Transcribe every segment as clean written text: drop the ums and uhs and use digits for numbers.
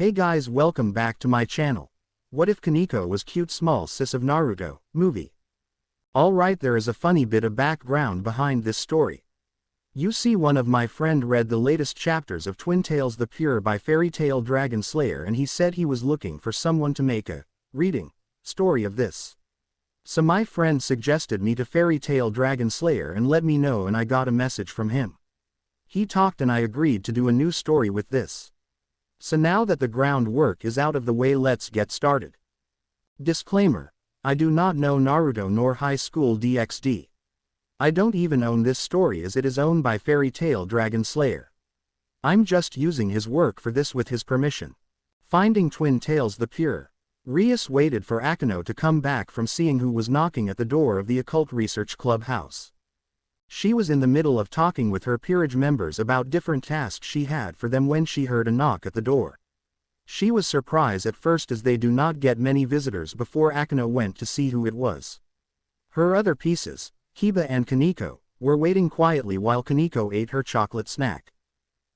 Hey guys, welcome back to my channel. What if Koneko was cute small sis of Naruto movie? Alright, there is a funny bit of background behind this story. You see, one of my friend read the latest chapters of Twin Tales the Pure by Fairy Tail Dragon Slayer, and he said he was looking for someone to make a reading story of this. So my friend suggested me to Fairy Tail Dragon Slayer and let me know, and I got a message from him. He talked and I agreed to do a new story with this. So now that the groundwork is out of the way, let's get started. Disclaimer: I do not know Naruto nor High School DxD. I don't even own this story as it is owned by Fairy Tail Dragon Slayer. I'm just using his work for this with his permission. Finding Twin Tales the Pure. Rias waited for Akeno to come back from seeing who was knocking at the door of the Occult Research Club house. She was in the middle of talking with her peerage members about different tasks she had for them when she heard a knock at the door. She was surprised at first, as they do not get many visitors, before Akeno went to see who it was. Her other pieces, Kiba and Koneko, were waiting quietly while Koneko ate her chocolate snack.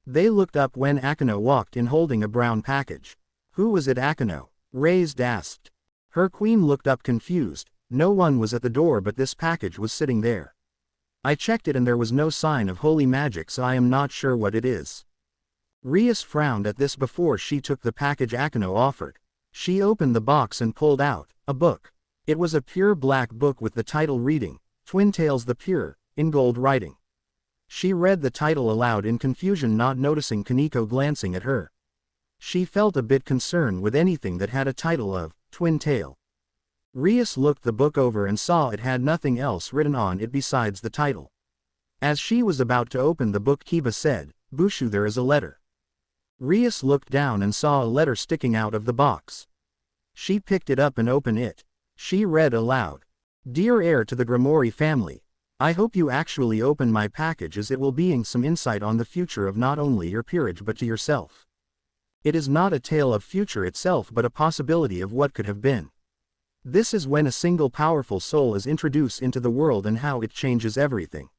They looked up when Akeno walked in holding a brown package. "Who was it, Akeno?" Raised asked. Her queen looked up confused. No one was at the door, but this package was sitting there. "I checked it and there was no sign of holy magic, so I am not sure what it is." Rias frowned at this before she took the package Akeno offered. She opened the box and pulled out a book. It was a pure black book with the title reading, Twin Tales the Pure, in gold writing. She read the title aloud in confusion, not noticing Koneko glancing at her. She felt a bit concerned with anything that had a title of Twin Tail. Rias looked the book over and saw it had nothing else written on it besides the title. As she was about to open the book, Kiba said, "Bushu, there is a letter." Rias looked down and saw a letter sticking out of the box. She picked it up and opened it. She read aloud, "Dear heir to the Gremory family, I hope you actually open my package, as it will being some insight on the future of not only your peerage but to yourself. It is not a tale of future itself, but a possibility of what could have been. This is when a single powerful soul is introduced into the world and how it changes everything.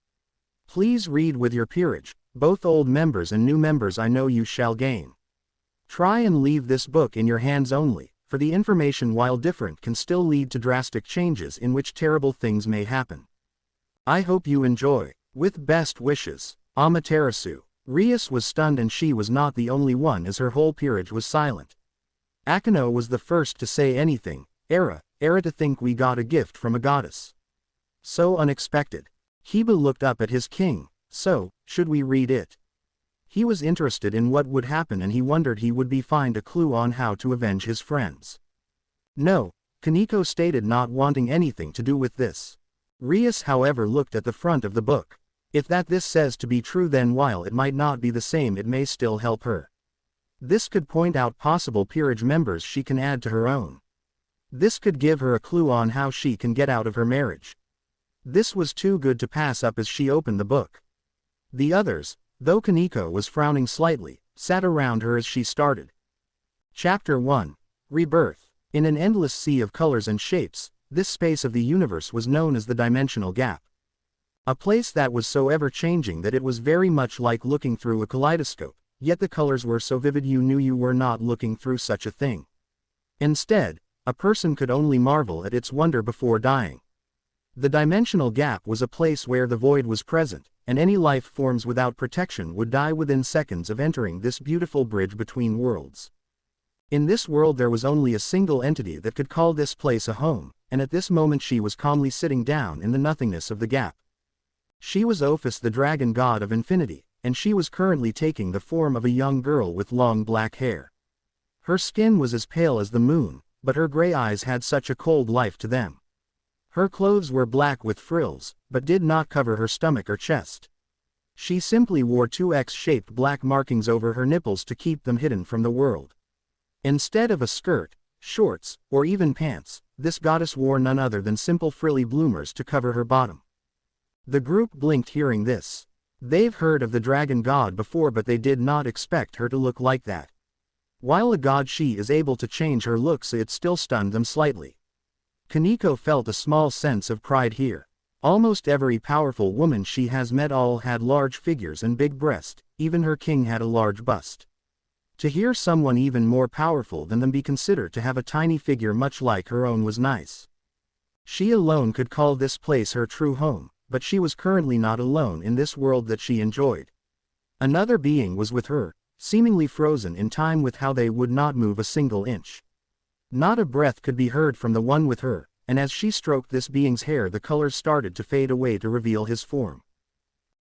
Please read with your peerage, both old members and new members. I know you shall gain. Try and leave this book in your hands only, for the information, while different, can still lead to drastic changes in which terrible things may happen. I hope you enjoy. With best wishes, Amaterasu." Rias was stunned, and she was not the only one, as her whole peerage was silent. Akeno was the first to say anything. Era, to think we got a gift from a goddess. So unexpected." Kiba looked up at his king. "So, should we read it?" He was interested in what would happen, and he wondered he would find a clue on how to avenge his friends. "No," Koneko stated, not wanting anything to do with this. Rias, however, looked at the front of the book. If this says to be true, then while it might not be the same, it may still help her. This could point out possible peerage members she can add to her own. This could give her a clue on how she can get out of her marriage. This was too good to pass up as she opened the book. The others, though Koneko was frowning slightly, sat around her as she started. Chapter 1. Rebirth. In an endless sea of colors and shapes, this space of the universe was known as the dimensional gap. A place that was so ever-changing that it was very much like looking through a kaleidoscope, yet the colors were so vivid you knew you were not looking through such a thing. Instead, a person could only marvel at its wonder before dying. The dimensional gap was a place where the void was present, and any life forms without protection would die within seconds of entering this beautiful bridge between worlds. In this world there was only a single entity that could call this place a home, and at this moment she was calmly sitting down in the nothingness of the gap. She was Ophis, the dragon god of infinity, and she was currently taking the form of a young girl with long black hair. Her skin was as pale as the moon, but her gray eyes had such a cold life to them. Her clothes were black with frills, but did not cover her stomach or chest. She simply wore two X-shaped black markings over her nipples to keep them hidden from the world. Instead of a skirt, shorts, or even pants, this goddess wore none other than simple frilly bloomers to cover her bottom. The group blinked hearing this. They've heard of the dragon god before, but they did not expect her to look like that. While a god, she is able to change her looks, it still stunned them slightly. Koneko felt a small sense of pride here. Almost every powerful woman she has met all had large figures and big breasts, even her king had a large bust. To hear someone even more powerful than them be considered to have a tiny figure much like her own was nice. She alone could call this place her true home, but she was currently not alone in this world that she enjoyed. Another being was with her, seemingly frozen in time with how they would not move a single inch. Not a breath could be heard from the one with her, and as she stroked this being's hair the colors started to fade away to reveal his form.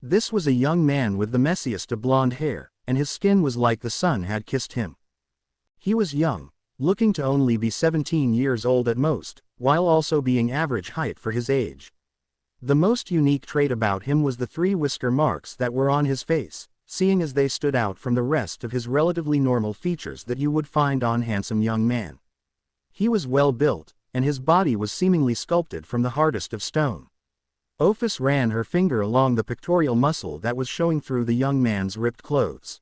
This was a young man with the messiest of blonde hair, and his skin was like the sun had kissed him. He was young, looking to only be 17 years old at most, while also being average height for his age. The most unique trait about him was the 3 whisker marks that were on his face, seeing as they stood out from the rest of his relatively normal features that you would find on a handsome young man. He was well built, and his body was seemingly sculpted from the hardest of stone. Ophis ran her finger along the pectoral muscle that was showing through the young man's ripped clothes.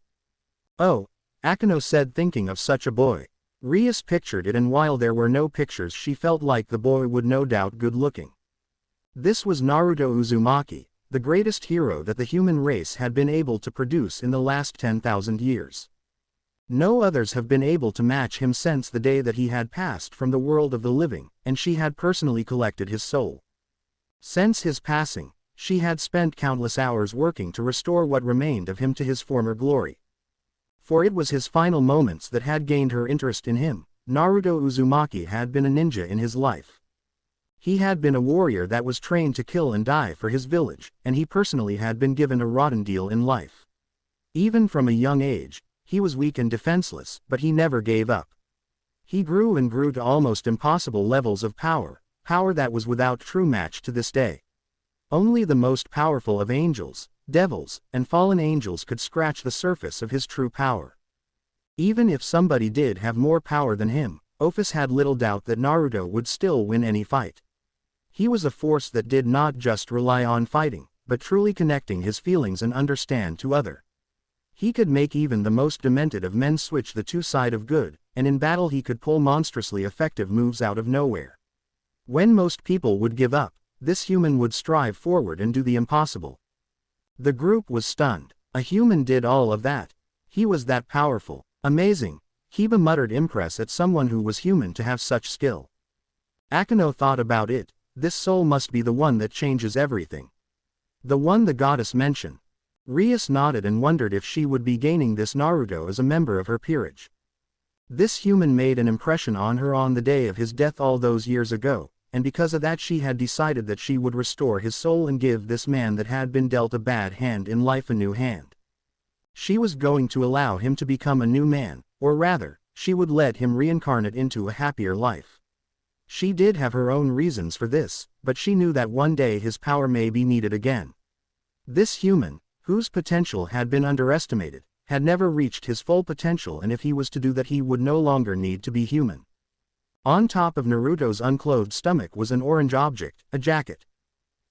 "Oh," Akeno said, thinking of such a boy. Rias pictured it, and while there were no pictures she felt like the boy would no doubt good looking. This was Naruto Uzumaki, the greatest hero that the human race had been able to produce in the last 10,000 years. No others have been able to match him since the day that he had passed from the world of the living, and she had personally collected his soul. Since his passing, she had spent countless hours working to restore what remained of him to his former glory. For it was his final moments that had gained her interest in him. Naruto Uzumaki had been a ninja in his life. He had been a warrior that was trained to kill and die for his village, and he personally had been given a rotten deal in life. Even from a young age, he was weak and defenseless, but he never gave up. He grew and grew to almost impossible levels of power that was without true match to this day. Only the most powerful of angels, devils, and fallen angels could scratch the surface of his true power. Even if somebody did have more power than him, Ophis had little doubt that Naruto would still win any fight. He was a force that did not just rely on fighting, but truly connecting his feelings and understand to other. He could make even the most demented of men switch the two side of good, and in battle he could pull monstrously effective moves out of nowhere. When most people would give up, this human would strive forward and do the impossible. The group was stunned. A human did all of that. He was that powerful. Amazing. Kiba muttered, impressed at someone who was human to have such skill. Akeno thought about it. This soul must be the one that changes everything. The one the goddess mentioned. Rias nodded and wondered if she would be gaining this Naruto as a member of her peerage. This human made an impression on her on the day of his death all those years ago, and because of that she had decided that she would restore his soul and give this man that had been dealt a bad hand in life a new hand. She was going to allow him to become a new man, or rather, she would let him reincarnate into a happier life. She did have her own reasons for this, but she knew that one day his power may be needed again. This human, whose potential had been underestimated, had never reached his full potential, and if he was to do that he would no longer need to be human. On top of Naruto's unclothed stomach was an orange object, a jacket.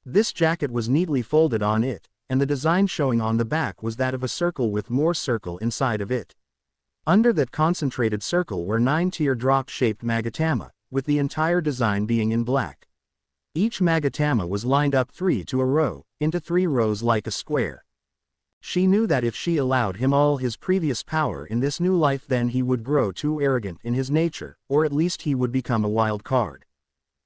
This jacket was neatly folded on it, and the design showing on the back was that of a circle with more circle inside of it. Under that concentrated circle were 9 teardrop-shaped magatama, with the entire design being in black. Each magatama was lined up 3 to a row, into 3 rows like a square. She knew that if she allowed him all his previous power in this new life, then he would grow too arrogant in his nature, or at least he would become a wild card.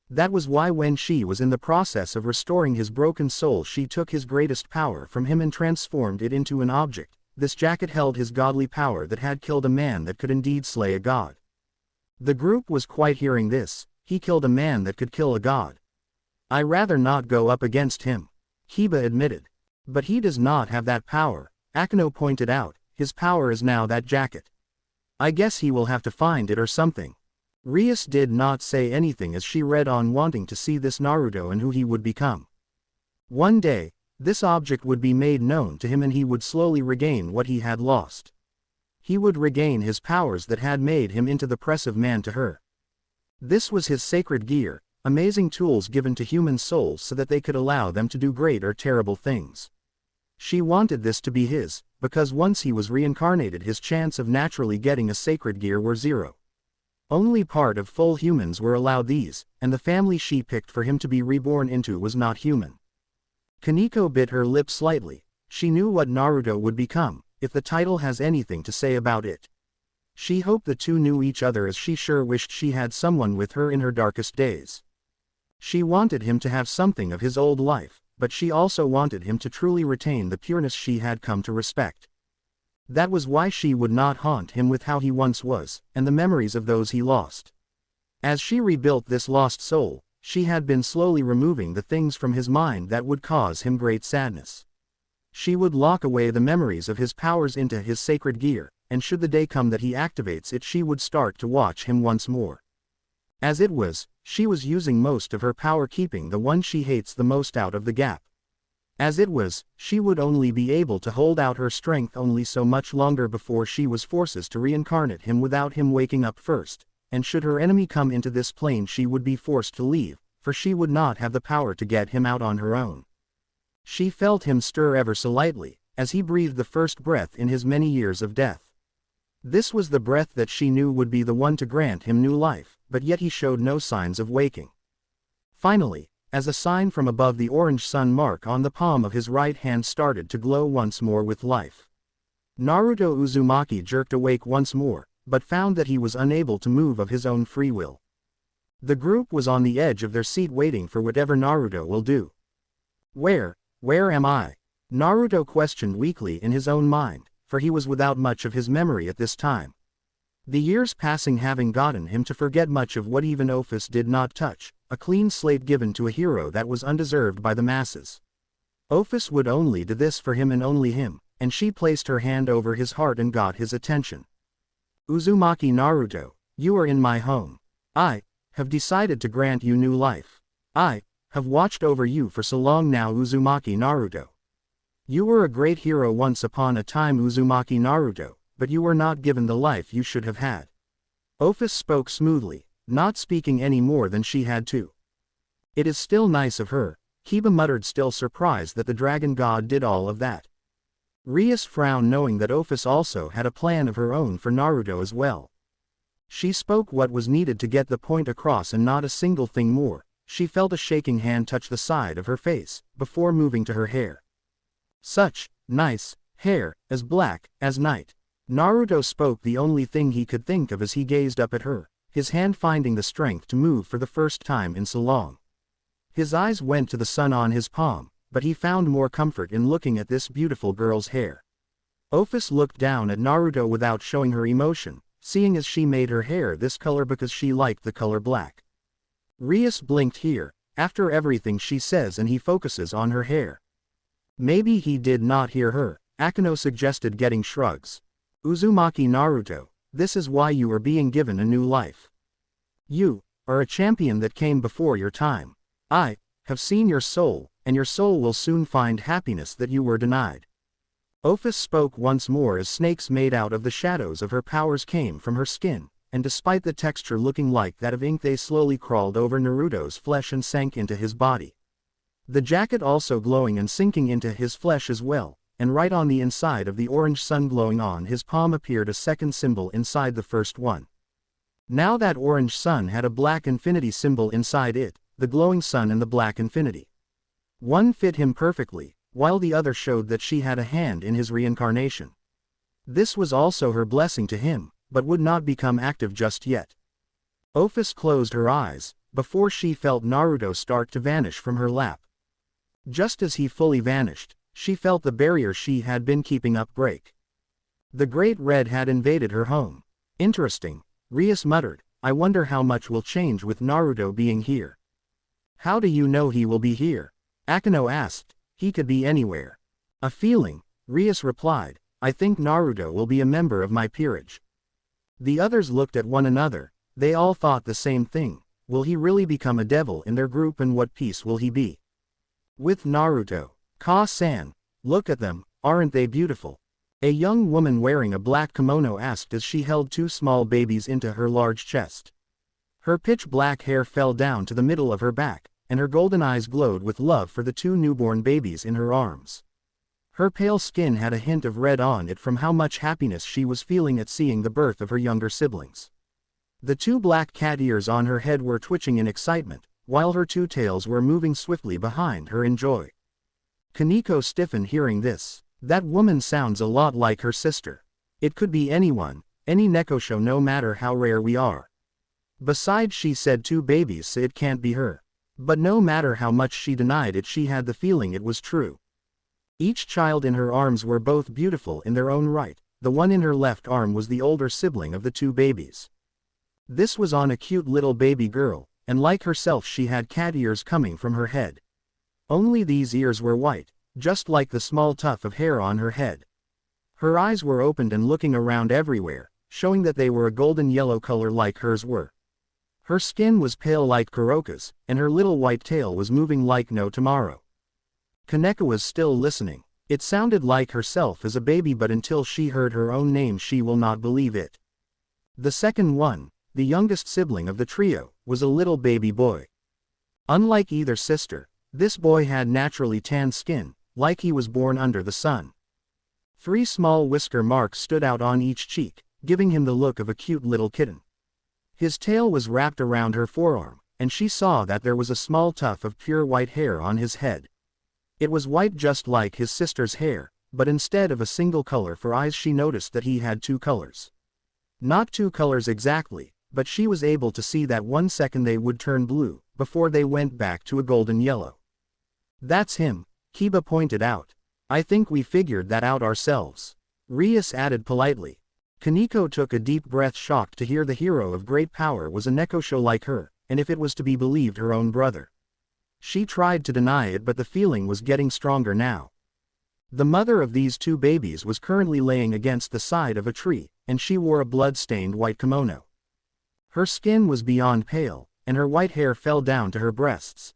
That was why when she was in the process of restoring his broken soul, she took his greatest power from him and transformed it into an object. This jacket held his godly power that had killed a man that could indeed slay a god. The group was quite hearing this. He killed a man that could kill a god. "I rather not go up against him," Kiba admitted. "But he does not have that power," Akeno pointed out. "His power is now that jacket. I guess he will have to find it or something." Rias did not say anything as she read on, wanting to see this Naruto and who he would become. One day, this object would be made known to him and he would slowly regain what he had lost. He would regain his powers that had made him into the oppressive man to her. This was his sacred gear, amazing tools given to human souls so that they could allow them to do great or terrible things. She wanted this to be his, because once he was reincarnated his chance of naturally getting a sacred gear were 0. Only part of full humans were allowed these, and the family she picked for him to be reborn into was not human. Koneko bit her lip slightly. She knew what Naruto would become, if the title has anything to say about it. She hoped the two knew each other as she sure wished she had someone with her in her darkest days. She wanted him to have something of his old life, but she also wanted him to truly retain the pureness she had come to respect. That was why she would not haunt him with how he once was, and the memories of those he lost. As she rebuilt this lost soul, she had been slowly removing the things from his mind that would cause him great sadness. She would lock away the memories of his powers into his sacred gear, and should the day come that he activates it, she would start to watch him once more. As it was, she was using most of her power, keeping the one she hates the most out of the gap. As it was, she would only be able to hold out her strength only so much longer before she was forced to reincarnate him without him waking up first, and should her enemy come into this plane she would be forced to leave, for she would not have the power to get him out on her own. She felt him stir ever so lightly, as he breathed the first breath in his many years of death. This was the breath that she knew would be the one to grant him new life, but yet he showed no signs of waking. Finally, as a sign from above, the orange sun mark on the palm of his right hand started to glow once more with life. Naruto Uzumaki jerked awake once more, but found that he was unable to move of his own free will. The group was on the edge of their seat waiting for whatever Naruto will do. Where am I? Naruto questioned weakly in his own mind, for he was without much of his memory at this time. The years passing having gotten him to forget much of what even Ophis did not touch, a clean slate given to a hero that was undeserved by the masses. Ophis would only do this for him and only him, and she placed her hand over his heart and got his attention. Uzumaki Naruto, you are in my home. I have decided to grant you new life. I have watched over you for so long now, Uzumaki Naruto. You were a great hero once upon a time, Uzumaki Naruto, but you were not given the life you should have had. Ophis spoke smoothly, not speaking any more than she had to. It is still nice of her, Kiba muttered, still surprised that the dragon god did all of that. Rias frowned, knowing that Ophis also had a plan of her own for Naruto as well. She spoke what was needed to get the point across and not a single thing more. She felt a shaking hand touch the side of her face, before moving to her hair. Such nice hair, as black as night. Naruto spoke the only thing he could think of as he gazed up at her, his hand finding the strength to move for the first time in so long. His eyes went to the sun on his palm, but he found more comfort in looking at this beautiful girl's hair. Ophis looked down at Naruto without showing her emotion, seeing as she made her hair this color because she liked the color black. Rias blinked here, after everything she says, and he focuses on her hair. Maybe he did not hear her, Akeno suggested, getting shrugs. Uzumaki Naruto, this is why you are being given a new life. You are a champion that came before your time. I have seen your soul, and your soul will soon find happiness that you were denied. Ophis spoke once more as snakes made out of the shadows of her powers came from her skin, and despite the texture looking like that of ink, they slowly crawled over Naruto's flesh and sank into his body. The jacket also glowing and sinking into his flesh as well, and right on the inside of the orange sun glowing on his palm appeared a second symbol inside the first one. Now that orange sun had a black infinity symbol inside it, the glowing sun and the black infinity. One fit him perfectly, while the other showed that she had a hand in his reincarnation. This was also her blessing to him, but would not become active just yet. Ophis closed her eyes, before she felt Naruto start to vanish from her lap. Just as he fully vanished, she felt the barrier she had been keeping up break. The Great Red had invaded her home. Interesting, Rias muttered, I wonder how much will change with Naruto being here. How do you know he will be here? Akeno asked. He could be anywhere. A feeling, Rias replied, I think Naruto will be a member of my peerage. The others looked at one another, they all thought the same thing. Will he really become a devil in their group, and what piece will he be? With Naruto. Ka-san, look at them, aren't they beautiful? A young woman wearing a black kimono asked as she held two small babies into her large chest. Her pitch black hair fell down to the middle of her back, and her golden eyes glowed with love for the two newborn babies in her arms. Her pale skin had a hint of red on it from how much happiness she was feeling at seeing the birth of her younger siblings. The two black cat ears on her head were twitching in excitement, while her two tails were moving swiftly behind her in joy. Koneko stiffened hearing this. That woman sounds a lot like her sister. It could be anyone, Any nekosho no matter how rare we are. Besides she said 2 babies so it can't be her. But no matter how much she denied it she had the feeling it was true. Each child in her arms were both beautiful in their own right. The one in her left arm was the older sibling of the 2 babies. This was on a cute little baby girl, and like herself she had cat ears coming from her head. Only these ears were white, just like the small tuft of hair on her head. Her eyes were opened and looking around everywhere, showing that they were a golden yellow color like hers were. Her skin was pale like Kuroka's, and her little white tail was moving like no tomorrow. Koneko was still listening. It sounded like herself as a baby, but until she heard her own name she will not believe it. The second one, the youngest sibling of the trio, was a little baby boy. Unlike either sister, this boy had naturally tan skin, like he was born under the sun. 3 small whisker marks stood out on each cheek, giving him the look of a cute little kitten. His tail was wrapped around her forearm, and she saw that there was a small tuft of pure white hair on his head. It was white just like his sister's hair, but instead of a single color for eyes she noticed that he had 2 colors. Not 2 colors exactly, but she was able to see that one second they would turn blue, before they went back to a golden yellow. That's him, Kiba pointed out. I think we figured that out ourselves. Rias added politely. Koneko took a deep breath, shocked to hear the hero of great power was a nekosho like her, and if it was to be believed her own brother. She tried to deny it, but the feeling was getting stronger now. The mother of these 2 babies was currently laying against the side of a tree, and she wore a blood-stained white kimono. Her skin was beyond pale, and her white hair fell down to her breasts.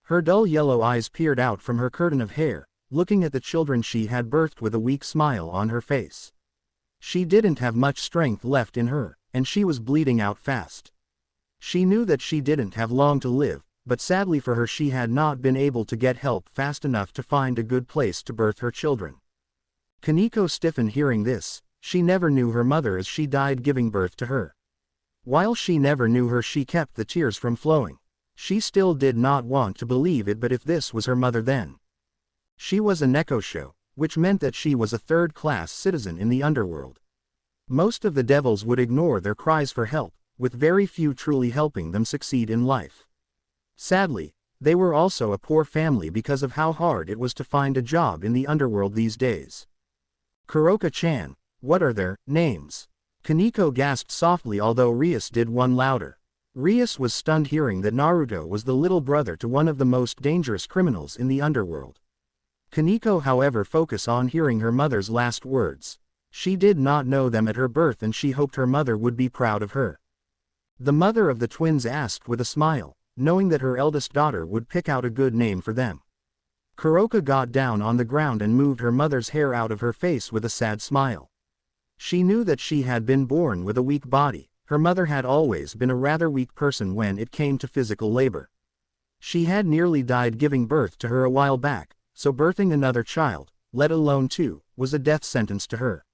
Her dull yellow eyes peered out from her curtain of hair, looking at the children she had birthed with a weak smile on her face. She didn't have much strength left in her, and she was bleeding out fast. She knew that she didn't have long to live, but sadly for her she had not been able to get help fast enough to find a good place to birth her children. Koneko stiffened hearing this. She never knew her mother as she died giving birth to her. While she never knew her she kept the tears from flowing. She still did not want to believe it, but if this was her mother then. She was a nekosho, which meant that she was a third-class citizen in the underworld. Most of the devils would ignore their cries for help, with very few truly helping them succeed in life. Sadly, they were also a poor family because of how hard it was to find a job in the underworld these days. Kuroka-chan, what are their names? Koneko gasped softly, although Rias did one louder. Rias was stunned hearing that Naruto was the little brother to one of the most dangerous criminals in the underworld. Koneko however focused on hearing her mother's last words. She did not know them at her birth and she hoped her mother would be proud of her. The mother of the twins asked with a smile, knowing that her eldest daughter would pick out a good name for them. Kuroka got down on the ground and moved her mother's hair out of her face with a sad smile. She knew that she had been born with a weak body. Her mother had always been a rather weak person when it came to physical labor. She had nearly died giving birth to her a while back, so birthing another child, let alone 2, was a death sentence to her.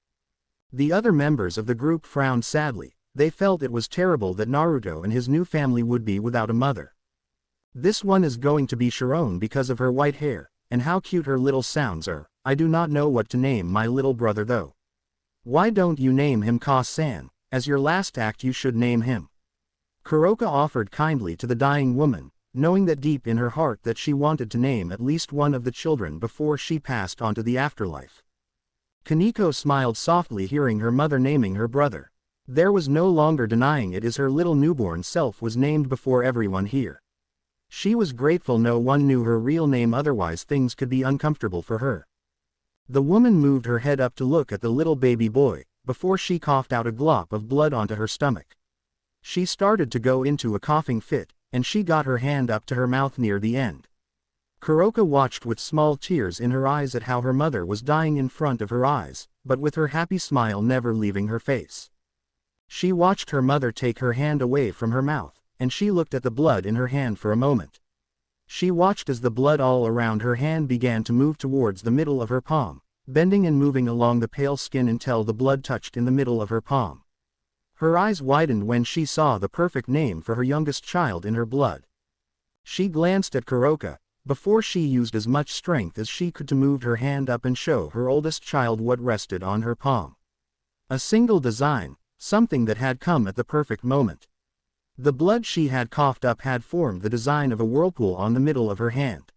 The other members of the group frowned sadly. They felt it was terrible that Naruto and his new family would be without a mother. This one is going to be Sharon because of her white hair, and how cute her little sounds are. I do not know what to name my little brother though. Why don't you name him Ka-san? As your last act you should name him. Kuroka offered kindly to the dying woman, knowing that deep in her heart that she wanted to name at least one of the children before she passed on to the afterlife. Koneko smiled softly hearing her mother naming her brother. There was no longer denying it as her little newborn self was named before everyone here. She was grateful no one knew her real name, otherwise things could be uncomfortable for her. The woman moved her head up to look at the little baby boy, before she coughed out a glop of blood onto her stomach. She started to go into a coughing fit, and she got her hand up to her mouth near the end. Kuroka watched with small tears in her eyes at how her mother was dying in front of her eyes, but with her happy smile never leaving her face. She watched her mother take her hand away from her mouth, and she looked at the blood in her hand for a moment. She watched as the blood all around her hand began to move towards the middle of her palm, bending and moving along the pale skin until the blood touched in the middle of her palm. Her eyes widened when she saw the perfect name for her youngest child in her blood. She glanced at Kuroka, before she used as much strength as she could to move her hand up and show her oldest child what rested on her palm. A single design, something that had come at the perfect moment. The blood she had coughed up had formed the design of a whirlpool on the middle of her hand.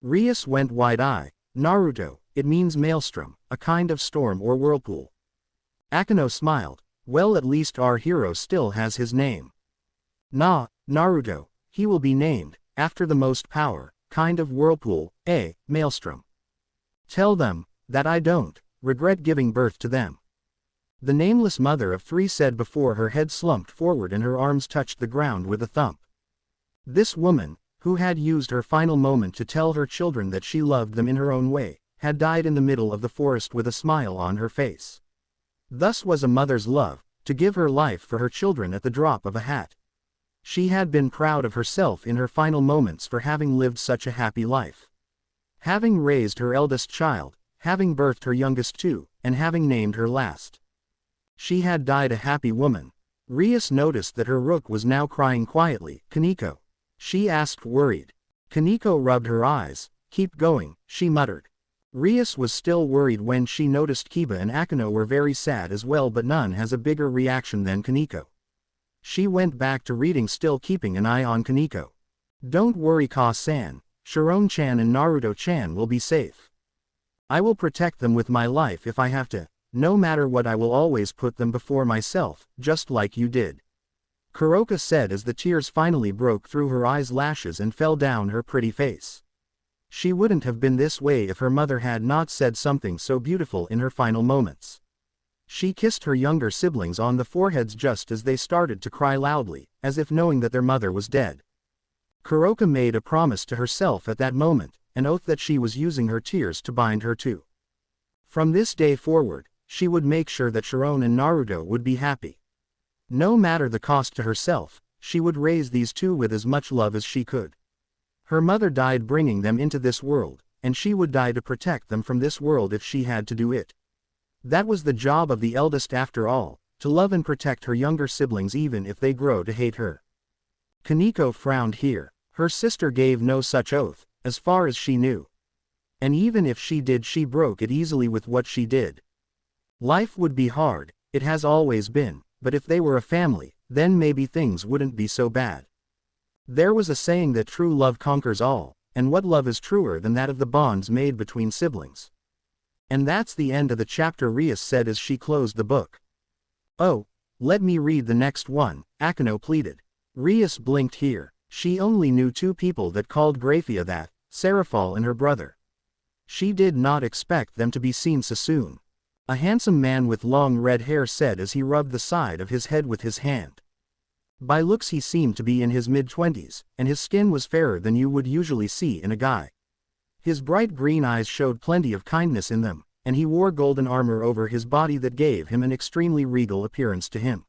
Rias went wide-eyed. Naruto, it means maelstrom, a kind of storm or whirlpool. Akeno smiled. Well, at least our hero still has his name. Naruto, he will be named, after the most power, kind of whirlpool, maelstrom. Tell them, that I don't regret giving birth to them. The nameless mother of three said before her head slumped forward and her arms touched the ground with a thump. This woman, who had used her final moment to tell her children that she loved them in her own way, had died in the middle of the forest with a smile on her face. Thus was a mother's love, to give her life for her children at the drop of a hat. She had been proud of herself in her final moments for having lived such a happy life. Having raised her eldest child, having birthed her youngest too, and having named her last. She had died a happy woman. Rias noticed that her rook was now crying quietly. Koneko? She asked worried. Koneko rubbed her eyes. Keep going, she muttered. Rias was still worried when she noticed Kiba and Akeno were very sad as well, but none has a bigger reaction than Koneko. She went back to reading, still keeping an eye on Koneko. Don't worry, Ka-san, Sharon-chan and Naruto-chan will be safe. I will protect them with my life if I have to. No matter what, I will always put them before myself, just like you did. Kuroka said as the tears finally broke through her eyes' lashes and fell down her pretty face. She wouldn't have been this way if her mother had not said something so beautiful in her final moments. She kissed her younger siblings on the foreheads just as they started to cry loudly, as if knowing that their mother was dead. Kuroka made a promise to herself at that moment, an oath that she was using her tears to bind her to. From this day forward, she would make sure that Sharon and Naruto would be happy. No matter the cost to herself, she would raise these two with as much love as she could. Her mother died bringing them into this world, and she would die to protect them from this world if she had to do it. That was the job of the eldest after all, to love and protect her younger siblings even if they grow to hate her. Koneko frowned here. Her sister gave no such oath, as far as she knew. And even if she did, she broke it easily with what she did. Life would be hard, it has always been, but if they were a family, then maybe things wouldn't be so bad. There was a saying that true love conquers all, and what love is truer than that of the bonds made between siblings? And that's the end of the chapter, Rias said as she closed the book. Oh, let me read the next one, Akeno pleaded. Rias blinked here. She only knew two people that called Graphia that, Seraphal and her brother. She did not expect them to be seen so soon. A handsome man with long red hair said as he rubbed the side of his head with his hand. By looks he seemed to be in his mid-20s, and his skin was fairer than you would usually see in a guy. His bright green eyes showed plenty of kindness in them, and he wore golden armor over his body that gave him an extremely regal appearance to him.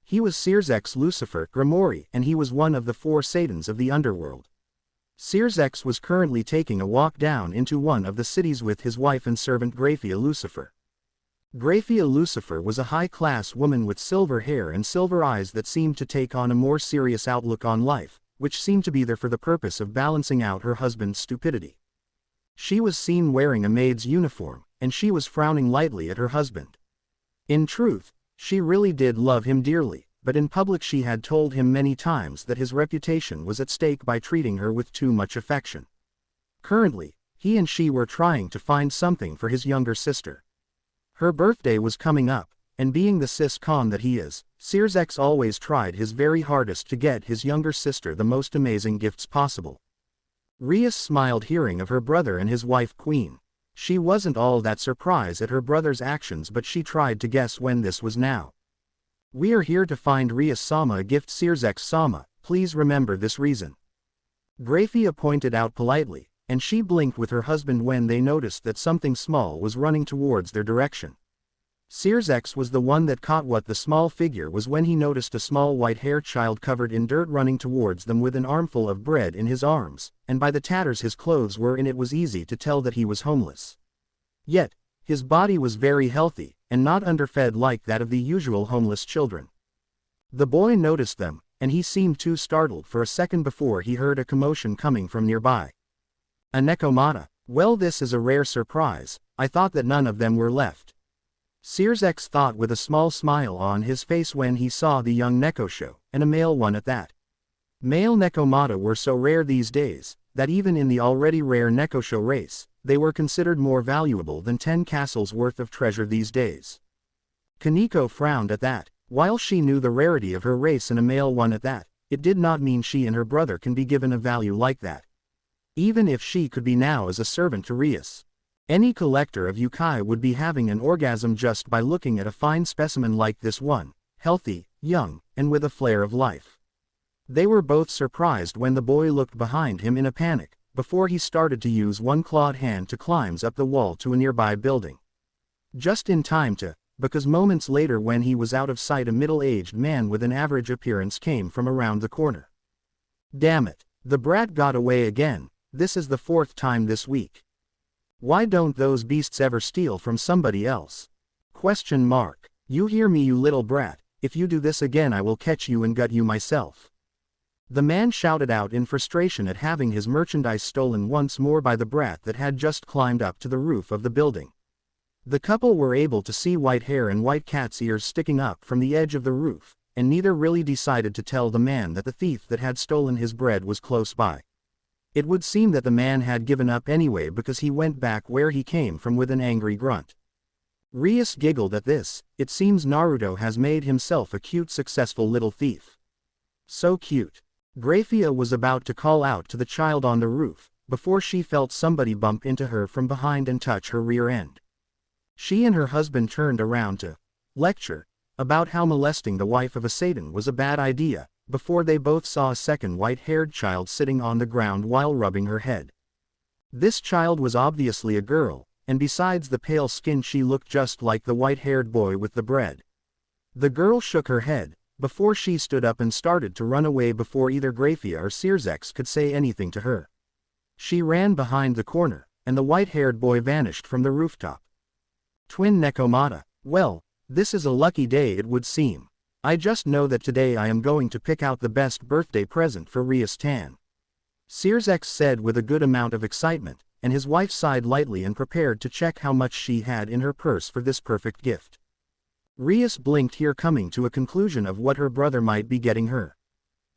He was Sirzechs Lucifer Gremory, and he was one of the 4 Satans of the underworld. Sirzechs was currently taking a walk down into one of the cities with his wife and servant Graphia Lucifer. Graphia Lucifer was a high-class woman with silver hair and silver eyes that seemed to take on a more serious outlook on life, which seemed to be there for the purpose of balancing out her husband's stupidity. She was seen wearing a maid's uniform, and she was frowning lightly at her husband. In truth, she really did love him dearly, but in public she had told him many times that his reputation was at stake by treating her with too much affection. Currently, he and she were trying to find something for his younger sister. Her birthday was coming up, and being the sis-con that he is, Sirzechs always tried his very hardest to get his younger sister the most amazing gifts possible. Rias smiled hearing of her brother and his wife Queen. She wasn't all that surprised at her brother's actions, but she tried to guess when this was now. We are here to find Rias-sama a gift. Sirzechs-sama, please remember this reason. Graphia pointed out politely, and she blinked with her husband when they noticed that something small was running towards their direction. Sirzechs was the one that caught what the small figure was when he noticed a small white-haired child covered in dirt running towards them with an armful of bread in his arms, and by the tatters his clothes were in it was easy to tell that he was homeless. Yet, his body was very healthy, and not underfed like that of the usual homeless children. The boy noticed them, and he seemed too startled for a second before he heard a commotion coming from nearby. A Nekomata. Well, this is a rare surprise, I thought that none of them were left. Sirzechs thought with a small smile on his face when he saw the young Nekosho, and a male one at that. Male Nekomata were so rare these days, that even in the already rare Nekosho race, they were considered more valuable than 10 castles worth of treasure these days. Koneko frowned at that. While she knew the rarity of her race and a male one at that, it did not mean she and her brother can be given a value like that. Even if she could be now as a servant to Rias. Any collector of yukai would be having an orgasm just by looking at a fine specimen like this one, healthy, young, and with a flare of life. They were both surprised when the boy looked behind him in a panic, before he started to use one clawed hand to climb up the wall to a nearby building. Just in time to, because moments later when he was out of sight a middle-aged man with an average appearance came from around the corner. Damn it, the brat got away again, this is the 4th time this week. Why don't those beasts ever steal from somebody else? Question mark. You hear me, you little brat, if you do this again I will catch you and gut you myself. The man shouted out in frustration at having his merchandise stolen once more by the brat that had just climbed up to the roof of the building. The couple were able to see white hair and white cat's ears sticking up from the edge of the roof, and neither really decided to tell the man that the thief that had stolen his bread was close by. It would seem that the man had given up anyway because he went back where he came from with an angry grunt. Rias giggled at this. It seems Naruto has made himself a cute successful little thief. So cute. Grafia was about to call out to the child on the roof, before she felt somebody bump into her from behind and touch her rear end. She and her husband turned around to lecture about how molesting the wife of a Satan was a bad idea, before they both saw a second white-haired child sitting on the ground while rubbing her head. This child was obviously a girl, and besides the pale skin she looked just like the white-haired boy with the bread. The girl shook her head, before she stood up and started to run away before either Grafia or Sirzechs could say anything to her. She ran behind the corner, and the white-haired boy vanished from the rooftop. Twin Nekomata. Well, this is a lucky day it would seem. I just know that today I am going to pick out the best birthday present for Rias Tan. Sirzechs said with a good amount of excitement, and his wife sighed lightly and prepared to check how much she had in her purse for this perfect gift. Rias blinked here, coming to a conclusion of what her brother might be getting her.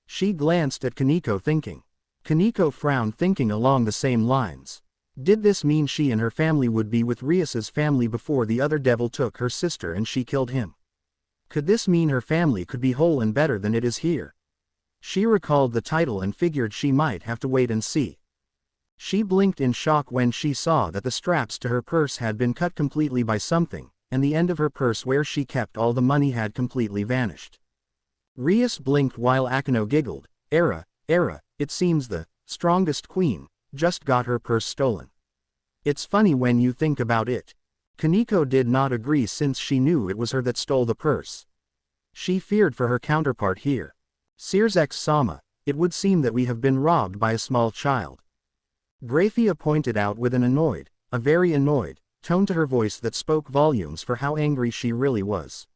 She glanced at Koneko thinking. Koneko frowned, thinking along the same lines. Did this mean she and her family would be with Rias's family before the other devil took her sister and she killed him? Could this mean her family could be whole and better than it is here? She recalled the title and figured she might have to wait and see. She blinked in shock when she saw that the straps to her purse had been cut completely by something, and the end of her purse where she kept all the money had completely vanished. Rias blinked while Akeno giggled. Era, it seems the strongest queen just got her purse stolen. It's funny when you think about it. Koneko did not agree since she knew it was her that stole the purse. She feared for her counterpart here. Sirzechs-sama, it would seem that we have been robbed by a small child. Grafia pointed out with an annoyed, a very annoyed, tone to her voice that spoke volumes for how angry she really was.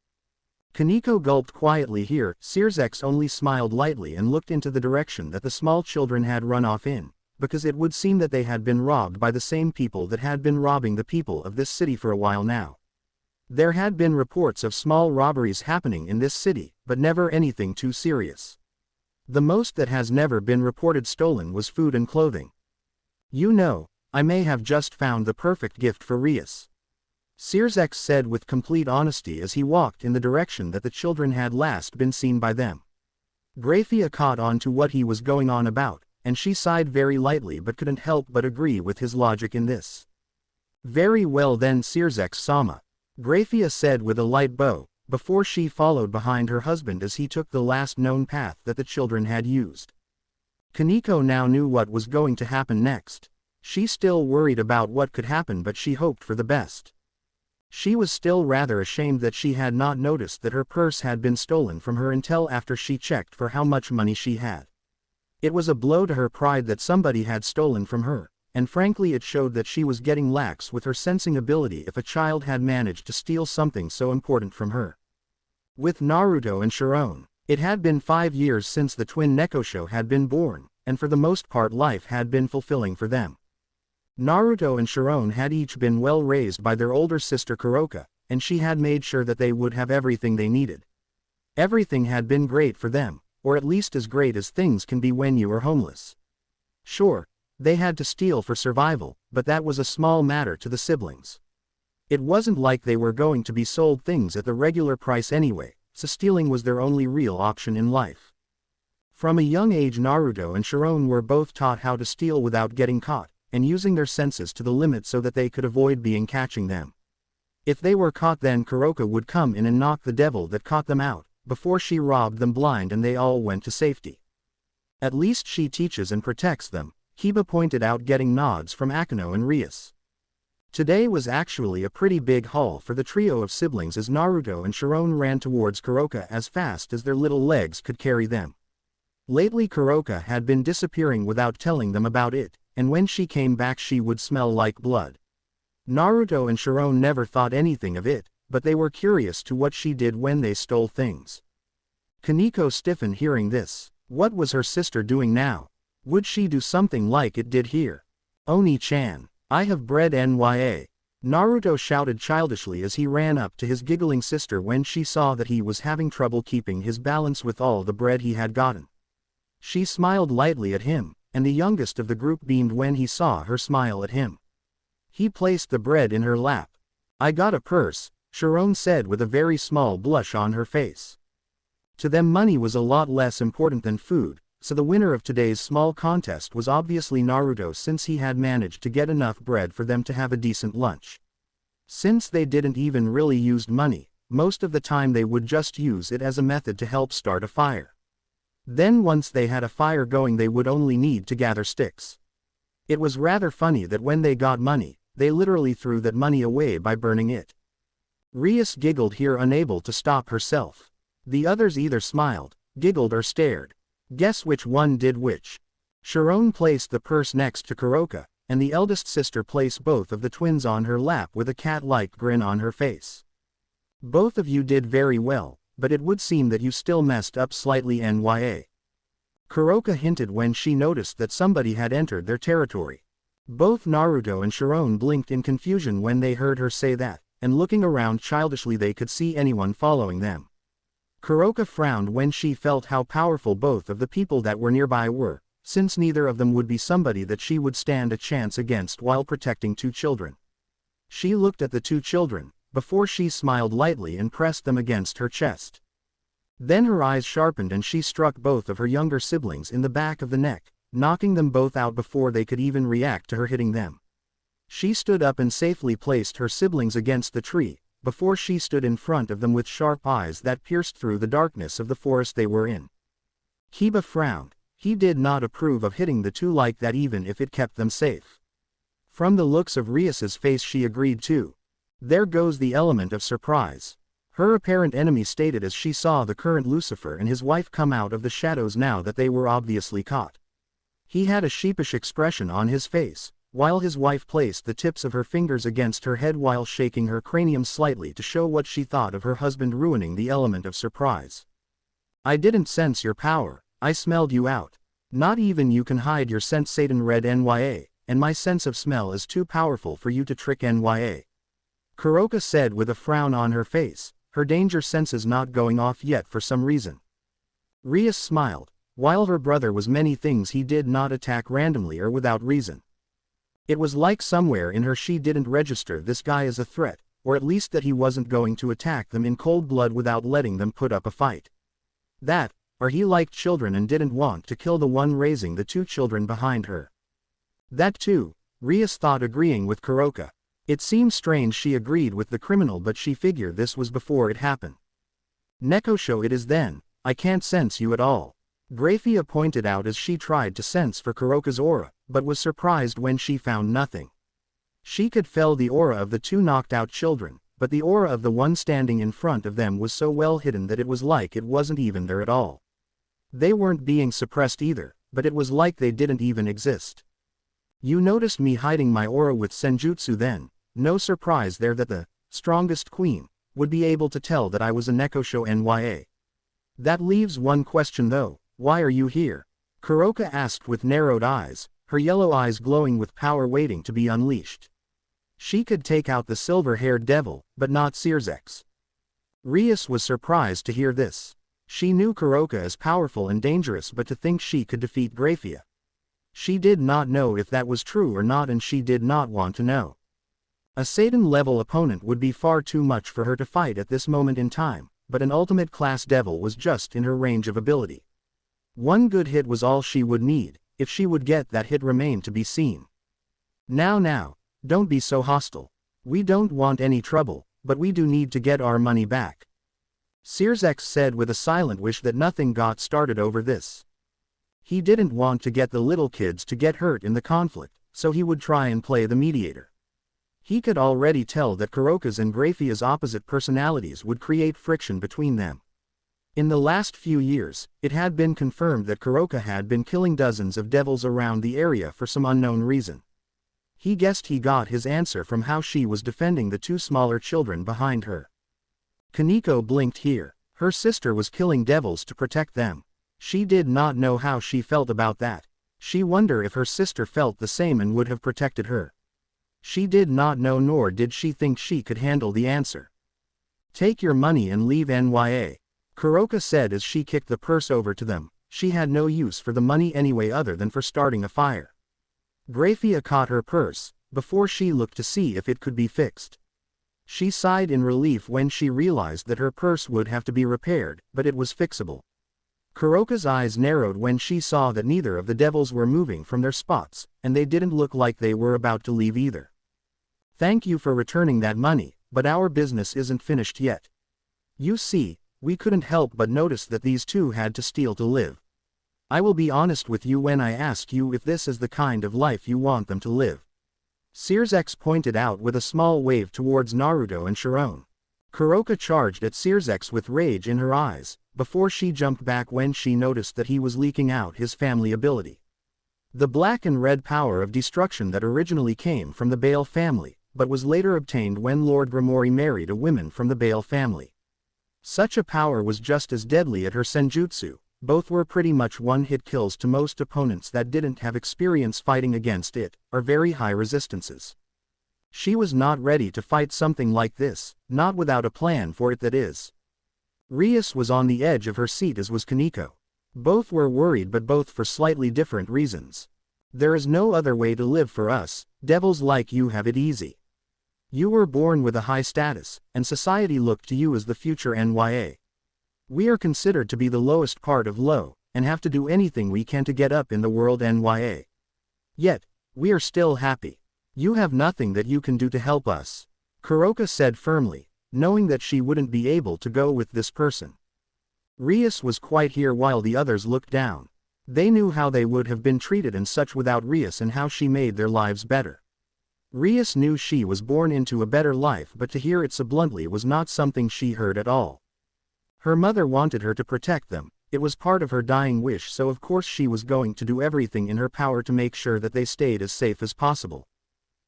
Koneko gulped quietly here. Sirzechs only smiled lightly and looked into the direction that the small children had run off in, because it would seem that they had been robbed by the same people that had been robbing the people of this city for a while now. There had been reports of small robberies happening in this city, but never anything too serious. The most that has never been reported stolen was food and clothing. You know, I may have just found the perfect gift for Rias. Sirzechs said with complete honesty as he walked in the direction that the children had last been seen by them. Grafia caught on to what he was going on about, and she sighed very lightly but couldn't help but agree with his logic in this. Very well then, Sirzechs-sama, Grafia said with a light bow, before she followed behind her husband as he took the last known path that the children had used. Koneko now knew what was going to happen next. She still worried about what could happen, but she hoped for the best. She was still rather ashamed that she had not noticed that her purse had been stolen from her until after she checked for how much money she had. It was a blow to her pride that somebody had stolen from her, and frankly it showed that she was getting lax with her sensing ability if a child had managed to steal something so important from her. With Naruto and Sharon, it had been 5 years since the twin Nekosho had been born, and for the most part life had been fulfilling for them. Naruto and Sharon had each been well raised by their older sister Koka, and she had made sure that they would have everything they needed. Everything had been great for them, or at least as great as things can be when you are homeless. Sure, they had to steal for survival, but that was a small matter to the siblings. It wasn't like they were going to be sold things at the regular price anyway, so stealing was their only real option in life. From a young age Naruto and Sharon were both taught how to steal without getting caught, and using their senses to the limit so that they could avoid being catching them. If they were caught, then Koka would come in and knock the devil that caught them out, before she robbed them blind and they all went to safety. At least she teaches and protects them, Kiba pointed out, getting nods from Akeno and Rias. Today was actually a pretty big haul for the trio of siblings as Naruto and Sharon ran towards Koka as fast as their little legs could carry them. Lately Koka had been disappearing without telling them about it, and when she came back she would smell like blood. Naruto and Sharon never thought anything of it, but they were curious to what she did when they stole things. Koneko stiffened hearing this. What was her sister doing now? Would she do something like it did here? Oni-chan, I have bread nya. Naruto shouted childishly as he ran up to his giggling sister when she saw that he was having trouble keeping his balance with all the bread he had gotten. She smiled lightly at him, and the youngest of the group beamed when he saw her smile at him. He placed the bread in her lap. I got a purse, Sharon said with a very small blush on her face. To them money was a lot less important than food, so the winner of today's small contest was obviously Naruto, since he had managed to get enough bread for them to have a decent lunch. Since they didn't even really use money, most of the time they would just use it as a method to help start a fire. Then once they had a fire going they would only need to gather sticks. It was rather funny that when they got money, they literally threw that money away by burning it. Rias giggled here, unable to stop herself. The others either smiled, giggled or stared. Guess which one did which. Sharon placed the purse next to Koka, and the eldest sister placed both of the twins on her lap with a cat-like grin on her face. Both of you did very well, but it would seem that you still messed up slightly nya. Koka hinted when she noticed that somebody had entered their territory. Both Naruto and Sharon blinked in confusion when they heard her say that, and looking around childishly they could see anyone following them. Koka frowned when she felt how powerful both of the people that were nearby were, since neither of them would be somebody that she would stand a chance against while protecting two children. She looked at the two children, before she smiled lightly and pressed them against her chest. Then her eyes sharpened and she struck both of her younger siblings in the back of the neck, knocking them both out before they could even react to her hitting them. She stood up and safely placed her siblings against the tree, before she stood in front of them with sharp eyes that pierced through the darkness of the forest they were in. Kiba frowned. He did not approve of hitting the two like that even if it kept them safe. From the looks of Rias's face she agreed too. There goes the element of surprise. Her apparent enemy stated as she saw the current Lucifer and his wife come out of the shadows now that they were obviously caught. He had a sheepish expression on his face, while his wife placed the tips of her fingers against her head while shaking her cranium slightly to show what she thought of her husband ruining the element of surprise. I didn't sense your power, I smelled you out. Not even you can hide your scent, Satan read nya, and my sense of smell is too powerful for you to trick nya. Koka said with a frown on her face, her danger senses not going off yet for some reason. Rias smiled. While her brother was many things, he did not attack randomly or without reason. It was like somewhere in her she didn't register this guy as a threat, or at least that he wasn't going to attack them in cold blood without letting them put up a fight. That, or he liked children and didn't want to kill the one raising the two children behind her. That too, Rias thought, agreeing with Koka. It seemed strange she agreed with the criminal, but she figured this was before it happened. Nekosho it is then, I can't sense you at all. Graphia pointed out as she tried to sense for Koka's aura, but was surprised when she found nothing. She could feel the aura of the two knocked out children, but the aura of the one standing in front of them was so well hidden that it was like it wasn't even there at all. They weren't being suppressed either, but it was like they didn't even exist. You noticed me hiding my aura with senjutsu then, no surprise there that the strongest queen would be able to tell that I was a Nekosho nya. That leaves one question though, why are you here? Koka asked with narrowed eyes, her yellow eyes glowing with power waiting to be unleashed. She could take out the silver-haired devil, but not Sirzechs. Rias was surprised to hear this. She knew Koka as powerful and dangerous, but to think she could defeat Grafia. She did not know if that was true or not, and she did not want to know. A Satan-level opponent would be far too much for her to fight at this moment in time, but an ultimate class devil was just in her range of ability. One good hit was all she would need. If she would get that hit remained to be seen. Now, don't be so hostile. We don't want any trouble, but we do need to get our money back. Sirzechs said with a silent wish that nothing got started over this. He didn't want to get the little kids to get hurt in the conflict, so he would try and play the mediator. He could already tell that Koka's and Grafia's opposite personalities would create friction between them. In the last few years, it had been confirmed that Koka had been killing dozens of devils around the area for some unknown reason. He guessed he got his answer from how she was defending the two smaller children behind her. Koneko blinked here. Her sister was killing devils to protect them. She did not know how she felt about that. She wondered if her sister felt the same and would have protected her. She did not know, nor did she think she could handle the answer. Take your money and leave Nya. Koka said as she kicked the purse over to them. She had no use for the money anyway other than for starting a fire. Grafia caught her purse, before she looked to see if it could be fixed. She sighed in relief when she realized that her purse would have to be repaired, but it was fixable. Koka's eyes narrowed when she saw that neither of the devils were moving from their spots, and they didn't look like they were about to leave either. Thank you for returning that money, but our business isn't finished yet. You see, we couldn't help but notice that these two had to steal to live. I will be honest with you when I ask you if this is the kind of life you want them to live. Sirzechs pointed out with a small wave towards Naruto and Sharon. Koka charged at Sirzechs with rage in her eyes, before she jumped back when she noticed that he was leaking out his family ability. The black and red power of destruction that originally came from the Bale family, but was later obtained when Lord Gremory married a woman from the Bale family. Such a power was just as deadly at her senjutsu. Both were pretty much one-hit kills to most opponents that didn't have experience fighting against it, or very high resistances. She was not ready to fight something like this, not without a plan for it, that is. Rias was on the edge of her seat, as was Koneko. Both were worried, but both for slightly different reasons. There is no other way to live for us. Devils like you have it easy. You were born with a high status, and society looked to you as the future Nya. We are considered to be the lowest part of low, and have to do anything we can to get up in the world Nya. Yet, we are still happy. You have nothing that you can do to help us. Koka said firmly, knowing that she wouldn't be able to go with this person. Rias was quite here while the others looked down. They knew how they would have been treated and such without Rias, and how she made their lives better. Rias knew she was born into a better life, but to hear it so bluntly was not something she heard at all. Her mother wanted her to protect them. It was part of her dying wish, so of course she was going to do everything in her power to make sure that they stayed as safe as possible.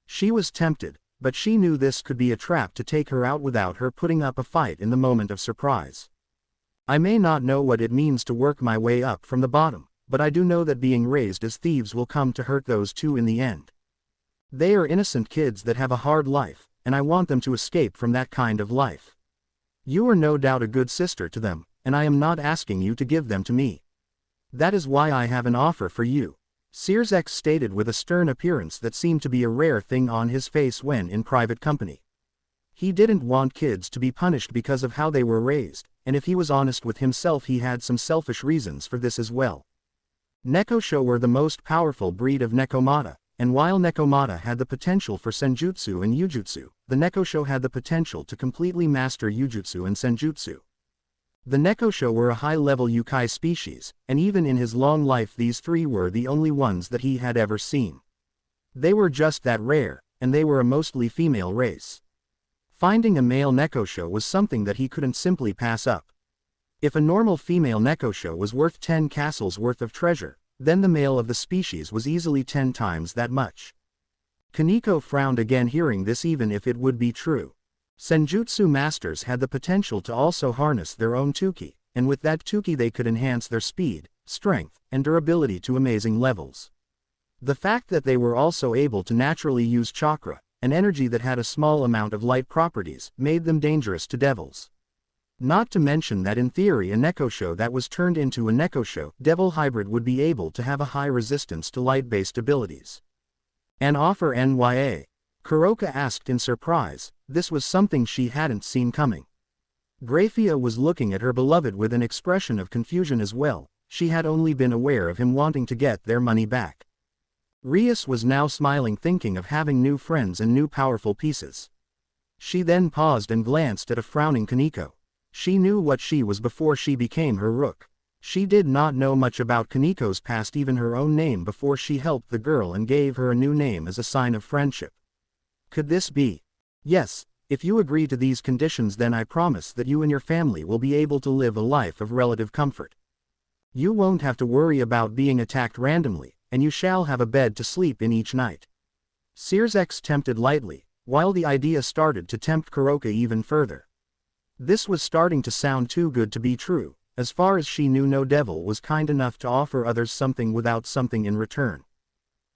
She was tempted, but she knew this could be a trap to take her out without her putting up a fight in the moment of surprise. I may not know what it means to work my way up from the bottom, but I do know that being raised as thieves will come to hurt those two in the end. They are innocent kids that have a hard life, and I want them to escape from that kind of life. You are no doubt a good sister to them, and I am not asking you to give them to me. That is why I have an offer for you. Sirzechs stated with a stern appearance that seemed to be a rare thing on his face when in private company. He didn't want kids to be punished because of how they were raised, and if he was honest with himself, he had some selfish reasons for this as well. Nekosho were the most powerful breed of Nekomata, and while Nekomata had the potential for senjutsu and yujutsu, the Nekosho had the potential to completely master yujutsu and senjutsu. The Nekosho were a high-level Yukai species, and even in his long life these three were the only ones that he had ever seen. They were just that rare, and they were a mostly female race. Finding a male Nekosho was something that he couldn't simply pass up. If a normal female Nekosho was worth 10 castles worth of treasure, then the male of the species was easily 10 times that much. Koneko frowned again hearing this, even if it would be true. Senjutsu masters had the potential to also harness their own Tuki, and with that Tuki they could enhance their speed, strength, and durability to amazing levels. The fact that they were also able to naturally use chakra, an energy that had a small amount of light properties, made them dangerous to devils. Not to mention that in theory a Nekosho that was turned into a Nekosho devil hybrid would be able to have a high resistance to light-based abilities. An offer NYA? Koka asked in surprise. This was something she hadn't seen coming. Grafia was looking at her beloved with an expression of confusion as well. She had only been aware of him wanting to get their money back. Rias was now smiling, thinking of having new friends and new powerful pieces. She then paused and glanced at a frowning Koneko. She knew what she was before she became her rook. She did not know much about Koneko's past, even her own name, before she helped the girl and gave her a new name as a sign of friendship. Could this be? Yes, if you agree to these conditions, then I promise that you and your family will be able to live a life of relative comfort. You won't have to worry about being attacked randomly, and you shall have a bed to sleep in each night. Sirzechs tempted lightly, while the idea started to tempt Koka even further. This was starting to sound too good to be true. As far as she knew, no devil was kind enough to offer others something without something in return.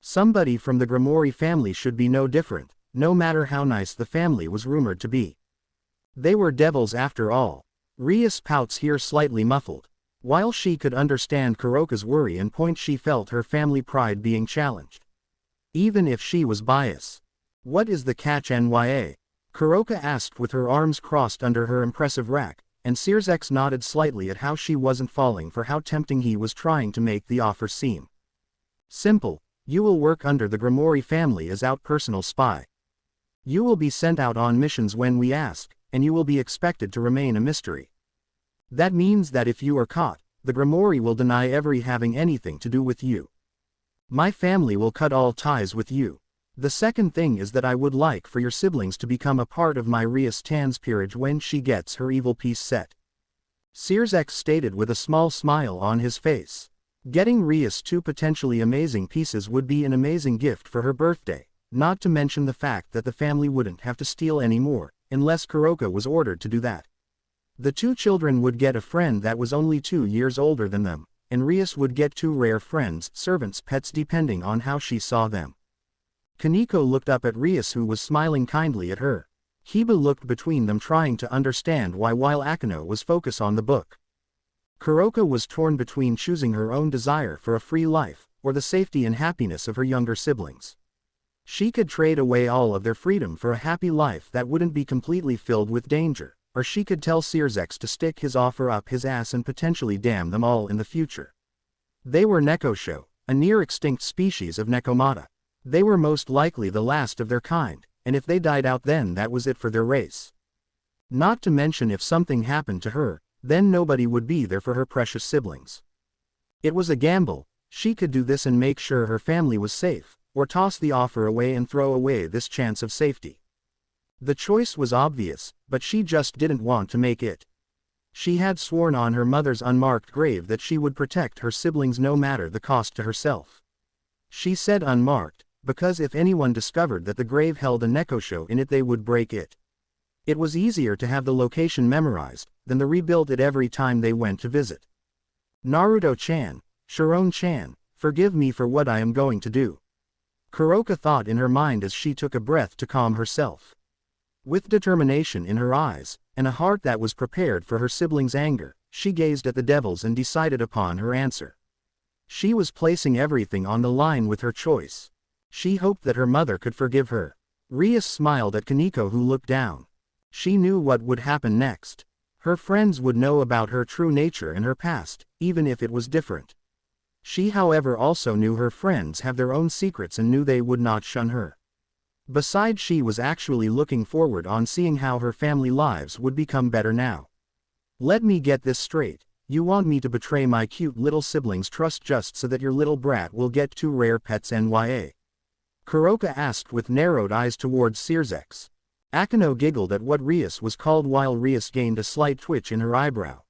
Somebody from the Gremory family should be no different, no matter how nice the family was rumored to be. They were devils after all. Rias' pouts here slightly muffled. While she could understand Koka's worry and point, she felt her family pride being challenged. Even if she was biased. What is the catch NYA? Koka asked with her arms crossed under her impressive rack, and Sirzechs nodded slightly at how she wasn't falling for how tempting he was trying to make the offer seem. Simple, you will work under the Gremory family as our personal spy. You will be sent out on missions when we ask, and you will be expected to remain a mystery. That means that if you are caught, the Gremory will deny ever having anything to do with you. My family will cut all ties with you. The second thing is that I would like for your siblings to become a part of my Rias Tan's peerage when she gets her evil piece set. Sirzechs stated with a small smile on his face. Getting Rias two potentially amazing pieces would be an amazing gift for her birthday. Not to mention the fact that the family wouldn't have to steal anymore, unless Koka was ordered to do that. The two children would get a friend that was only 2 years older than them, and Rias would get 2 rare friends, servants, pets, depending on how she saw them. Koneko looked up at Rias, who was smiling kindly at her. Hiba looked between them, trying to understand why, while Akeno was focused on the book. Koka was torn between choosing her own desire for a free life, or the safety and happiness of her younger siblings. She could trade away all of their freedom for a happy life that wouldn't be completely filled with danger, or she could tell Sirzechs to stick his offer up his ass and potentially damn them all in the future. They were Nekosho, a near-extinct species of Nekomata. They were most likely the last of their kind, and if they died out, then that was it for their race. Not to mention, if something happened to her, then nobody would be there for her precious siblings. It was a gamble. She could do this and make sure her family was safe, or toss the offer away and throw away this chance of safety. The choice was obvious, but she just didn't want to make it. She had sworn on her mother's unmarked grave that she would protect her siblings no matter the cost to herself. She said unmarked, because if anyone discovered that the grave held a Nekosho in it, they would break it. It was easier to have the location memorized than to rebuild it every time they went to visit. Naruto-chan, Sharon-chan, forgive me for what I am going to do. Koka thought in her mind as she took a breath to calm herself. With determination in her eyes, and a heart that was prepared for her siblings' anger, she gazed at the devils and decided upon her answer. She was placing everything on the line with her choice. She hoped that her mother could forgive her. Rias smiled at Koneko, who looked down. She knew what would happen next. Her friends would know about her true nature and her past, even if it was different. She, however, also knew her friends have their own secrets and knew they would not shun her. Besides, she was actually looking forward on seeing how her family lives would become better now. Let me get this straight. You want me to betray my cute little siblings' trust just so that your little brat will get 2 rare pets NYA? Koka asked with narrowed eyes towards Sirzechs. Akeno giggled at what Rias was called, while Rias gained a slight twitch in her eyebrow.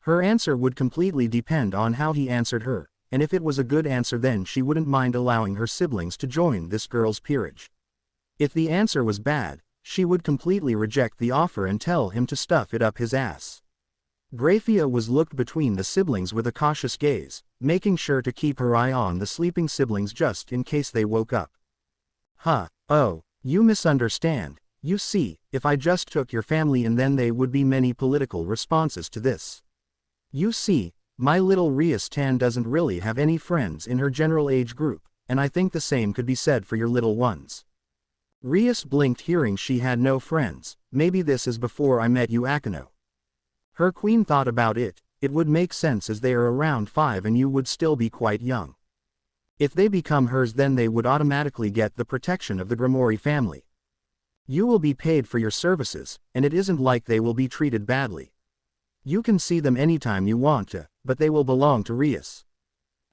Her answer would completely depend on how he answered her, and if it was a good answer, then she wouldn't mind allowing her siblings to join this girl's peerage. If the answer was bad, she would completely reject the offer and tell him to stuff it up his ass. Grafia was looked between the siblings with a cautious gaze, making sure to keep her eye on the sleeping siblings just in case they woke up. Oh, You misunderstand. You see, if I just took your family and then there would be many political responses to this. You see, my little Rias-tan doesn't really have any friends in her general age group, and I think the same could be said for your little ones. Rias blinked hearing she had no friends. Maybe this is before I met you, Akeno. Her queen thought about it. It would make sense as they are around 5 and you would still be quite young. If they become hers then they would automatically get the protection of the Gremory family. You will be paid for your services, and it isn't like they will be treated badly. You can see them anytime you want to, but they will belong to Rias.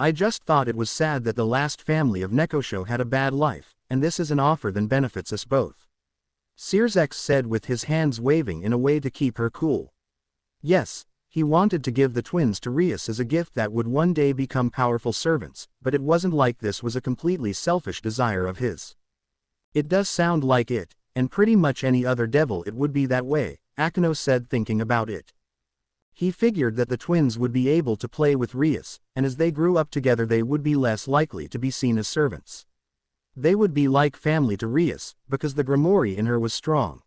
I just thought it was sad that the last family of Nekosho had a bad life, and this is an offer that benefits us both. Sirzechs said with his hands waving in a way to keep her cool. Yes, he wanted to give the twins to Rias as a gift that would one day become powerful servants, but it wasn't like this was a completely selfish desire of his. It does sound like it, and pretty much any other devil it would be that way, Akeno said thinking about it. He figured that the twins would be able to play with Rias, and as they grew up together they would be less likely to be seen as servants. They would be like family to Rias, because the Gremory in her was strong.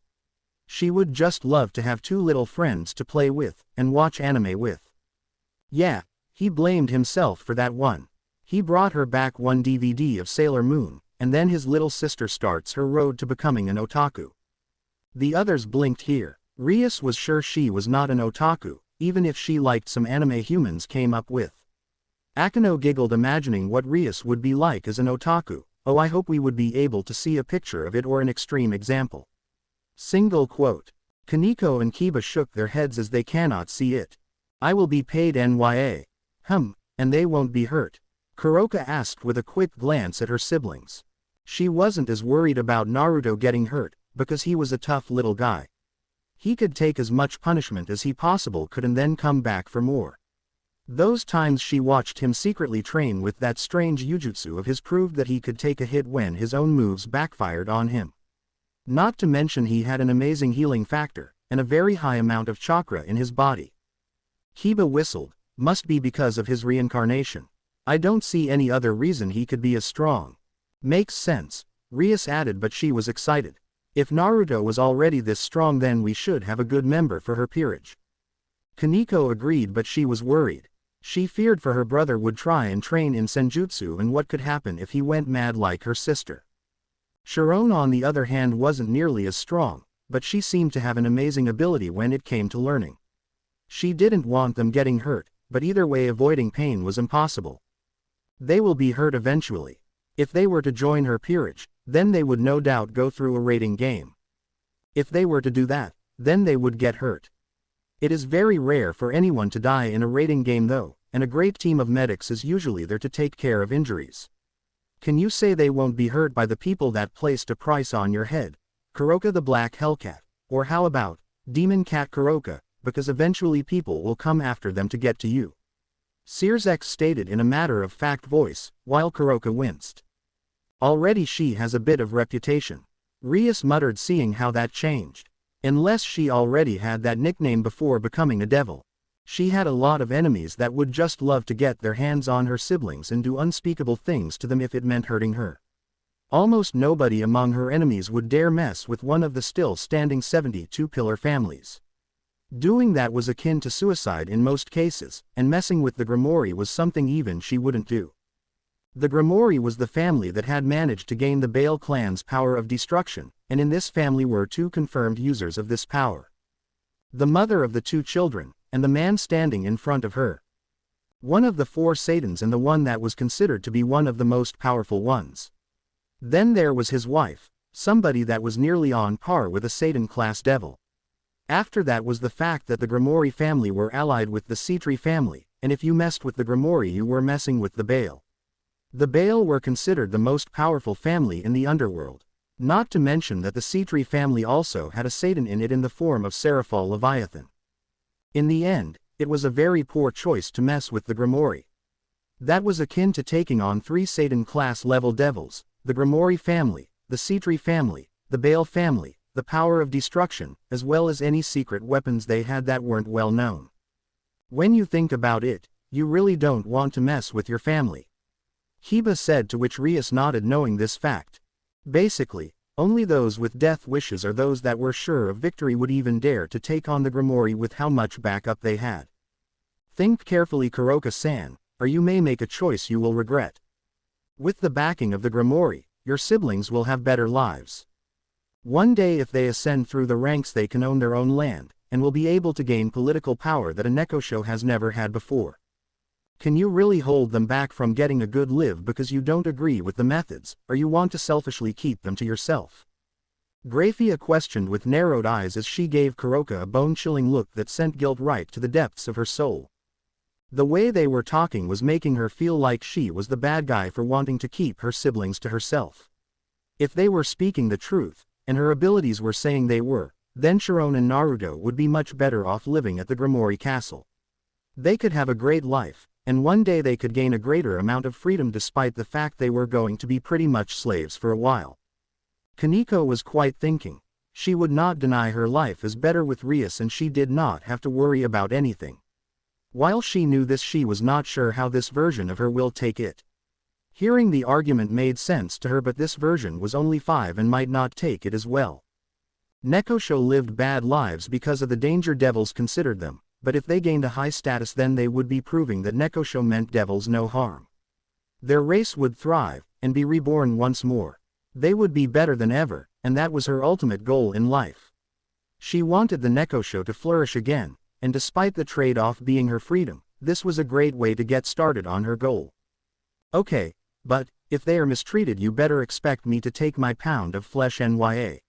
She would just love to have 2 little friends to play with, and watch anime with. Yeah, he blamed himself for that one. He brought her back one DVD of Sailor Moon, and then his little sister starts her road to becoming an otaku. The others blinked here. Rias was sure she was not an otaku, even if she liked some anime humans came up with. Akeno giggled imagining what Rias would be like as an otaku. Oh, I hope we would be able to see a picture of it or an extreme example. Single quote. Koneko and Kiba shook their heads as they cannot see it. I will be paid NYA. And they won't be hurt? Koka asked with a quick glance at her siblings. She wasn't as worried about Naruto getting hurt, because he was a tough little guy. He could take as much punishment as he possible could and then come back for more. Those times she watched him secretly train with that strange Yujutsu of his proved that he could take a hit when his own moves backfired on him. Not to mention he had an amazing healing factor, and a very high amount of chakra in his body. Kiba whistled, must be because of his reincarnation. I don't see any other reason he could be as strong. Makes sense, Rias added, but she was excited. If Naruto was already this strong then we should have a good member for her peerage. Koneko agreed, but she was worried. She feared for her brother would try and train in senjutsu and what could happen if he went mad like her sister. Sharon on the other hand wasn't nearly as strong, but she seemed to have an amazing ability when it came to learning. She didn't want them getting hurt, but either way avoiding pain was impossible. They will be hurt eventually. If they were to join her peerage, then they would no doubt go through a rating game. If they were to do that, then they would get hurt. It is very rare for anyone to die in a rating game though, and a great team of medics is usually there to take care of injuries. Can you say they won't be hurt by the people that placed a price on your head, Koka the Black Hellcat, or how about, Demon Cat Koka, because eventually people will come after them to get to you. Sirzechs stated in a matter-of-fact voice, while Koka winced. Already she has a bit of reputation. Rias muttered seeing how that changed. Unless she already had that nickname before becoming a devil. She had a lot of enemies that would just love to get their hands on her siblings and do unspeakable things to them if it meant hurting her. Almost nobody among her enemies would dare mess with one of the still standing 72 pillar families. Doing that was akin to suicide in most cases, and messing with the Gremory was something even she wouldn't do. The Gremory was the family that had managed to gain the Bale clan's power of destruction, and in this family were 2 confirmed users of this power. The mother of the 2 children, and the man standing in front of her. One of the 4 Satans and the one that was considered to be one of the most powerful ones. Then there was his wife, somebody that was nearly on par with a Satan-class devil. After that was the fact that the Gremory family were allied with the Citri family, and if you messed with the Gremory you were messing with the Bale. The Bale were considered the most powerful family in the underworld. Not to mention that the Citri family also had a Satan in it in the form of Seraphal Leviathan. In the end, it was a very poor choice to mess with the Gremory. That was akin to taking on 3 Satan-class level devils, the Gremory family, the Citri family, the Bale family, the power of destruction, as well as any secret weapons they had that weren't well known. When you think about it, you really don't want to mess with your family. Kiba said, to which Rias nodded knowing this fact. Basically, Only those with death wishes or those that were sure of victory would even dare to take on the Gremory with how much backup they had. Think carefully, Kuroka-san, or you may make a choice you will regret. With the backing of the Gremory, your siblings will have better lives. One day if they ascend through the ranks they can own their own land, and will be able to gain political power that a Nekosho has never had before. Can you really hold them back from getting a good live because you don't agree with the methods, or you want to selfishly keep them to yourself? Graphia questioned with narrowed eyes as she gave Kuroka a bone-chilling look that sent guilt right to the depths of her soul. The way they were talking was making her feel like she was the bad guy for wanting to keep her siblings to herself. If they were speaking the truth, and her abilities were saying they were, then Chiron and Naruto would be much better off living at the Gremory castle. They could have a great life, and one day they could gain a greater amount of freedom despite the fact they were going to be pretty much slaves for a while. Koneko was quite thinking. She would not deny her life is better with Rias and she did not have to worry about anything. While she knew this, she was not sure how this version of her will take it. Hearing the argument made sense to her, but this version was only 5 and might not take it as well. Nekosho lived bad lives because of the danger devils considered them, but if they gained a high status then they would be proving that Nekosho meant devils no harm. Their race would thrive, and be reborn once more. They would be better than ever, and that was her ultimate goal in life. She wanted the Nekosho to flourish again, and despite the trade-off being her freedom, this was a great way to get started on her goal. Okay, but, if they are mistreated you better expect me to take my pound of flesh nya.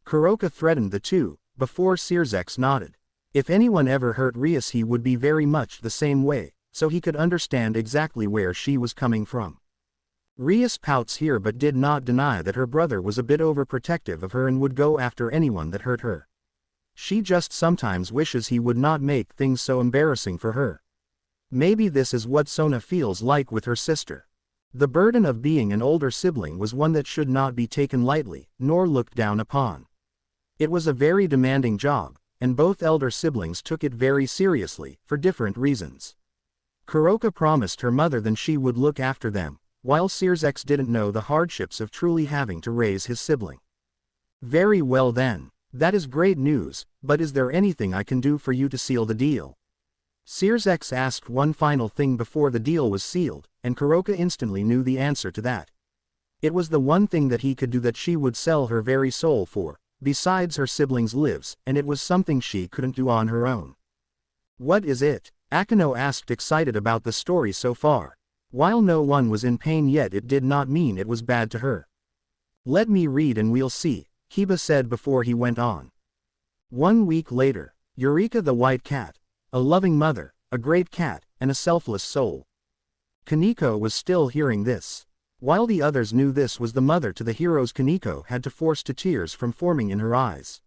Kuroka threatened the two, before Sirzechs nodded. If anyone ever hurt Rias he would be very much the same way, so he could understand exactly where she was coming from. Rias pouts here but did not deny that her brother was a bit overprotective of her and would go after anyone that hurt her. She just sometimes wishes he would not make things so embarrassing for her. Maybe this is what Sona feels like with her sister. The burden of being an older sibling was one that should not be taken lightly, nor looked down upon. It was a very demanding job, and both elder siblings took it very seriously, for different reasons. Kuroka promised her mother that she would look after them, while Sirzechs didn't know the hardships of truly having to raise his sibling. Very well then, that is great news, but is there anything I can do for you to seal the deal? Sirzechs asked one final thing before the deal was sealed, and Kuroka instantly knew the answer to that. It was the one thing that he could do that she would sell her very soul for, besides her siblings' lives, and it was something she couldn't do on her own. What is it? Akeno asked, excited about the story so far. While no one was in pain yet it did not mean it was bad to her. Let me read and we'll see, Kiba said before he went on. 1 week later, Eureka the white cat, a loving mother, a great cat, and a selfless soul. Koneko was still hearing this. While the others knew this was the mother to the heroes, Koneko had to force to tears from forming in her eyes.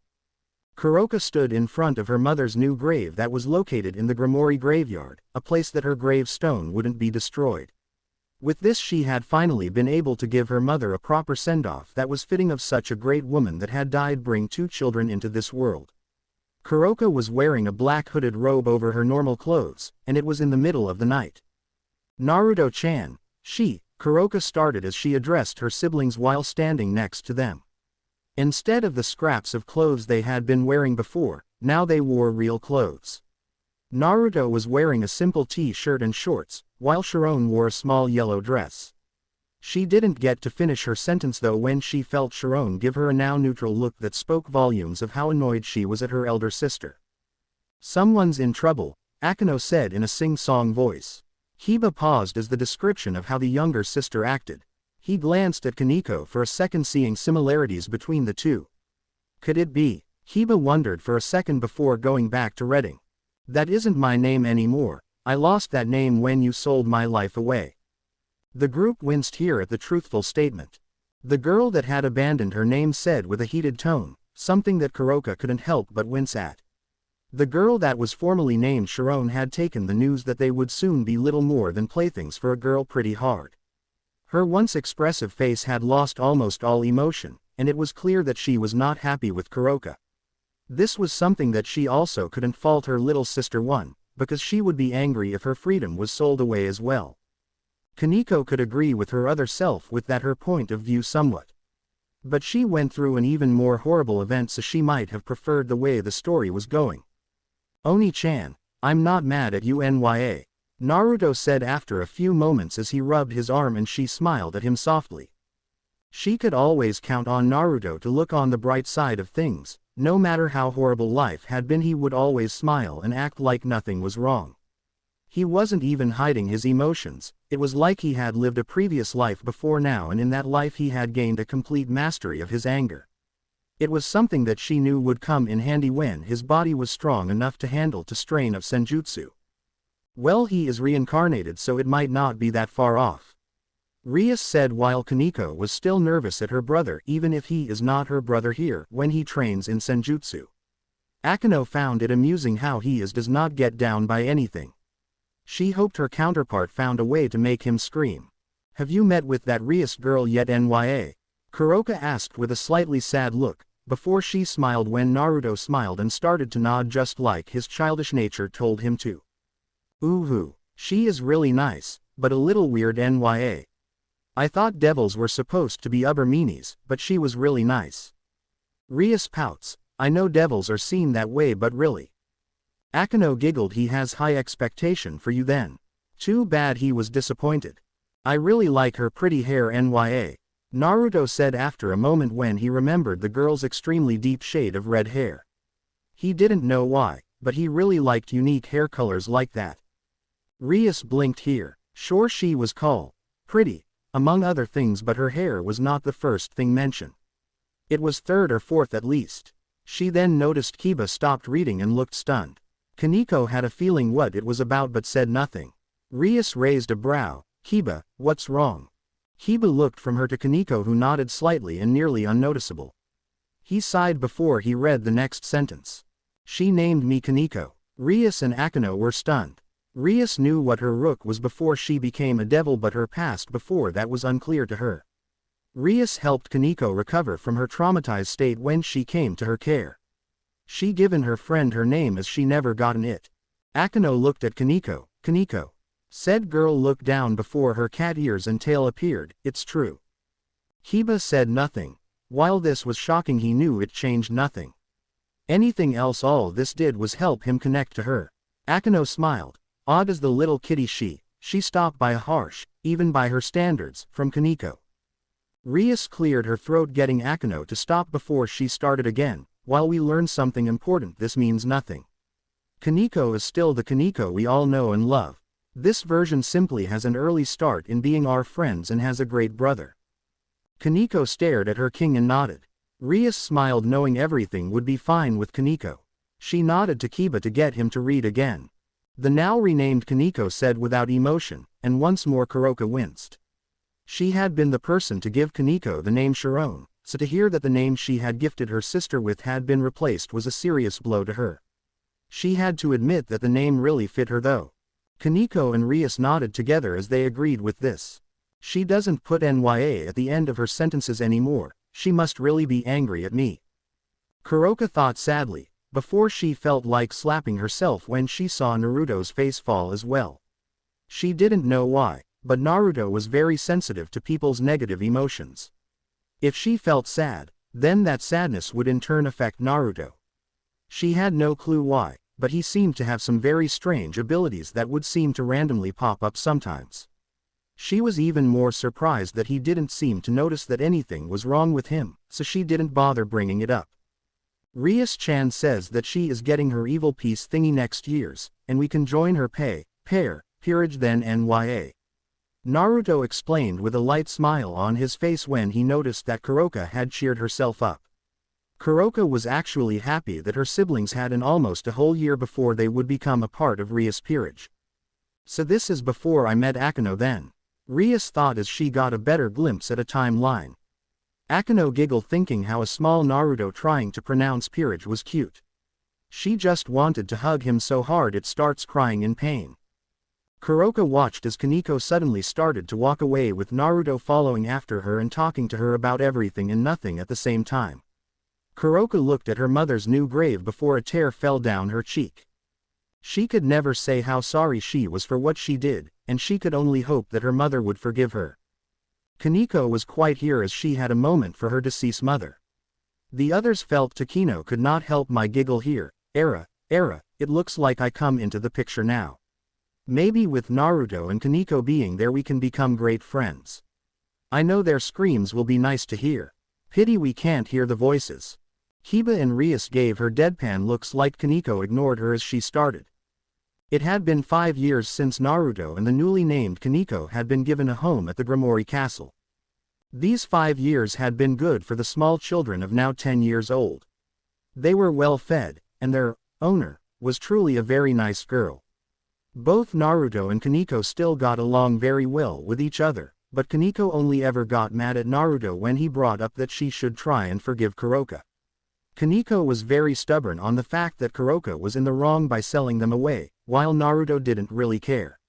Kuroka stood in front of her mother's new grave that was located in the Gremory graveyard, a place that her gravestone wouldn't be destroyed. With this she had finally been able to give her mother a proper send-off that was fitting of such a great woman that had died bring 2 children into this world. Kuroka was wearing a black hooded robe over her normal clothes, and it was in the middle of the night. Naruto-chan, Kuroka started as she addressed her siblings while standing next to them. Instead of the scraps of clothes they had been wearing before, now they wore real clothes. Naruto was wearing a simple t-shirt and shorts, while Chiron wore a small yellow dress. She didn't get to finish her sentence though when she felt Chiron give her a now neutral look that spoke volumes of how annoyed she was at her elder sister. Someone's in trouble, Akeno said in a sing-song voice. Kiba paused as the description of how the younger sister acted. He glanced at Koneko for a second, seeing similarities between the two. Could it be? Kiba wondered for a second before going back to reading. That isn't my name anymore, I lost that name when you sold my life away. The group winced here at the truthful statement. The girl that had abandoned her name said with a heated tone, something that Kuroka couldn't help but wince at. The girl that was formerly named Chiron had taken the news that they would soon be little more than playthings for a girl pretty hard. Her once expressive face had lost almost all emotion, and it was clear that she was not happy with Kuroka. This was something that she also couldn't fault her little sister one, because she would be angry if her freedom was sold away as well. Koneko could agree with her other self with that her point of view somewhat. But she went through an even more horrible event, so she might have preferred the way the story was going. Oni-chan, I'm not mad at you Nya. Naruto said after a few moments as he rubbed his arm, and she smiled at him softly. She could always count on Naruto to look on the bright side of things. No matter how horrible life had been, he would always smile and act like nothing was wrong. He wasn't even hiding his emotions. It was like he had lived a previous life before now, and in that life he had gained a complete mastery of his anger. It was something that she knew would come in handy when his body was strong enough to handle the strain of senjutsu. Well, he is reincarnated, so it might not be that far off. Rias said while Koneko was still nervous at her brother, even if he is not her brother here when he trains in senjutsu. Akeno found it amusing how he does not get down by anything. She hoped her counterpart found a way to make him scream. Have you met with that Rias girl yet Nya? Koka asked with a slightly sad look, before she smiled when Naruto smiled and started to nod just like his childish nature told him to. Ooh, she is really nice, but a little weird Nya. I thought devils were supposed to be upper meanies, but she was really nice. Rias pouts, I know devils are seen that way, but really. Akeno giggled, he has high expectation for you then. Too bad he was disappointed. I really like her pretty hair Nya. Naruto said after a moment when he remembered the girl's extremely deep shade of red hair. He didn't know why, but he really liked unique hair colors like that. Rias blinked here. Sure, she was pretty, among other things, but her hair was not the first thing mentioned. It was third or fourth at least. She then noticed Kiba stopped reading and looked stunned. Koneko had a feeling what it was about but said nothing. Rias raised a brow. Kiba, what's wrong? Kiba looked from her to Koneko, who nodded slightly and nearly unnoticeable. He sighed before he read the next sentence. She named me Koneko. Rias and Akeno were stunned. Rias knew what her rook was before she became a devil, but her past before that was unclear to her. Rias helped Koneko recover from her traumatized state when she came to her care. She given her friend her name as she never gotten it. Akeno looked at Koneko. Koneko. Said girl looked down before her cat ears and tail appeared. It's true. Kiba said nothing. While this was shocking, he knew it changed nothing. Anything else all this did was help him connect to her. Akeno smiled. Odd as the little kitty she stopped by a harsh, even by her standards, from Koneko. Rias cleared her throat, getting Akeno to stop before she started again. While we learn something important, this means nothing. Koneko is still the Koneko we all know and love. This version simply has an early start in being our friends and has a great brother. Koneko stared at her king and nodded. Rias smiled, knowing everything would be fine with Koneko. She nodded to Kiba to get him to read again. The now renamed Koneko said without emotion, and once more Koka winced. She had been the person to give Koneko the name Sharon, so to hear that the name she had gifted her sister with had been replaced was a serious blow to her. She had to admit that the name really fit her though. Koneko and Rias nodded together as they agreed with this. She doesn't put Nya at the end of her sentences anymore. She must really be angry at me. Koka thought sadly, before she felt like slapping herself when she saw Naruto's face fall as well. She didn't know why, but Naruto was very sensitive to people's negative emotions. If she felt sad, then that sadness would in turn affect Naruto. She had no clue why, but he seemed to have some very strange abilities that would seem to randomly pop up sometimes. She was even more surprised that he didn't seem to notice that anything was wrong with him, so she didn't bother bringing it up. Rias-chan says that she is getting her evil piece thingy next year's, and we can join her peerage then Nya. Naruto explained with a light smile on his face when he noticed that Koka had cheered herself up. Koka was actually happy that her siblings had an almost a whole year before they would become a part of Rias' peerage. So this is before I met Akeno then. Rias thought as she got a better glimpse at a timeline. Akeno giggled, thinking how a small Naruto trying to pronounce peerage was cute. She just wanted to hug him so hard it starts crying in pain. Koka watched as Koneko suddenly started to walk away with Naruto following after her and talking to her about everything and nothing at the same time. Koka looked at her mother's new grave before a tear fell down her cheek. She could never say how sorry she was for what she did, and she could only hope that her mother would forgive her. Koneko was quite here as she had a moment for her deceased mother. The others felt Takino could not help my giggle here. Era, it looks like I come into the picture now. Maybe with Naruto and Koneko being there we can become great friends. I know their screams will be nice to hear. Pity we can't hear the voices. Kiba and Rias gave her deadpan looks like Koneko ignored her as she started. It had been 5 years since Naruto and the newly named Koneko had been given a home at the Gremory castle. These 5 years had been good for the small children of now 10 years old. They were well fed, and their owner was truly a very nice girl. Both Naruto and Koneko still got along very well with each other, but Koneko only ever got mad at Naruto when he brought up that she should try and forgive Kuroka. Koneko was very stubborn on the fact that Kuroka was in the wrong by selling them away, while Naruto didn't really care.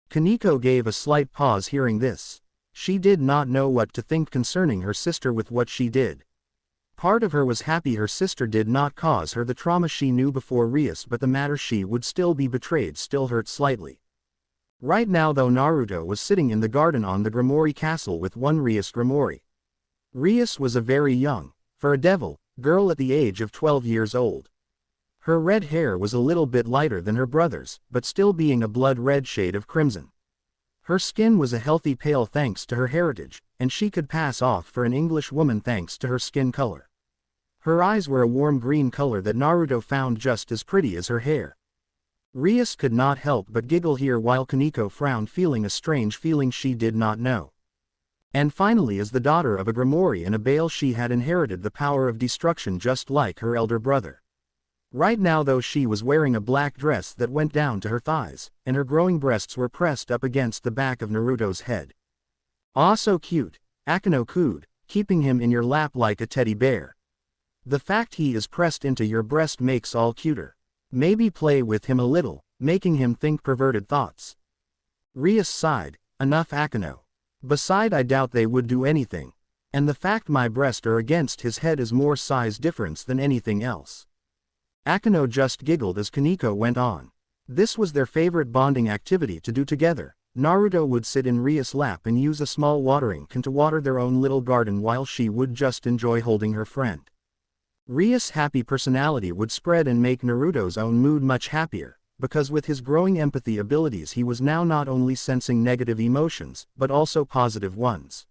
Koneko gave a slight pause hearing this. She did not know what to think concerning her sister with what she did. Part of her was happy her sister did not cause her the trauma she knew before Rias, but the matter she would still be betrayed still hurt slightly. Right now though, Naruto was sitting in the garden on the Gremory castle with one Rias Gremory. Rias was a very young, for a devil, girl at the age of 12 years old. Her red hair was a little bit lighter than her brother's, but still being a blood red shade of crimson. Her skin was a healthy pale thanks to her heritage, and she could pass off for an English woman thanks to her skin color. Her eyes were a warm green color that Naruto found just as pretty as her hair. Rias could not help but giggle here while Koneko frowned, feeling a strange feeling she did not know. And finally, as the daughter of a Gremory and a Bale, she had inherited the power of destruction just like her elder brother. Right now though, she was wearing a black dress that went down to her thighs, and her growing breasts were pressed up against the back of Naruto's head. "Aw, so cute," Akeno cooed, keeping him in your lap like a teddy bear. "The fact he is pressed into your breast makes all cuter. Maybe play with him a little, making him think perverted thoughts." Rias sighed. "Enough, Akeno. Beside, I doubt they would do anything. And the fact my breast are against his head is more size difference than anything else." Akeno just giggled as Koneko went on. This was their favorite bonding activity to do together. Naruto would sit in Rias' lap and use a small watering can to water their own little garden while she would just enjoy holding her friend. Rias' happy personality would spread and make Naruto's own mood much happier, because with his growing empathy abilities he was now not only sensing negative emotions, but also positive ones.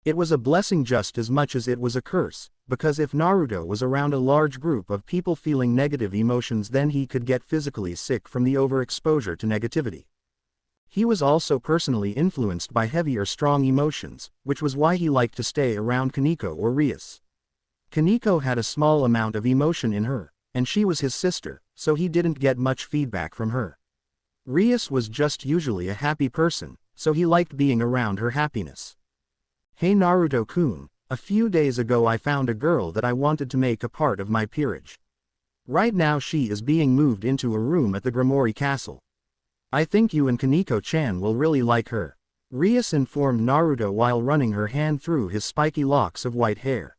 It was a blessing just as much as it was a curse, because if Naruto was around a large group of people feeling negative emotions, then he could get physically sick from the overexposure to negativity. He was also personally influenced by heavier strong emotions, which was why he liked to stay around Koneko or Rias. Koneko had a small amount of emotion in her, and she was his sister, so he didn't get much feedback from her. Rias was just usually a happy person, so he liked being around her happiness. "Hey Naruto-kun, a few days ago I found a girl that I wanted to make a part of my peerage. Right now she is being moved into a room at the Gremory castle. I think you and Koneko-chan will really like her," Rias informed Naruto while running her hand through his spiky locks of white hair.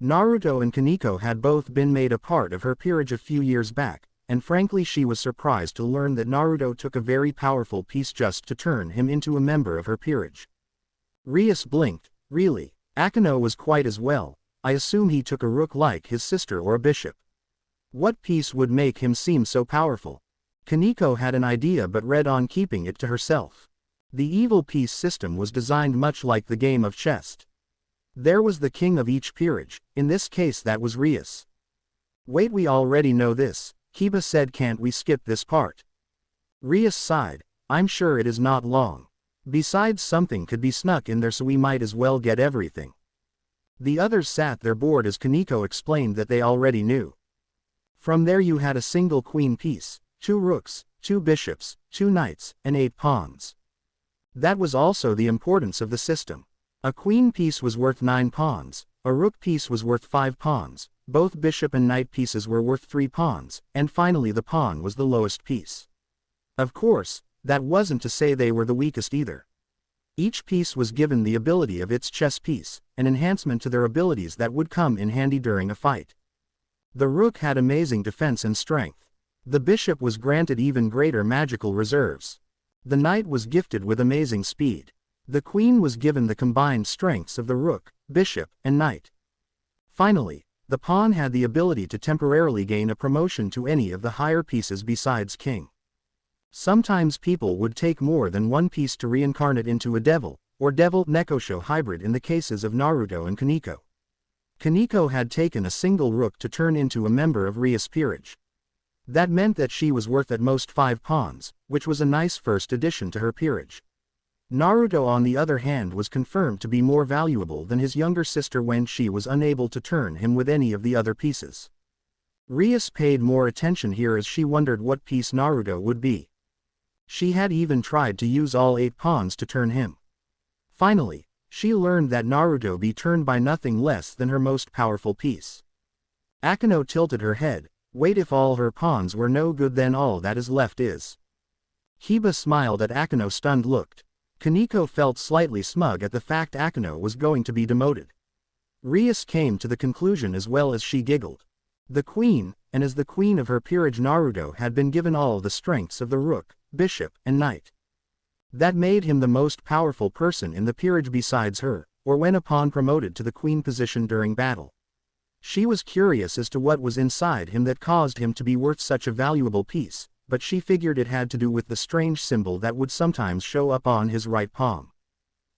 Naruto and Koneko had both been made a part of her peerage a few years back, and frankly she was surprised to learn that Naruto took a very powerful piece just to turn him into a member of her peerage. Rias blinked. "Really? Akeno was quite as well. I assume he took a rook like his sister or a bishop. What piece would make him seem so powerful?" Koneko had an idea but read on keeping it to herself. The evil piece system was designed much like the game of chess. There was the king of each peerage, in this case that was Rias. "Wait, we already know this," Kiba said. "Can't we skip this part?" Rias sighed. "I'm sure it is not long. Besides, something could be snuck in there, so we might as well get everything." The others sat there bored as Koneko explained that they already knew. From there you had a single queen piece, 2 rooks, 2 bishops, 2 knights, and 8 pawns. That was also the importance of the system. A queen piece was worth 9 pawns, a rook piece was worth 5 pawns, both bishop and knight pieces were worth 3 pawns, and finally the pawn was the lowest piece. Of course, that wasn't to say they were the weakest either. Each piece was given the ability of its chess piece, an enhancement to their abilities that would come in handy during a fight. The rook had amazing defense and strength. The bishop was granted even greater magical reserves. The knight was gifted with amazing speed. The queen was given the combined strengths of the rook, bishop, and knight. Finally, the pawn had the ability to temporarily gain a promotion to any of the higher pieces besides king. Sometimes people would take more than one piece to reincarnate into a devil, or devil-nekosho hybrid in the cases of Naruto and Koneko. Koneko had taken a single rook to turn into a member of Rias' peerage. That meant that she was worth at most 5 pawns, which was a nice first addition to her peerage. Naruto on the other hand was confirmed to be more valuable than his younger sister when she was unable to turn him with any of the other pieces. Rias paid more attention here as she wondered what piece Naruto would be. She had even tried to use all 8 pawns to turn him. Finally, she learned that Naruto be turned by nothing less than her most powerful piece. Akeno tilted her head. Wait, if all her pawns were no good then all that is left is. Hiba smiled at Akeno's stunned look. Koneko felt slightly smug at the fact Akeno was going to be demoted. Rias came to the conclusion as well as she giggled. The queen, and as the queen of her peerage Naruto had been given all the strengths of the rook, bishop, and knight. That made him the most powerful person in the peerage besides her, or when a pawn promoted to the queen position during battle. She was curious as to what was inside him that caused him to be worth such a valuable piece, but she figured it had to do with the strange symbol that would sometimes show up on his right palm.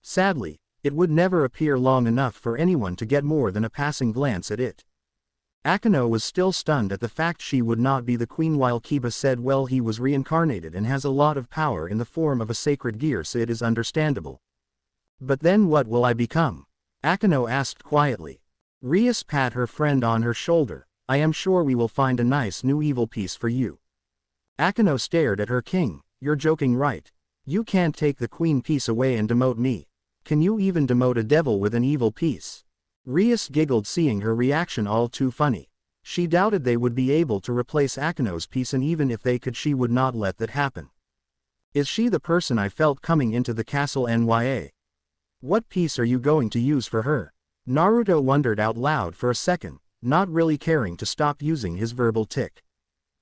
Sadly, it would never appear long enough for anyone to get more than a passing glance at it. Akeno was still stunned at the fact she would not be the queen while Kiba said well he was reincarnated and has a lot of power in the form of a sacred gear so it is understandable. But then what will I become? Akeno asked quietly. Rias pat her friend on her shoulder. I am sure we will find a nice new evil piece for you. Akeno stared at her king. You're joking, right? You can't take the queen piece away and demote me. Can you even demote a devil with an evil piece? Rias giggled seeing her reaction all too funny. She doubted they would be able to replace Akeno's piece and even if they could she would not let that happen. Is she the person I felt coming into the castle Nya? What piece are you going to use for her? Naruto wondered out loud for a second, not really caring to stop using his verbal tick.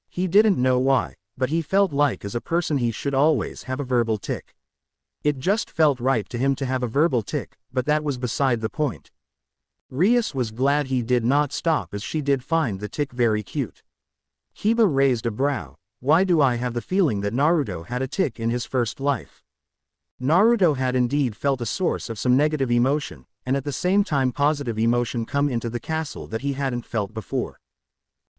He didn't know why, but he felt like as a person he should always have a verbal tick. It just felt right to him to have a verbal tick, but that was beside the point. Rias was glad he did not stop as she did find the tick very cute. Hiba raised a brow. Why do I have the feeling that Naruto had a tick in his first life? Naruto had indeed felt a source of some negative emotion, and at the same time positive emotion come into the castle that he hadn't felt before.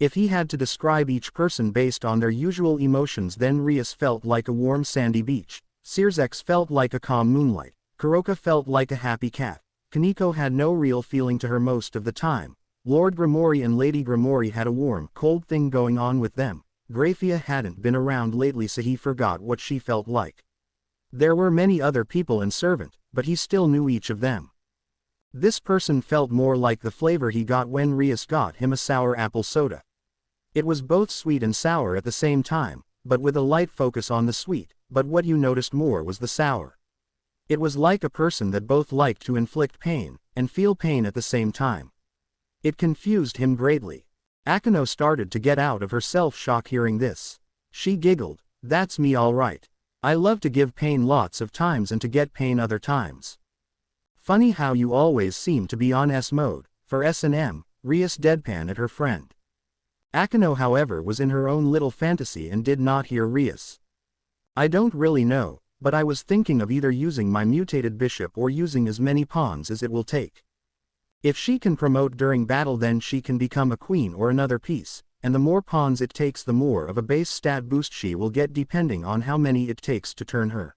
If he had to describe each person based on their usual emotions then Rias felt like a warm sandy beach, Sirzechs felt like a calm moonlight, Koka felt like a happy cat. Koneko had no real feeling to her most of the time. Lord Gremory and Lady Gremory had a warm, cold thing going on with them. Grafia hadn't been around lately so he forgot what she felt like. There were many other people and servant, but he still knew each of them. This person felt more like the flavor he got when Rias got him a sour apple soda. It was both sweet and sour at the same time, but with a light focus on the sweet, but what you noticed more was the sour. It was like a person that both liked to inflict pain, and feel pain at the same time. It confused him greatly. Akeno started to get out of her self-shock hearing this. She giggled, that's me all right. I love to give pain lots of times and to get pain other times. Funny how you always seem to be on S mode, for S&M, Rias deadpan at her friend. Akeno however was in her own little fantasy and did not hear Rias. I don't really know. But I was thinking of either using my mutated bishop or using as many pawns as it will take. If she can promote during battle then she can become a queen or another piece, and the more pawns it takes the more of a base stat boost she will get depending on how many it takes to turn her.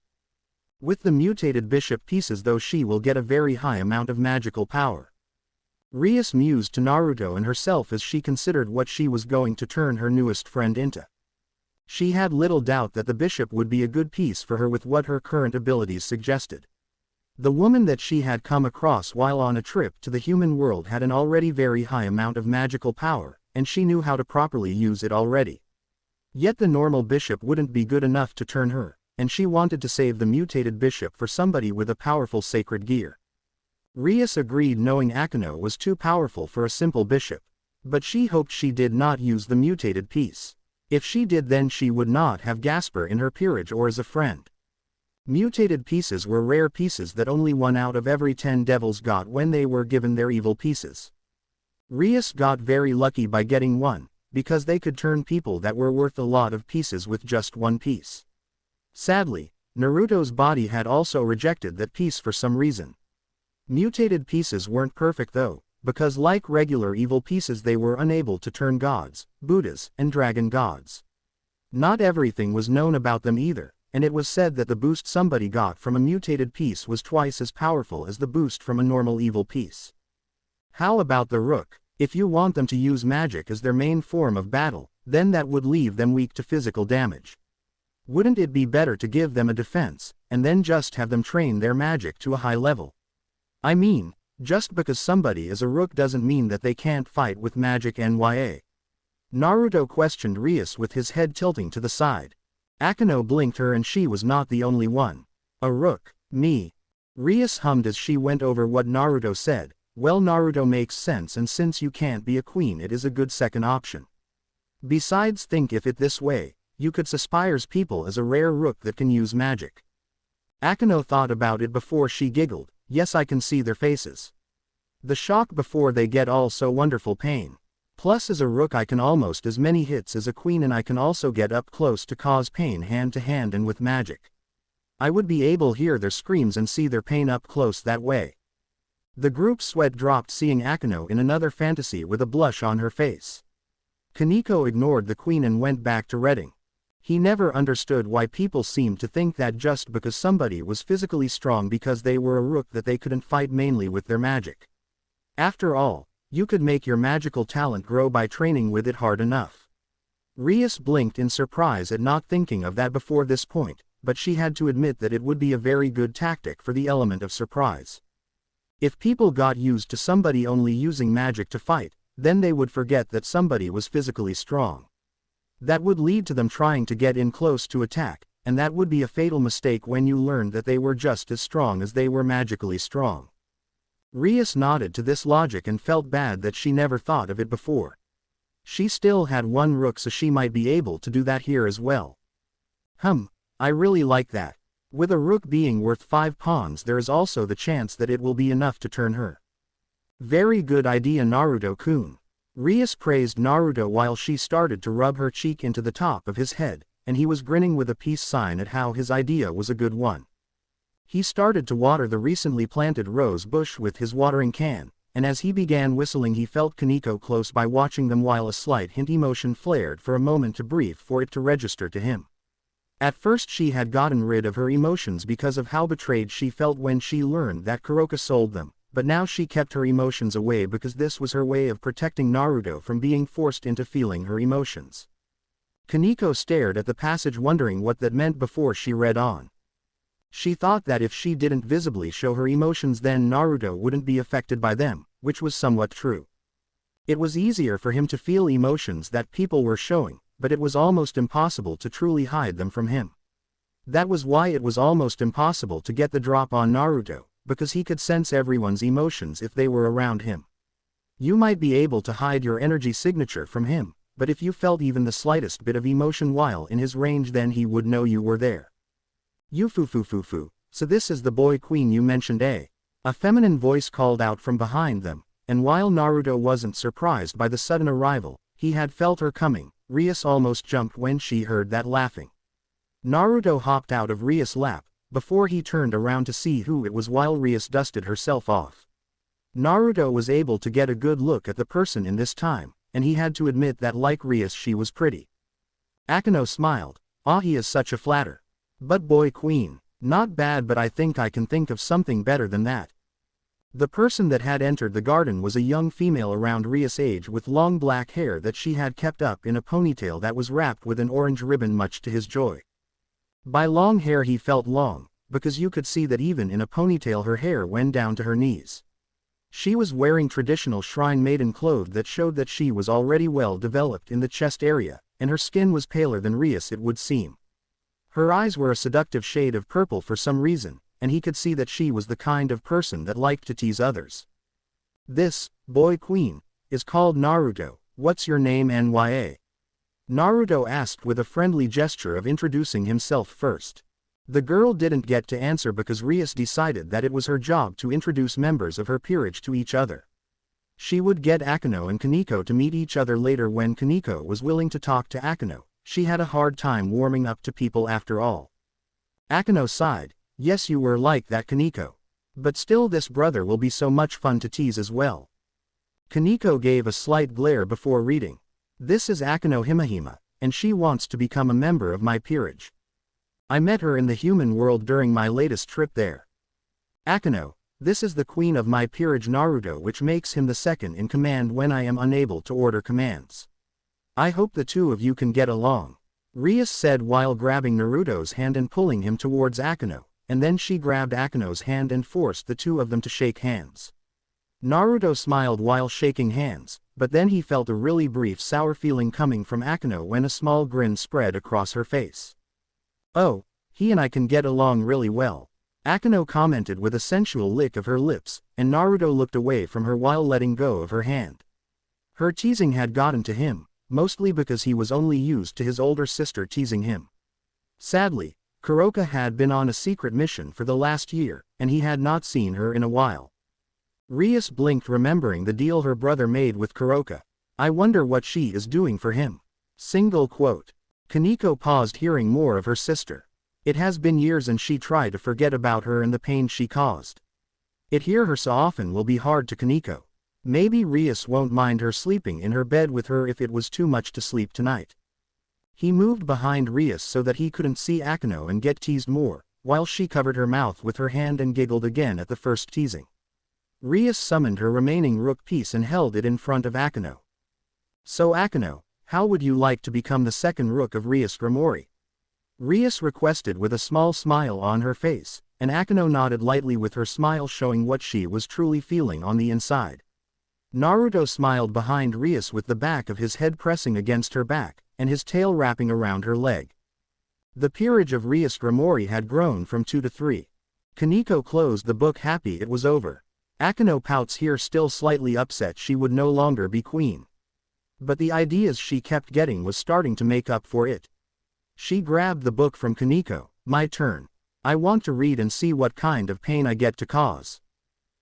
With the mutated bishop pieces though she will get a very high amount of magical power. Rias mused to Naruto and herself as she considered what she was going to turn her newest friend into. She had little doubt that the bishop would be a good piece for her with what her current abilities suggested. The woman that she had come across while on a trip to the human world had an already very high amount of magical power, and she knew how to properly use it already. Yet the normal bishop wouldn't be good enough to turn her, and she wanted to save the mutated bishop for somebody with a powerful sacred gear. Rias agreed knowing Akeno was too powerful for a simple bishop, but she hoped she did not use the mutated piece. If she did then she would not have Gasper in her peerage or as a friend. Mutated pieces were rare pieces that only 1 out of every 10 devils got when they were given their evil pieces. Rias got very lucky by getting one, because they could turn people that were worth a lot of pieces with just 1 piece. Sadly, Naruto's body had also rejected that piece for some reason. Mutated pieces weren't perfect though, because like regular evil pieces they were unable to turn gods, Buddhas, and dragon gods. Not everything was known about them either, and it was said that the boost somebody got from a mutated piece was twice as powerful as the boost from a normal evil piece. How about the Rook? If you want them to use magic as their main form of battle, then that would leave them weak to physical damage. Wouldn't it be better to give them a defense, and then just have them train their magic to a high level? I mean, just because somebody is a Rook doesn't mean that they can't fight with magic nya. Naruto questioned Rias with his head tilting to the side. Akeno blinked her and she was not the only one. A Rook, me. Rias hummed as she went over what Naruto said. Well, Naruto makes sense, and since you can't be a queen it is a good second option. Besides, think if it this way, you could suspires people as a rare Rook that can use magic. Akeno thought about it before she giggled. Yes, I can see their faces. The shock before they get all so wonderful pain. Plus as a Rook I can almost as many hits as a queen, and I can also get up close to cause pain hand to hand and with magic. I would be able to hear their screams and see their pain up close that way. The group's sweat dropped seeing Akeno in another fantasy with a blush on her face. Koneko ignored the queen and went back to reading. He never understood why people seemed to think that just because somebody was physically strong because they were a Rook that they couldn't fight mainly with their magic. After all, you could make your magical talent grow by training with it hard enough. Rias blinked in surprise at not thinking of that before this point, but she had to admit that it would be a very good tactic for the element of surprise. If people got used to somebody only using magic to fight, then they would forget that somebody was physically strong. That would lead to them trying to get in close to attack, and that would be a fatal mistake when you learned that they were just as strong as they were magically strong. Rias nodded to this logic and felt bad that she never thought of it before. She still had 1 Rook, so she might be able to do that here as well. I really like that. With a Rook being worth 5 pawns there is also the chance that it will be enough to turn her. Very good idea, Naruto-kun. Rias praised Naruto while she started to rub her cheek into the top of his head, and he was grinning with a peace sign at how his idea was a good one. He started to water the recently planted rose bush with his watering can, and as he began whistling he felt Koneko close by watching them while a slight hint emotion flared for a moment too brief for it to register to him. At first she had gotten rid of her emotions because of how betrayed she felt when she learned that Koka sold them, but now she kept her emotions away because this was her way of protecting Naruto from being forced into feeling her emotions. Koneko stared at the passage wondering what that meant before she read on. She thought that if she didn't visibly show her emotions then Naruto wouldn't be affected by them, which was somewhat true. It was easier for him to feel emotions that people were showing, but it was almost impossible to truly hide them from him. That was why it was almost impossible to get the drop on Naruto, because he could sense everyone's emotions if they were around him. You might be able to hide your energy signature from him, but if you felt even the slightest bit of emotion while in his range then he would know you were there. So this is the boy queen you mentioned, eh? A feminine voice called out from behind them, and while Naruto wasn't surprised by the sudden arrival, he had felt her coming. Rias almost jumped when she heard that laughing. Naruto hopped out of Rias' lap, before he turned around to see who it was while Rias dusted herself off. Naruto was able to get a good look at the person in this time, and he had to admit that like Rias she was pretty. Akeno smiled. He is such a flatter. But boy queen, not bad, but I think I can think of something better than that. The person that had entered the garden was a young female around Rias' age with long black hair that she had kept up in a ponytail that was wrapped with an orange ribbon, much to his joy. By long hair he felt long, because you could see that even in a ponytail her hair went down to her knees. She was wearing traditional shrine maiden clothes that showed that she was already well developed in the chest area, and her skin was paler than Rias, it would seem. Her eyes were a seductive shade of purple for some reason, and he could see that she was the kind of person that liked to tease others. This, boy queen, is called Naruto. What's your name, nya? Naruto asked with a friendly gesture of introducing himself first. The girl didn't get to answer because Rias decided that it was her job to introduce members of her peerage to each other. She would get Akeno and Koneko to meet each other later. When Koneko was willing to talk to Akeno, she had a hard time warming up to people after all. Akeno sighed. Yes, you were like that, Koneko. But still, this brother will be so much fun to tease as well. Koneko gave a slight glare before reading. This is Akeno Himahima, and she wants to become a member of my peerage. I met her in the human world during my latest trip there. Akeno, this is the queen of my peerage Naruto, which makes him the second in command when I am unable to order commands. I hope the two of you can get along, Rias said while grabbing Naruto's hand and pulling him towards Akeno, and then she grabbed Akeno's hand and forced the two of them to shake hands. Naruto smiled while shaking hands, but then he felt a really brief sour feeling coming from Akeno when a small grin spread across her face. Oh, he and I can get along really well, Akeno commented with a sensual lick of her lips, and Naruto looked away from her while letting go of her hand. Her teasing had gotten to him, mostly because he was only used to his older sister teasing him. Sadly, Koka had been on a secret mission for the last year, and he had not seen her in a while. Rias blinked, remembering the deal her brother made with Koka. I wonder what she is doing for him. Single quote. Koneko paused, hearing more of her sister. It has been years and she tried to forget about her and the pain she caused. It hear her so often will be hard to Koneko. Maybe Rias won't mind her sleeping in her bed with her if it was too much to sleep tonight. He moved behind Rias so that he couldn't see Akeno and get teased more, while she covered her mouth with her hand and giggled again at the first teasing. Rias summoned her remaining rook piece and held it in front of Akeno. So Akeno, how would you like to become the second rook of Rias Gremory? Rias requested with a small smile on her face, and Akeno nodded lightly with her smile showing what she was truly feeling on the inside. Naruto smiled behind Rias with the back of his head pressing against her back, and his tail wrapping around her leg. The peerage of Rias Gremory had grown from 2 to 3. Koneko closed the book, happy it was over. Akeno pouts here, still slightly upset she would no longer be queen. But the ideas she kept getting was starting to make up for it. She grabbed the book from Koneko. My turn. I want to read and see what kind of pain I get to cause.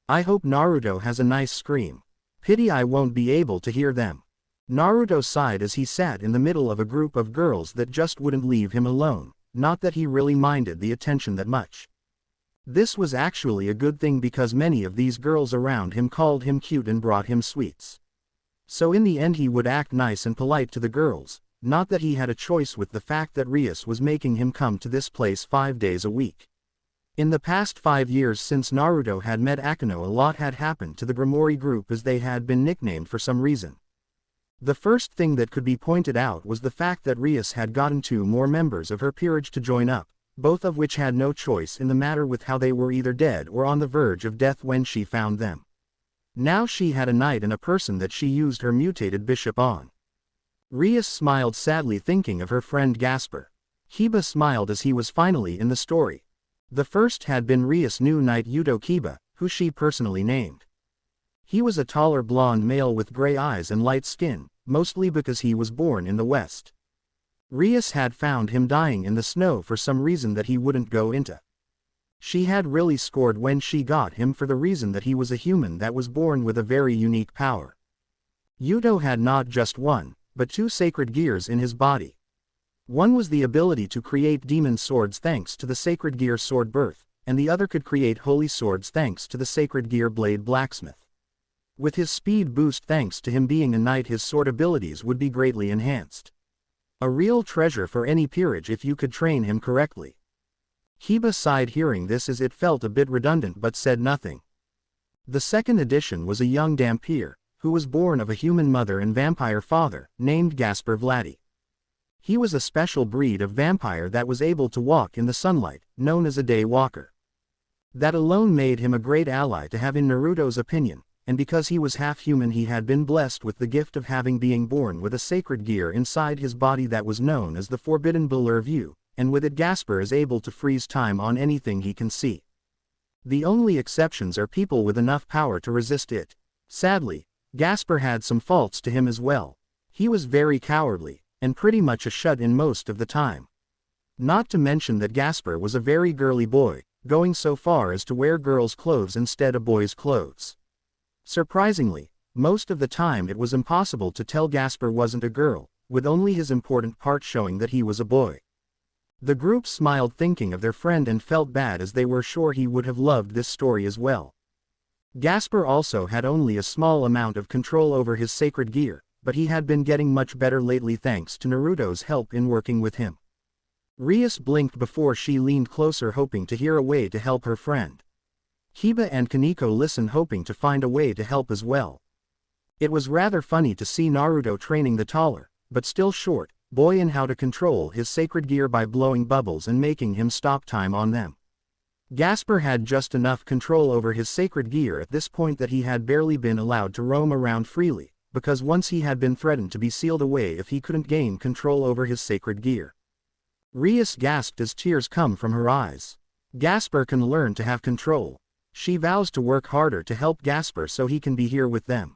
I hope Naruto has a nice scream. Pity I won't be able to hear them. Naruto sighed as he sat in the middle of a group of girls that just wouldn't leave him alone, not that he really minded the attention that much. This was actually a good thing because many of these girls around him called him cute and brought him sweets. So in the end he would act nice and polite to the girls, not that he had a choice with the fact that Rias was making him come to this place 5 days a week. In the past 5 years since Naruto had met Akeno, a lot had happened to the Gremory group, as they had been nicknamed for some reason. The first thing that could be pointed out was the fact that Rias had gotten 2 more members of her peerage to join up, both of which had no choice in the matter with how they were either dead or on the verge of death when she found them. Now she had a knight and a person that she used her mutated bishop on. Rias smiled sadly, thinking of her friend Gasper. Kiba smiled as he was finally in the story. The first had been Rias' new knight Yudo Kiba, who she personally named. He was a taller blonde male with gray eyes and light skin, mostly because he was born in the West. Rias had found him dying in the snow for some reason that he wouldn't go into. She had really scored when she got him for the reason that he was a human that was born with a very unique power. Yudo had not just one, but 2 sacred gears in his body. One was the ability to create demon swords thanks to the sacred gear Sword Birth, and the other could create holy swords thanks to the sacred gear Blade Blacksmith. With his speed boost thanks to him being a knight, his sword abilities would be greatly enhanced. A real treasure for any peerage if you could train him correctly. Kiba sighed hearing this, as it felt a bit redundant, but said nothing. The second addition was a young Dampier, who was born of a human mother and vampire father, named Gasper Vladi. He was a special breed of vampire that was able to walk in the sunlight, known as a day walker. That alone made him a great ally to have in Naruto's opinion, and because he was half human he had been blessed with the gift of being born with a sacred gear inside his body that was known as the Forbidden Blur View, and with it Gasper is able to freeze time on anything he can see. The only exceptions are people with enough power to resist it. Sadly, Gasper had some faults to him as well. He was very cowardly, and pretty much a shut-in most of the time. Not to mention that Gasper was a very girly boy, going so far as to wear girls' clothes instead of boys' clothes. Surprisingly, most of the time it was impossible to tell Gasper wasn't a girl, with only his important part showing that he was a boy. The group smiled thinking of their friend and felt bad as they were sure he would have loved this story as well. Gasper also had only a small amount of control over his sacred gear, but he had been getting much better lately thanks to Naruto's help in working with him. Rias blinked before she leaned closer hoping to hear a way to help her friend. Hiba and Koneko listened hoping to find a way to help as well. It was rather funny to see Naruto training the taller, but still short, boy in how to control his sacred gear by blowing bubbles and making him stop time on them. Gasper had just enough control over his sacred gear at this point that he had barely been allowed to roam around freely, because once he had been threatened to be sealed away if he couldn't gain control over his sacred gear. Rias gasped as tears come from her eyes. Gasper can learn to have control. She vows to work harder to help Gasper so he can be here with them.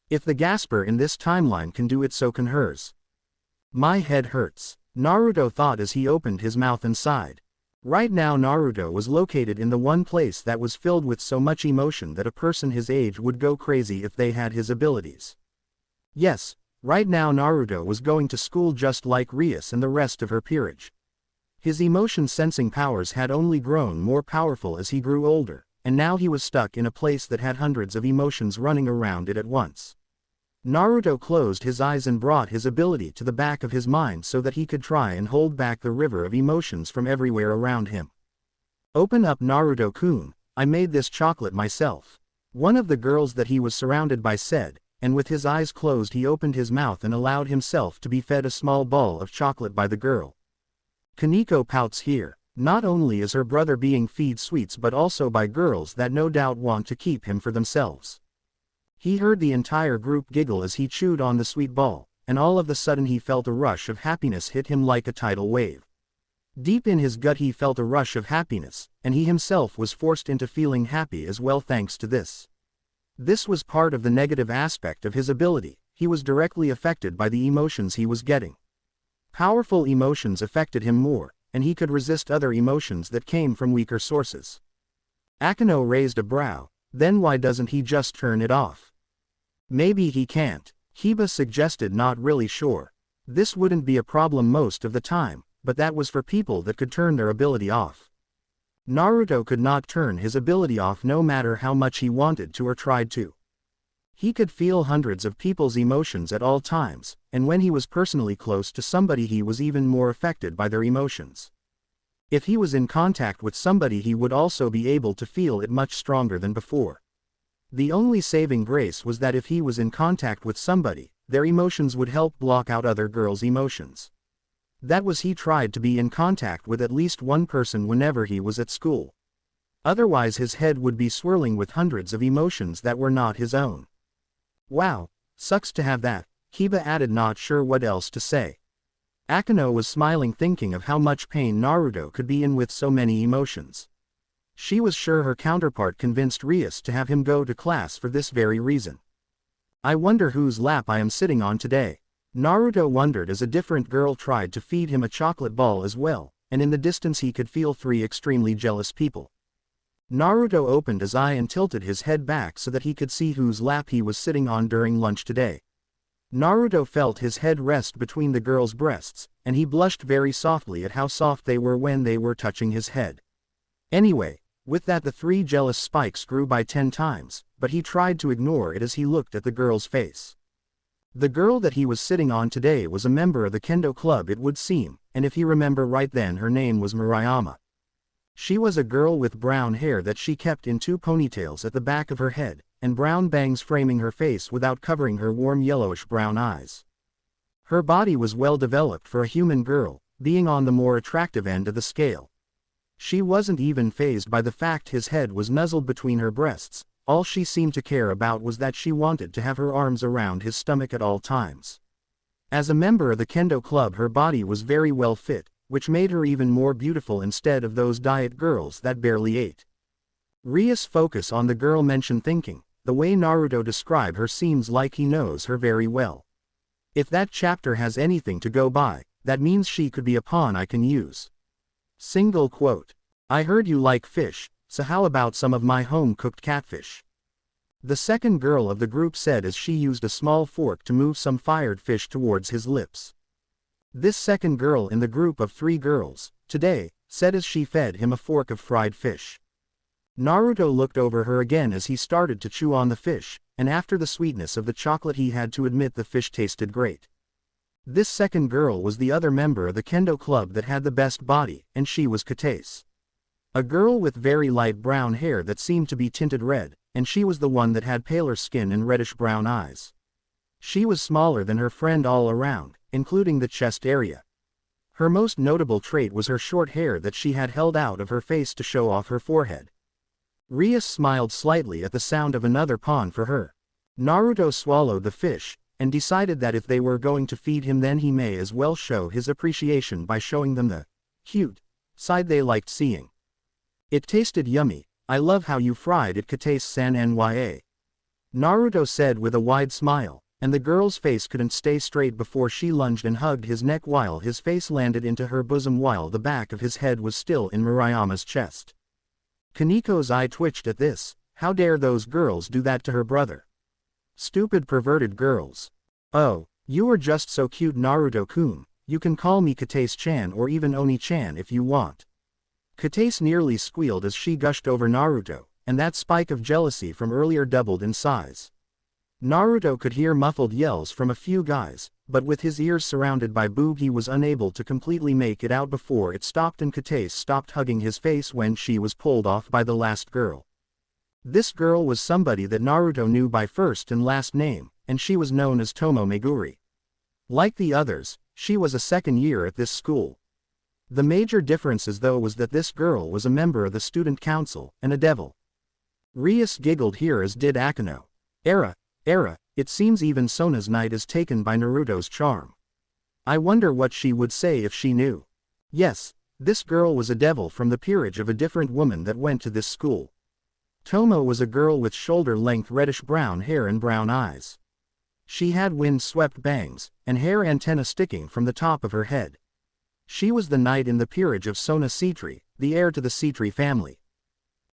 If the Gasper in this timeline can do it, so can hers. My head hurts, Naruto thought as he opened his mouth and sighed. Right now Naruto was located in the one place that was filled with so much emotion that a person his age would go crazy if they had his abilities. Yes, right now Naruto was going to school just like Rias and the rest of her peerage. His emotion-sensing powers had only grown more powerful as he grew older, and now he was stuck in a place that had hundreds of emotions running around it at once. Naruto closed his eyes and brought his ability to the back of his mind so that he could try and hold back the river of emotions from everywhere around him. Open up, Naruto-kun, I made this chocolate myself. One of the girls that he was surrounded by said, and with his eyes closed he opened his mouth and allowed himself to be fed a small ball of chocolate by the girl. Koneko pouts here. Not only is her brother being fed sweets but also by girls that no doubt want to keep him for themselves. He heard the entire group giggle as he chewed on the sweet ball, and all of a sudden he felt a rush of happiness hit him like a tidal wave. Deep in his gut he felt a rush of happiness, and he himself was forced into feeling happy as well thanks to this. This was part of the negative aspect of his ability, he was directly affected by the emotions he was getting. Powerful emotions affected him more, and he could resist other emotions that came from weaker sources. Akeno raised a brow, then why doesn't he just turn it off? Maybe he can't, Hiba suggested, not really sure. This wouldn't be a problem most of the time, but that was for people that could turn their ability off. Naruto could not turn his ability off no matter how much he wanted to or tried to. He could feel hundreds of people's emotions at all times, and when he was personally close to somebody he was even more affected by their emotions. If he was in contact with somebody he would also be able to feel it much stronger than before. The only saving grace was that if he was in contact with somebody, their emotions would help block out other girls' emotions. That was, he tried to be in contact with at least one person whenever he was at school. Otherwise his head would be swirling with hundreds of emotions that were not his own. Wow, sucks to have that, Hiba added, not sure what else to say. Akeno was smiling thinking of how much pain Naruto could be in with so many emotions. She was sure her counterpart convinced Rias to have him go to class for this very reason. I wonder whose lap I am sitting on today. Naruto wondered as a different girl tried to feed him a chocolate ball as well, and in the distance he could feel three extremely jealous people. Naruto opened his eye and tilted his head back so that he could see whose lap he was sitting on during lunch today. Naruto felt his head rest between the girl's breasts, and he blushed very softly at how soft they were when they were touching his head. Anyway, with that the three jealous spikes grew by 10 times, but he tried to ignore it as he looked at the girl's face. The girl that he was sitting on today was a member of the Kendo Club, it would seem, and if he remember right then her name was Murayama. She was a girl with brown hair that she kept in 2 ponytails at the back of her head, and brown bangs framing her face without covering her warm yellowish-brown eyes. Her body was well developed for a human girl, being on the more attractive end of the scale. She wasn't even fazed by the fact his head was nuzzled between her breasts, all she seemed to care about was that she wanted to have her arms around his stomach at all times. As a member of the Kendo Club her body was very well fit, which made her even more beautiful instead of those diet girls that barely ate. Rias focused on the girl mentioned thinking, the way Naruto described her seems like he knows her very well. If that chapter has anything to go by, That means she could be a pawn I can use. Single quote. I heard you like fish, so how about some of my home-cooked catfish? The second girl of the group said as she used a small fork to move some fired fish towards his lips. This second girl in the group of 3 girls, today, said as she fed him a fork of fried fish. Naruto looked over her again as he started to chew on the fish, and after the sweetness of the chocolate he had to admit the fish tasted great. This second girl was the other member of the kendo club that had the best body, and she was Kata's. A girl with very light brown hair that seemed to be tinted red, and she was the one that had paler skin and reddish-brown eyes. She was smaller than her friend all around, including the chest area. Her most notable trait was her short hair that she had held out of her face to show off her forehead. Rias smiled slightly at the sound of another pawn for her. Naruto swallowed the fish, and decided that if they were going to feed him then he may as well show his appreciation by showing them the cute side they liked seeing. It tasted yummy. I love how you fried it, Kata's-san nya. Naruto said with a wide smile, and the girl's face couldn't stay straight before she lunged and hugged his neck while his face landed into her bosom while the back of his head was still in Murayama's chest. Kaneko's eye twitched at this. How dare those girls do that to her brother? Stupid perverted girls. Oh, you are just so cute, Naruto-kun. You can call me Kata's-chan or even Oni-chan if you want. Kata's nearly squealed as she gushed over Naruto, and that spike of jealousy from earlier doubled in size. Naruto could hear muffled yells from a few guys, but with his ears surrounded by boob he was unable to completely make it out before it stopped and Kata's stopped hugging his face when she was pulled off by the last girl. This girl was somebody that Naruto knew by first and last name, and she was known as Tomo Meguri. Like the others, she was a second year at this school. The major differences though was that this girl was a member of the student council, and a devil. Rias giggled here as did Akeno. Era, it seems even Sona's night is taken by Naruto's charm. I wonder what she would say if she knew. Yes, this girl was a devil from the peerage of a different woman that went to this school. Tomo was a girl with shoulder-length reddish-brown hair and brown eyes. She had wind-swept bangs, and hair antenna sticking from the top of her head. She was the knight in the peerage of Sona Citri, the heir to the Citri family.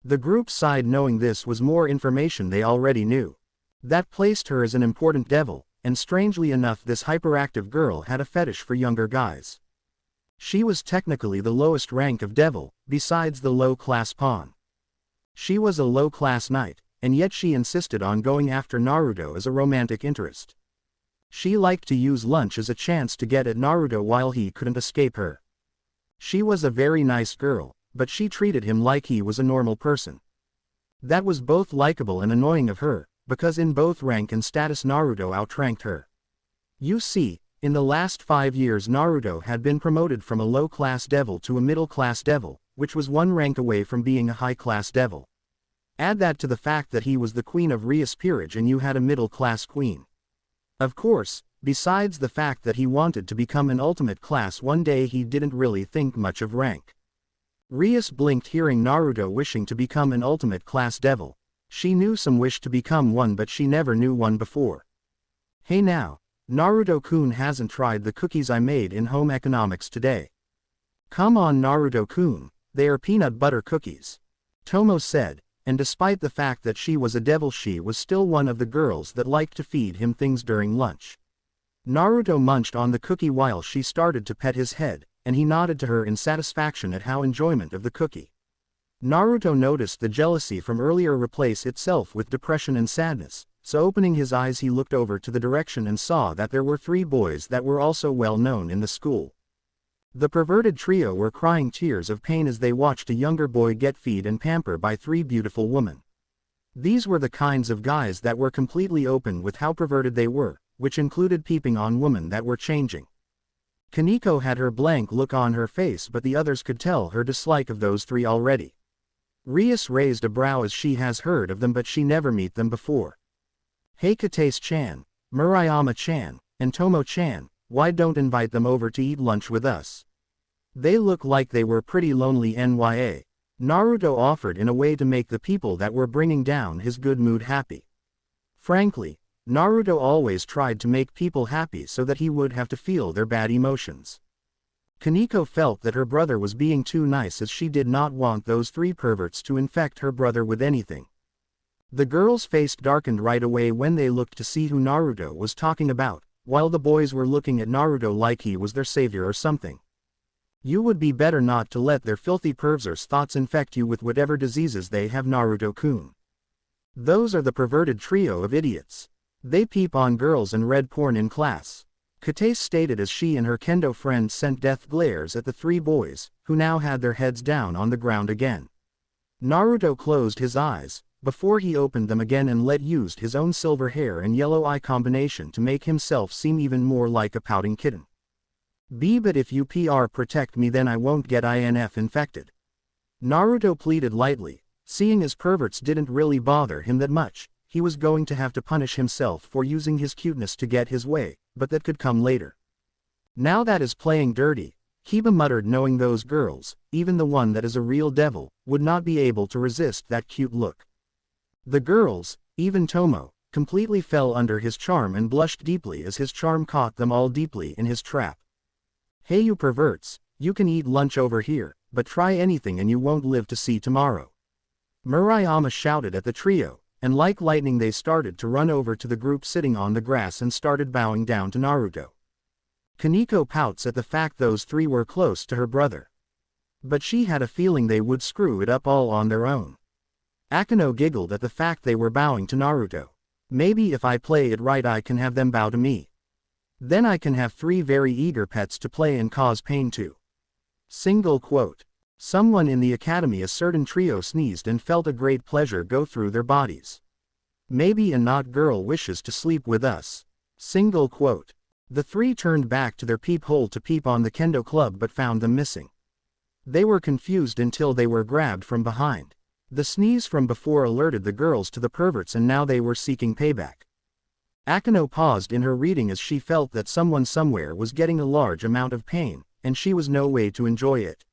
The group sighed knowing this was more information they already knew. That placed her as an important devil, and strangely enough this hyperactive girl had a fetish for younger guys. She was technically the lowest rank of devil, besides the low-class pawn. She was a low-class knight, and yet she insisted on going after Naruto as a romantic interest. She liked to use lunch as a chance to get at Naruto while he couldn't escape her. She was a very nice girl, but she treated him like he was a normal person. That was both likable and annoying of her, because in both rank and status Naruto outranked her. You see, in the last 5 years Naruto had been promoted from a low-class devil to a middle-class devil, which was 1 rank away from being a high-class devil. Add that to the fact that he was the queen of Rias peerage and you had a middle-class queen. Of course, besides the fact that he wanted to become an ultimate class one day he didn't really think much of rank. Rias blinked hearing Naruto wishing to become an ultimate class devil. She knew some wish to become one but she never knew one before. Hey now, Naruto-kun hasn't tried the cookies I made in home economics today. Come on Naruto-kun, they are peanut butter cookies. Tomo said, and despite the fact that she was a devil she was still one of the girls that liked to feed him things during lunch. Naruto munched on the cookie while she started to pet his head, and he nodded to her in satisfaction at how enjoyment of the cookie. Naruto noticed the jealousy from earlier replace itself with depression and sadness, so opening his eyes he looked over to the direction and saw that there were 3 boys that were also well known in the school. The perverted trio were crying tears of pain as they watched a younger boy get fed and pampered by 3 beautiful women. These were the kinds of guys that were completely open with how perverted they were, which included peeping on women that were changing. Koneko had her blank look on her face but the others could tell her dislike of those 3 already. Rias raised a brow as she has heard of them but she never met them before. Hey Kata's-chan, Murayama-chan, and Tomo-chan, why don't invite them over to eat lunch with us? They look like they were pretty lonely nya. Naruto offered in a way to make the people that were bringing down his good mood happy. Frankly, Naruto always tried to make people happy so that he would have to feel their bad emotions. Koneko felt that her brother was being too nice, as she did not want those three perverts to infect her brother with anything. The girl's face darkened right away when they looked to see who Naruto was talking about, while the boys were looking at Naruto like he was their savior or something. You would be better not to let their filthy perverts' thoughts infect you with whatever diseases they have, Naruto-kun. Those are the perverted trio of idiots. They peep on girls and read porn in class. Kate stated as she and her kendo friend sent death glares at the three boys, who now had their heads down on the ground again. Naruto closed his eyes, before he opened them again, and used his own silver hair and yellow eye combination to make himself seem even more like a pouting kitten. But if you protect me, then I won't get infected. Naruto pleaded lightly, seeing as perverts didn't really bother him that much. He was going to have to punish himself for using his cuteness to get his way, but that could come later. Now that is playing dirty, Kiba muttered, knowing those girls, even the one that is a real devil, would not be able to resist that cute look. The girls, even Tomo, completely fell under his charm and blushed deeply as his charm caught them all deeply in his trap. Hey you perverts, you can eat lunch over here, but try anything and you won't live to see tomorrow. Murayama shouted at the trio, and like lightning they started to run over to the group sitting on the grass and started bowing down to Naruto. Koneko pouts at the fact those three were close to her brother. But she had a feeling they would screw it up all on their own. Akeno giggled at the fact they were bowing to Naruto. Maybe if I play it right I can have them bow to me. Then I can have three very eager pets to play and cause pain to. Single quote. Someone in the academy, a certain trio, sneezed and felt a great pleasure go through their bodies. Maybe a not girl wishes to sleep with us. Single quote. The three turned back to their peephole to peep on the kendo club but found them missing. They were confused until they were grabbed from behind. The sneeze from before alerted the girls to the perverts and now they were seeking payback. Akeno paused in her reading as she felt that someone somewhere was getting a large amount of pain, and she was no way to enjoy it.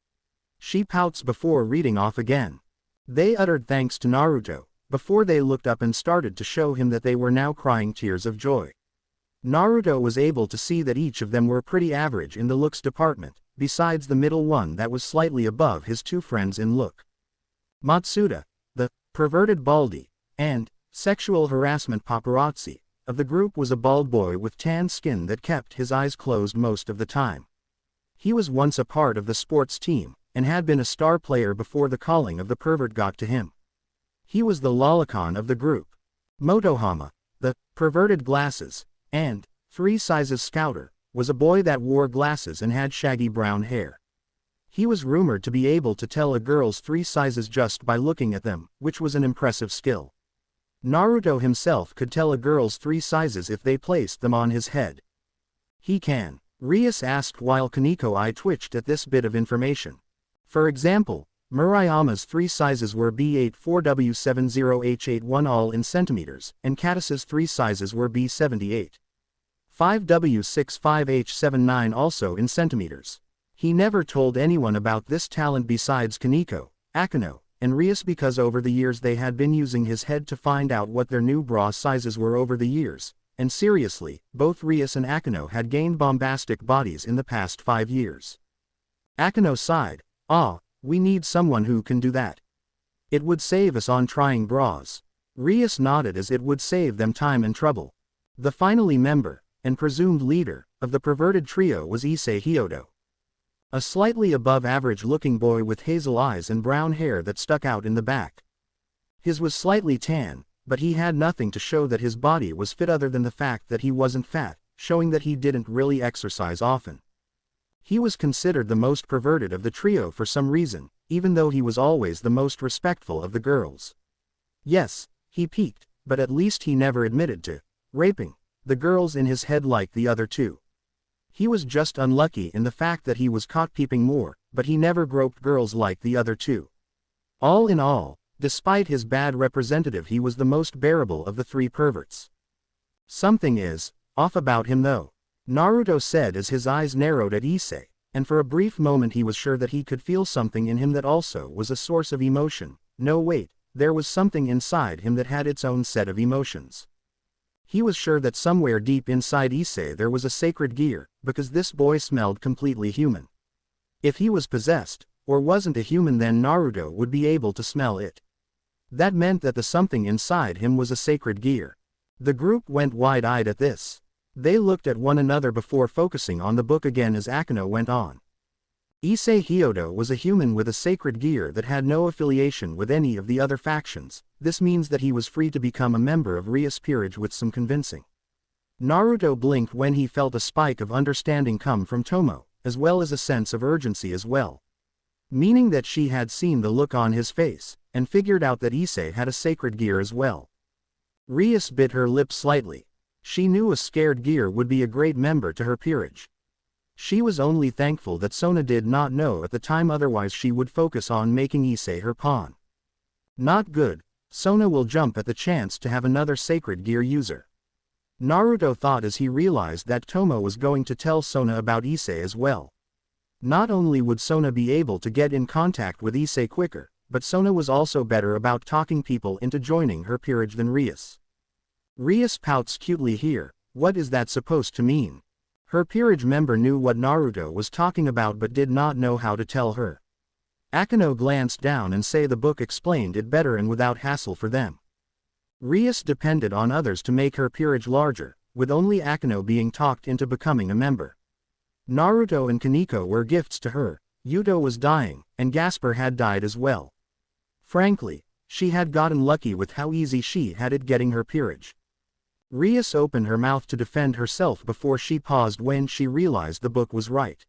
She pouts before reading off again. They uttered thanks to Naruto, before they looked up and started to show him that they were now crying tears of joy. Naruto was able to see that each of them were pretty average in the looks department, besides the middle one that was slightly above his two friends in look. Matsuda, the perverted baldy, and sexual harassment paparazzi of the group, was a bald boy with tan skin that kept his eyes closed most of the time. He was once a part of the sports team, and had been a star player before the calling of the pervert got to him. He was the lolicon of the group. Motohama, the perverted glasses, and 3 sizes scouter, was a boy that wore glasses and had shaggy brown hair. He was rumored to be able to tell a girl's 3 sizes just by looking at them, which was an impressive skill. Naruto himself could tell a girl's 3 sizes if they placed them on his head. He can? Rias asked while Koneko eye twitched at this bit of information. For example, Murayama's 3 sizes were B84W70H81 all in centimeters, and Katas's 3 sizes were B78. 5W65H79 also in centimeters. He never told anyone about this talent besides Koneko, Akeno, and Rias because over the years they had been using his head to find out what their new bra sizes were over the years, and seriously, both Rias and Akeno had gained bombastic bodies in the past 5 years. Akeno sighed, we need someone who can do that. It would save us on trying bras. Rias nodded as it would save them time and trouble. The finally member, and presumed leader, of the perverted trio was Issei Hyodo. A slightly above average looking boy with hazel eyes and brown hair that stuck out in the back. His was slightly tan, but he had nothing to show that his body was fit other than the fact that he wasn't fat, showing that he didn't really exercise often. He was considered the most perverted of the trio for some reason, even though he was always the most respectful of the girls. Yes, he peeked, but at least he never admitted to raping the girls in his head like the other two. He was just unlucky in the fact that he was caught peeping more, but he never groped girls like the other two. All in all, despite his bad representative, he was the most bearable of the 3 perverts. Something is off about him though, Naruto said as his eyes narrowed at Issei, and for a brief moment he was sure that he could feel something in him that also was a source of emotion. No wait, there was something inside him that had its own set of emotions. He was sure that somewhere deep inside Issei there was a sacred gear, because this boy smelled completely human. If he was possessed, or wasn't a human, then Naruto would be able to smell it. That meant that the something inside him was a sacred gear. The group went wide-eyed at this. They looked at one another before focusing on the book again as Akeno went on. Issei Hyodo was a human with a sacred gear that had no affiliation with any of the other factions. This means that he was free to become a member of Rias peerage with some convincing. Naruto blinked when he felt a spike of understanding come from Tomo, as well as a sense of urgency as well. Meaning that she had seen the look on his face, and figured out that Issei had a sacred gear as well. Rias bit her lip slightly. She knew a scared gear would be a great member to her peerage. She was only thankful that Sona did not know at the time, otherwise she would focus on making Issei her pawn. Not good. Sona will jump at the chance to have another sacred gear user. Naruto thought as he realized that Tomo was going to tell Sona about Issei as well. Not only would Sona be able to get in contact with Issei quicker, but Sona was also better about talking people into joining her peerage than Rias. Rias pouts cutely here. What is that supposed to mean? Her peerage member knew what Naruto was talking about but did not know how to tell her. Akeno glanced down and said the book explained it better and without hassle for them. Rias depended on others to make her peerage larger, with only Akeno being talked into becoming a member. Naruto and Koneko were gifts to her. Yuto was dying, and Gasper had died as well. Frankly, she had gotten lucky with how easy she had it getting her peerage. Rias opened her mouth to defend herself before she paused when she realized the book was right.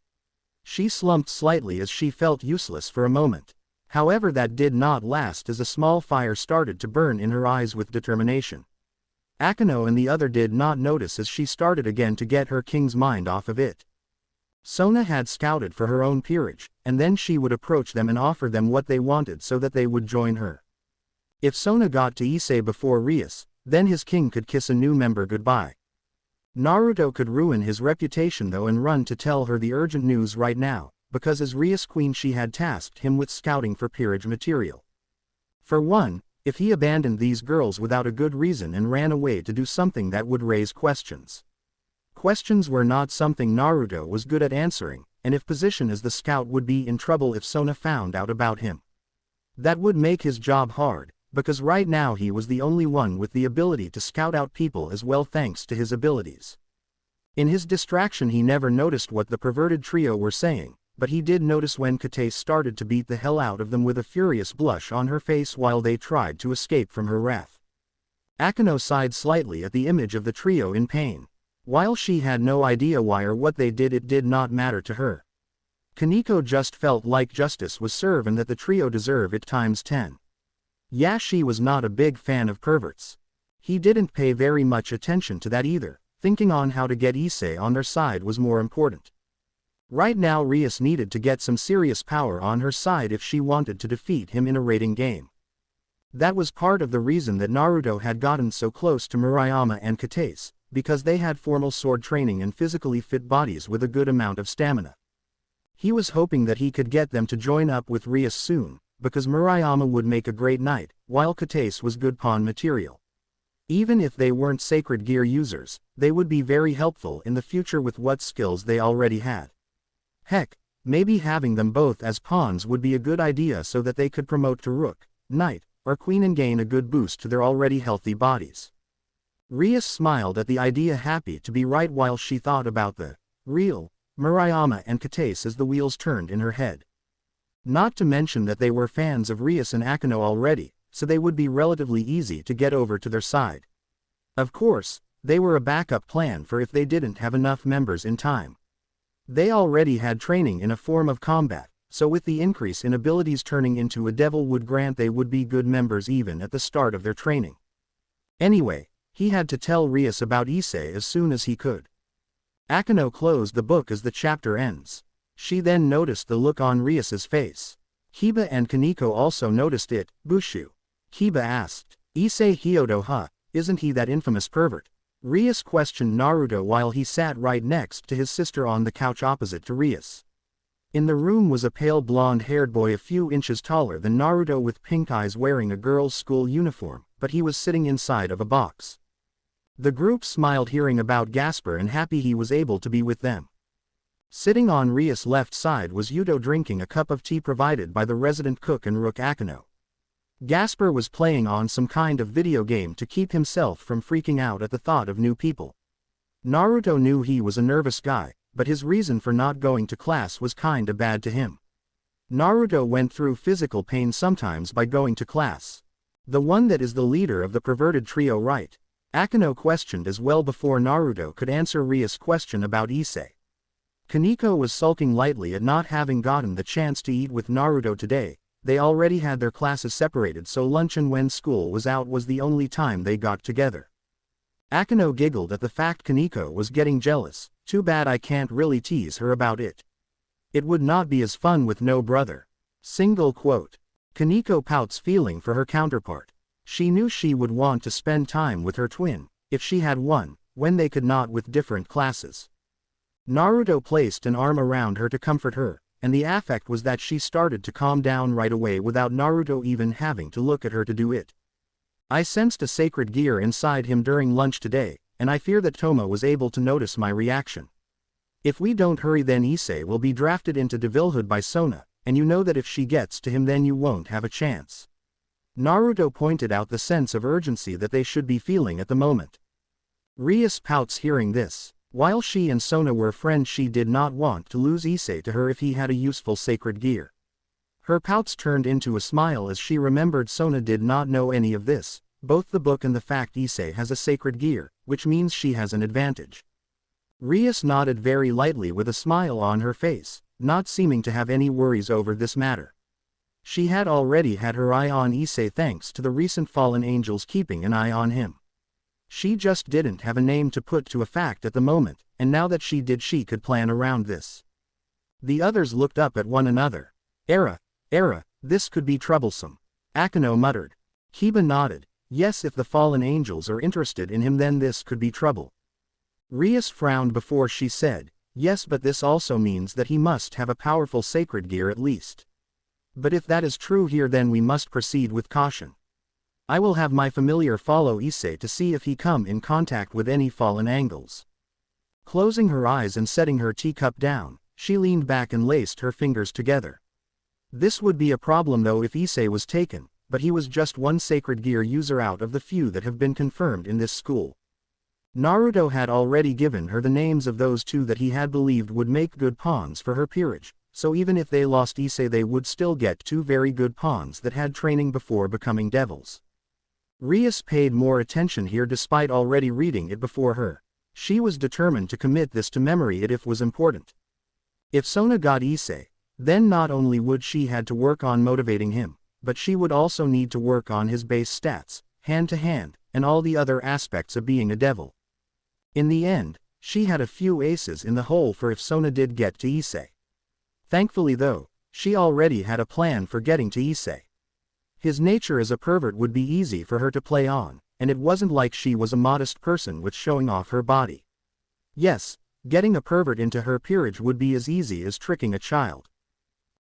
She slumped slightly as she felt useless for a moment. However, that did not last as a small fire started to burn in her eyes with determination. Akeno and the other did not notice as she started again to get her king's mind off of it. Sona had scouted for her own peerage, and then she would approach them and offer them what they wanted so that they would join her. If Sona got to Issei before Rias, then his king could kiss a new member goodbye. Naruto could ruin his reputation though and run to tell her the urgent news right now, because as Rias queen she had tasked him with scouting for peerage material. For one, if he abandoned these girls without a good reason and ran away to do something that would raise questions. Questions were not something Naruto was good at answering, and if position as the scout would be in trouble if Sona found out about him. That would make his job hard, because right now he was the only one with the ability to scout out people as well thanks to his abilities. In his distraction he never noticed what the perverted trio were saying, but he did notice when Kate started to beat the hell out of them with a furious blush on her face while they tried to escape from her wrath. Akeno sighed slightly at the image of the trio in pain. While she had no idea why or what they did, it did not matter to her. Koneko just felt like justice was served and that the trio deserved it times 10. Yeah, she was not a big fan of perverts. He didn't pay very much attention to that either, thinking on how to get Issei on their side was more important. Right now Rias needed to get some serious power on her side if she wanted to defeat him in a rating game. That was part of the reason that Naruto had gotten so close to Murayama and Kate, because they had formal sword training and physically fit bodies with a good amount of stamina. He was hoping that he could get them to join up with Rias soon, because Murayama would make a great knight, while Kate was good pawn material. Even if they weren't sacred gear users, they would be very helpful in the future with what skills they already had. Heck, maybe having them both as pawns would be a good idea so that they could promote to rook, knight, or queen and gain a good boost to their already healthy bodies. Rias smiled at the idea, happy to be right while she thought about the real Murayama and Kate as the wheels turned in her head. Not to mention that they were fans of Rias and Akeno already, so they would be relatively easy to get over to their side. Of course, they were a backup plan for if they didn't have enough members in time. They already had training in a form of combat, so with the increase in abilities turning into a devil would grant they would be good members even at the start of their training. Anyway, he had to tell Rias about Issei as soon as he could. Akeno closed the book as the chapter ends. She then noticed the look on Rias's face. Kiba and Koneko also noticed it. Bushu. Kiba asked, Issei Hyodo, huh? Isn't he that infamous pervert? Rias questioned Naruto while he sat right next to his sister on the couch opposite to Rias. In the room was a pale blonde-haired boy a few inches taller than Naruto with pink eyes wearing a girl's school uniform, but he was sitting inside of a box. The group smiled hearing about Gasper and happy he was able to be with them. Sitting on Rias' left side was Yuto drinking a cup of tea provided by the resident cook and rook Akeno. Gasper was playing on some kind of video game to keep himself from freaking out at the thought of new people. Naruto knew he was a nervous guy, but his reason for not going to class was kinda bad to him. Naruto went through physical pain sometimes by going to class. The one that is the leader of the perverted trio, right? Akeno questioned as well before Naruto could answer Rias' question about Issei. Koneko was sulking lightly at not having gotten the chance to eat with Naruto today. They already had their classes separated, so luncheon when school was out was the only time they got together. Akeno giggled at the fact Koneko was getting jealous. Too bad I can't really tease her about it. It would not be as fun with no brother. Single quote. Koneko pouts, feeling for her counterpart. She knew she would want to spend time with her twin, if she had one, when they could not with different classes. Naruto placed an arm around her to comfort her, and the affect was that she started to calm down right away without Naruto even having to look at her to do it. I sensed a sacred gear inside him during lunch today, and I fear that Toma was able to notice my reaction. If we don't hurry, then Issei will be drafted into devilhood by Sona, and you know that if she gets to him then you won't have a chance. Naruto pointed out the sense of urgency that they should be feeling at the moment. Rias pouts hearing this. While she and Sona were friends, she did not want to lose Issei to her if he had a useful sacred gear. Her pouts turned into a smile as she remembered Sona did not know any of this, both the book and the fact Issei has a sacred gear, which means she has an advantage. Rias nodded very lightly with a smile on her face, not seeming to have any worries over this matter. She had already had her eye on Issei thanks to the recent fallen angels keeping an eye on him. She just didn't have a name to put to a fact at the moment, and now that she did, she could plan around this. The others looked up at one another. Era, this could be troublesome. Akeno muttered. Kiba nodded. Yes, if the fallen angels are interested in him then this could be trouble. Rias frowned before she said, yes, but this also means that he must have a powerful sacred gear at least. But if that is true here then we must proceed with caution. I will have my familiar follow Issei to see if he come in contact with any fallen angels. Closing her eyes and setting her teacup down, she leaned back and laced her fingers together. This would be a problem though if Issei was taken, but he was just one sacred gear user out of the few that have been confirmed in this school. Naruto had already given her the names of those two that he had believed would make good pawns for her peerage, so even if they lost Issei they would still get two very good pawns that had training before becoming devils. Rias paid more attention here despite already reading it before her. She was determined to commit this to memory if was important. If Sona got Issei, then not only would she had to work on motivating him, but she would also need to work on his base stats, hand to hand, and all the other aspects of being a devil. In the end, she had a few aces in the hole for if Sona did get to Issei. Thankfully though, she already had a plan for getting to Issei. His nature as a pervert would be easy for her to play on, and it wasn't like she was a modest person with showing off her body. Yes, getting a pervert into her peerage would be as easy as tricking a child.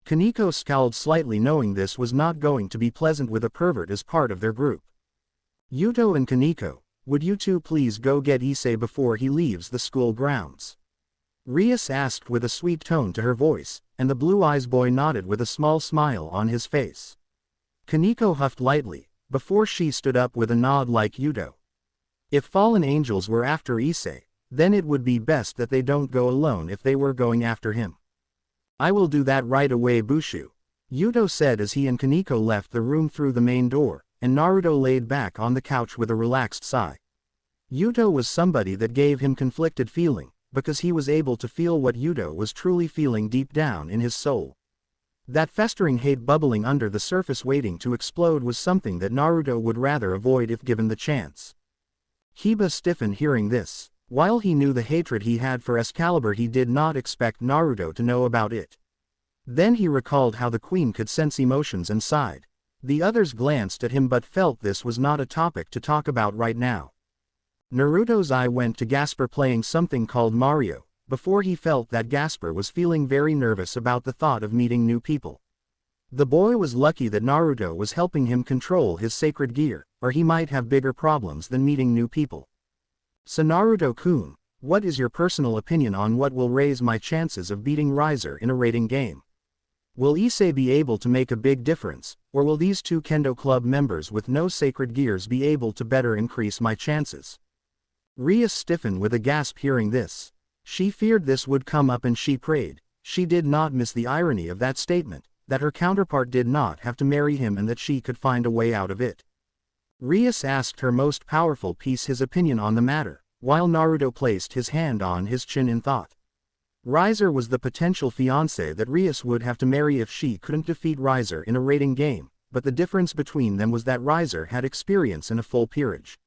Koneko scowled slightly knowing this was not going to be pleasant with a pervert as part of their group. Yuto and Koneko, would you two please go get Issei before he leaves the school grounds? Rias asked with a sweet tone to her voice, and the blue eyes boy nodded with a small smile on his face. Koneko huffed lightly, before she stood up with a nod like Yuto. If fallen angels were after Issei, then it would be best that they don't go alone if they were going after him. I will do that right away, Bushu, Yuto said as he and Koneko left the room through the main door, and Naruto laid back on the couch with a relaxed sigh. Yuto was somebody that gave him conflicted feeling, because he was able to feel what Yuto was truly feeling deep down in his soul. That festering hate bubbling under the surface waiting to explode was something that Naruto would rather avoid if given the chance. Kiba stiffened hearing this. While he knew the hatred he had for Excalibur, he did not expect Naruto to know about it. Then he recalled how the queen could sense emotions and sighed. The others glanced at him but felt this was not a topic to talk about right now. Naruto's eye went to Gasper playing something called Mario, before he felt that Gasper was feeling very nervous about the thought of meeting new people. The boy was lucky that Naruto was helping him control his sacred gear, or he might have bigger problems than meeting new people. So Naruto-kun, What is your personal opinion on what will raise my chances of beating Riser in a rating game? Will Issei be able to make a big difference, or will these two Kendo Club members with no sacred gears be able to better increase my chances? Rias stiffened with a gasp hearing this. She feared this would come up and she prayed. She did not miss the irony of that statement, that her counterpart did not have to marry him and that she could find a way out of it. Rias asked her most powerful piece his opinion on the matter, while Naruto placed his hand on his chin in thought. Riser was the potential fiancé that Rias would have to marry if she couldn't defeat Riser in a rating game, but the difference between them was that Riser had experience in a full peerage.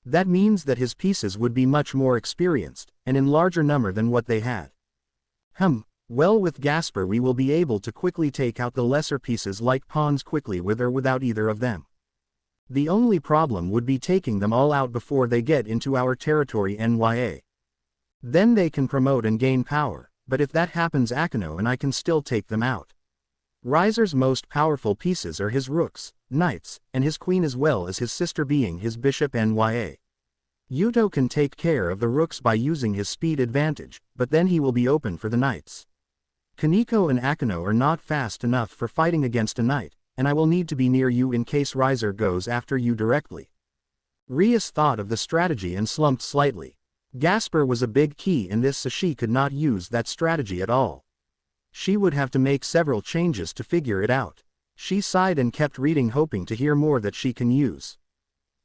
That means that his pieces would be much more experienced, and in larger number than what they had. Well, with Gasper we will be able to quickly take out the lesser pieces like pawns quickly with or without either of them. The only problem would be taking them all out before they get into our territory NYA. Then they can promote and gain power, but if that happens Akeno and I can still take them out. Riser's most powerful pieces are his rooks, knights, and his queen as well as his sister being his bishop NYA. Yuto can take care of the rooks by using his speed advantage, but then he will be open for the knights. Koneko and Akeno are not fast enough for fighting against a knight, and I will need to be near you in case Riser goes after you directly. Rias thought of the strategy and slumped slightly. Gasper was a big key in this, so she could not use that strategy at all. She would have to make several changes to figure it out. She sighed and kept reading, hoping to hear more that she can use.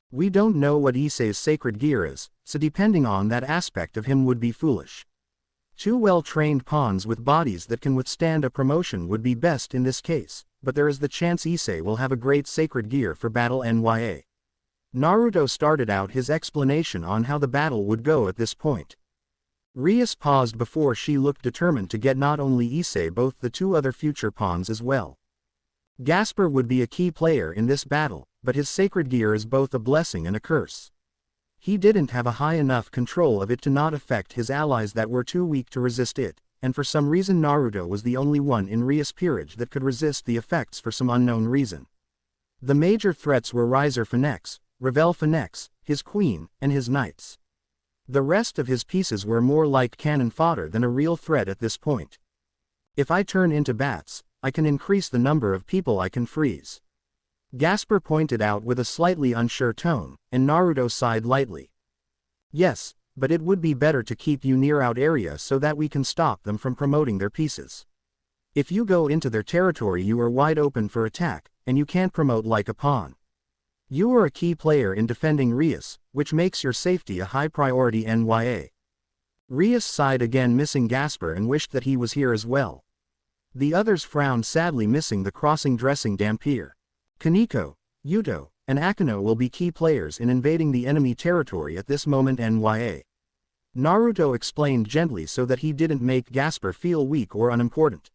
We don't know what Issei's sacred gear is, so depending on that aspect of him would be foolish. Two well-trained pawns with bodies that can withstand a promotion would be best in this case, but there is the chance Issei will have a great sacred gear for battle NYA. Naruto started out his explanation on how the battle would go at this point. Rias paused before she looked determined to get not only Issei both the two other future pawns as well. Gasper would be a key player in this battle, but his sacred gear is both a blessing and a curse. He didn't have a high enough control of it to not affect his allies that were too weak to resist it, and for some reason Naruto was the only one in Rias' peerage that could resist the effects for some unknown reason. The major threats were Riser Finexx, Revel Finexx, his queen, and his knights. The rest of his pieces were more like cannon fodder than a real threat at this point. If I turn into bats, I can increase the number of people I can freeze. Gasper pointed out with a slightly unsure tone, and Naruto sighed lightly. Yes, but it would be better to keep you near out area so that we can stop them from promoting their pieces. If you go into their territory you are wide open for attack, and you can't promote like a pawn. You are a key player in defending Rias, which makes your safety a high priority NYA. Rias sighed again, missing Gasper, and wished that he was here as well. The others frowned sadly, missing the crossing dressing Dampier. Koneko, Yuto, and Akeno will be key players in invading the enemy territory at this moment NYA. Naruto explained gently so that he didn't make Gasper feel weak or unimportant.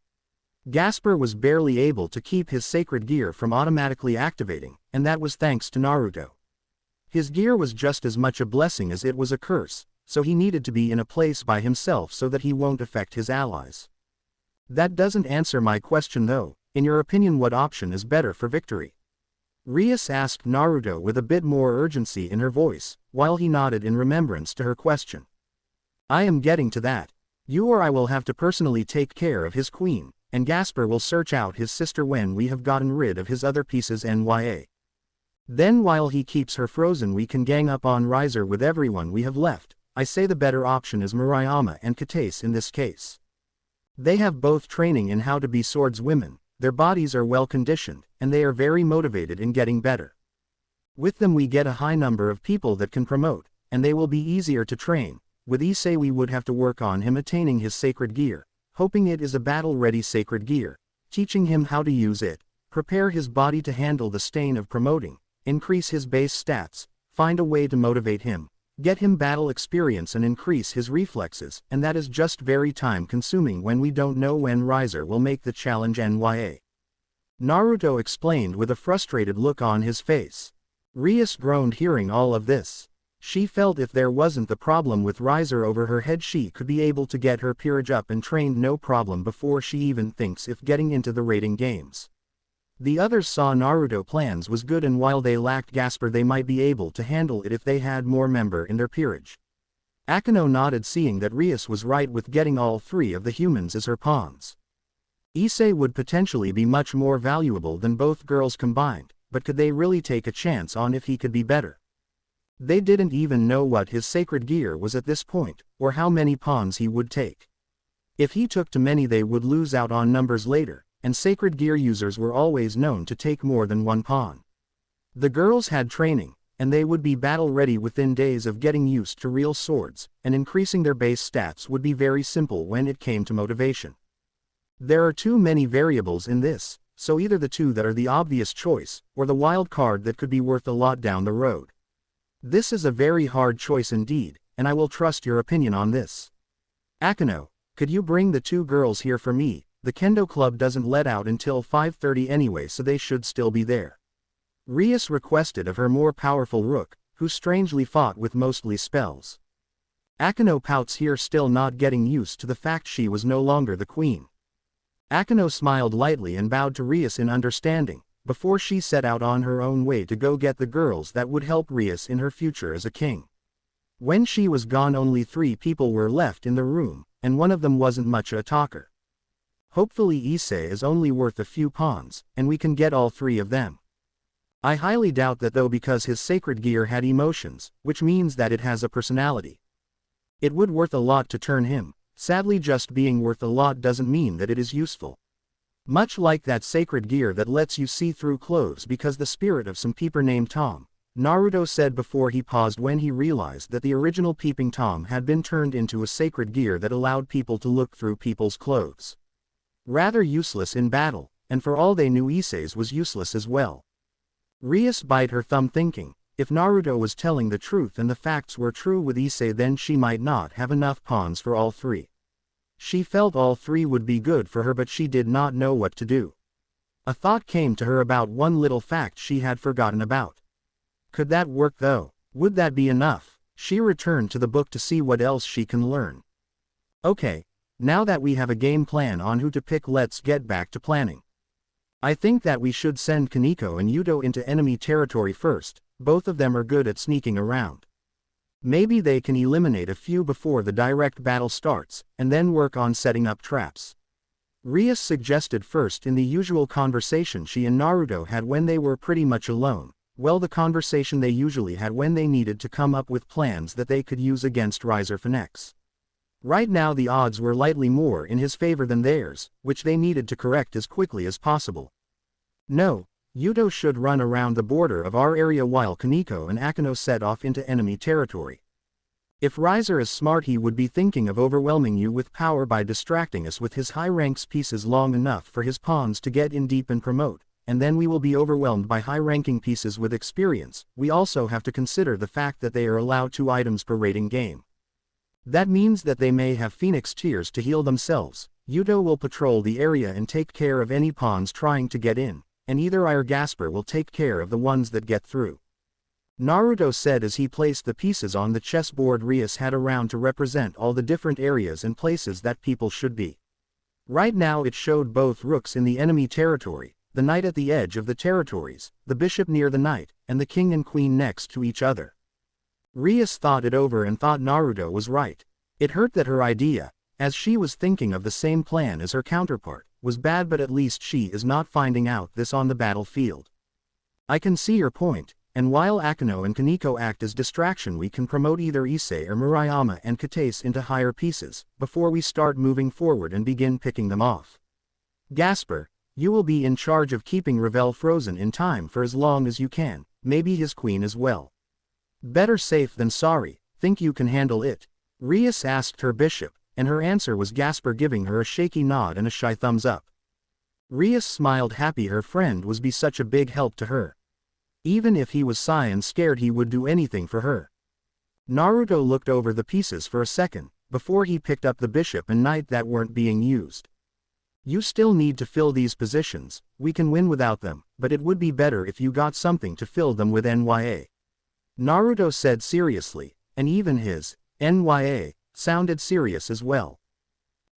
Gasper was barely able to keep his sacred gear from automatically activating, and that was thanks to Naruto. His gear was just as much a blessing as it was a curse, so he needed to be in a place by himself so that he won't affect his allies. That doesn't answer my question though. In your opinion, what option is better for victory? Rias asked Naruto with a bit more urgency in her voice, while he nodded in remembrance to her question. I am getting to that. You or I will have to personally take care of his queen, and Gasper will search out his sister when we have gotten rid of his other pieces NYA. Then while he keeps her frozen we can gang up on Riser with everyone we have left. I say the better option is Murayama and Katase in this case. They have both training in how to be swordswomen, their bodies are well conditioned, and they are very motivated in getting better. With them we get a high number of people that can promote, and they will be easier to train. With Issei we would have to work on him attaining his sacred gear, hoping it is a battle-ready sacred gear, teaching him how to use it, prepare his body to handle the strain of promoting, increase his base stats, find a way to motivate him, get him battle experience and increase his reflexes, and that is just very time-consuming when we don't know when Riser will make the challenge NYA. Naruto explained with a frustrated look on his face. Rias groaned hearing all of this. She felt if there wasn't the problem with Riser over her head she could be able to get her peerage up and trained no problem before she even thinks of getting into the rating games. The others saw Naruto plans was good, and while they lacked Gasper they might be able to handle it if they had more member in their peerage. Akeno nodded, seeing that Rias was right with getting all 3 of the humans as her pawns. Issei would potentially be much more valuable than both girls combined, but could they really take a chance on if he could be better? They didn't even know what his sacred gear was at this point, or how many pawns he would take. If he took too many, they would lose out on numbers later, and sacred gear users were always known to take more than 1 pawn. The girls had training, and they would be battle ready within days of getting used to real swords, and increasing their base stats would be very simple when it came to motivation. There are too many variables in this, so either the 2 that are the obvious choice, or the wild card that could be worth a lot down the road. This is a very hard choice indeed, and I will trust your opinion on this. Akeno, could you bring the 2 girls here for me? The Kendo Club doesn't let out until 5:30 anyway, so they should still be there. Rias requested of her more powerful rook, who strangely fought with mostly spells. Akeno pouts here, still not getting used to the fact she was no longer the queen. Akeno smiled lightly and bowed to Rias in understanding, before she set out on her own way to go get the girls that would help Rias in her future as a king. When she was gone, only 3 people were left in the room, and one of them wasn't much a talker. Hopefully Issei is only worth a few pawns, and we can get all 3 of them. I highly doubt that though, because his sacred gear had emotions, which means that it has a personality. It would worth a lot to turn him. Sadly, just being worth a lot doesn't mean that it is useful. Much like that sacred gear that lets you see through clothes because the spirit of some peeper named Tom, Naruto said before he paused when he realized that the original peeping Tom had been turned into a sacred gear that allowed people to look through people's clothes. Rather useless in battle, and for all they knew Issei's was useless as well. Rias bit her thumb, thinking, if Naruto was telling the truth and the facts were true with Issei, then she might not have enough pawns for all 3. She felt all 3 would be good for her, but she did not know what to do. A thought came to her about one little fact she had forgotten about. Could that work though? Would that be enough? She returned to the book to see what else she can learn. Okay, now that we have a game plan on who to pick, let's get back to planning. I think that we should send Koneko and Yuto into enemy territory first. Both of them are good at sneaking around. Maybe they can eliminate a few before the direct battle starts, and then work on setting up traps. Rias suggested first in the usual conversation she and Naruto had when they were pretty much alone, well, the conversation they usually had when they needed to come up with plans that they could use against Finalizing. Right now the odds were lightly more in his favor than theirs, which they needed to correct as quickly as possible. No, Yuto should run around the border of our area while Koneko and Akeno set off into enemy territory. If Riser is smart, he would be thinking of overwhelming you with power by distracting us with his high ranks pieces long enough for his pawns to get in deep and promote, and then we will be overwhelmed by high-ranking pieces with experience. We also have to consider the fact that they are allowed 2 items per rating game. That means that they may have Phoenix Tears to heal themselves. Yuto will patrol the area and take care of any pawns trying to get in, and either I or Gasper will take care of the ones that get through. Naruto said as he placed the pieces on the chessboard Rias had around to represent all the different areas and places that people should be. Right now it showed both rooks in the enemy territory, the knight at the edge of the territories, the bishop near the knight, and the king and queen next to each other. Rias thought it over and thought Naruto was right. It hurt that her idea, as she was thinking of the same plan as her counterpart, was bad, but at least she is not finding out this on the battlefield. I can see your point, and while Akeno and Koneko act as distraction, we can promote either Issei or Murayama and Katase into higher pieces, before we start moving forward and begin picking them off. Gasper, you will be in charge of keeping Revel frozen in time for as long as you can, maybe his queen as well. Better safe than sorry. Think you can handle it? Rias asked her bishop, and her answer was Gasper, giving her a shaky nod and a shy thumbs up. Rias smiled, happy her friend was be such a big help to her. Even if he was shy and scared, he would do anything for her. Naruto looked over the pieces for a second, before he picked up the bishop and knight that weren't being used. You still need to fill these positions. We can win without them, but it would be better if you got something to fill them with. Naruto said seriously, and even his NYA sounded serious as well.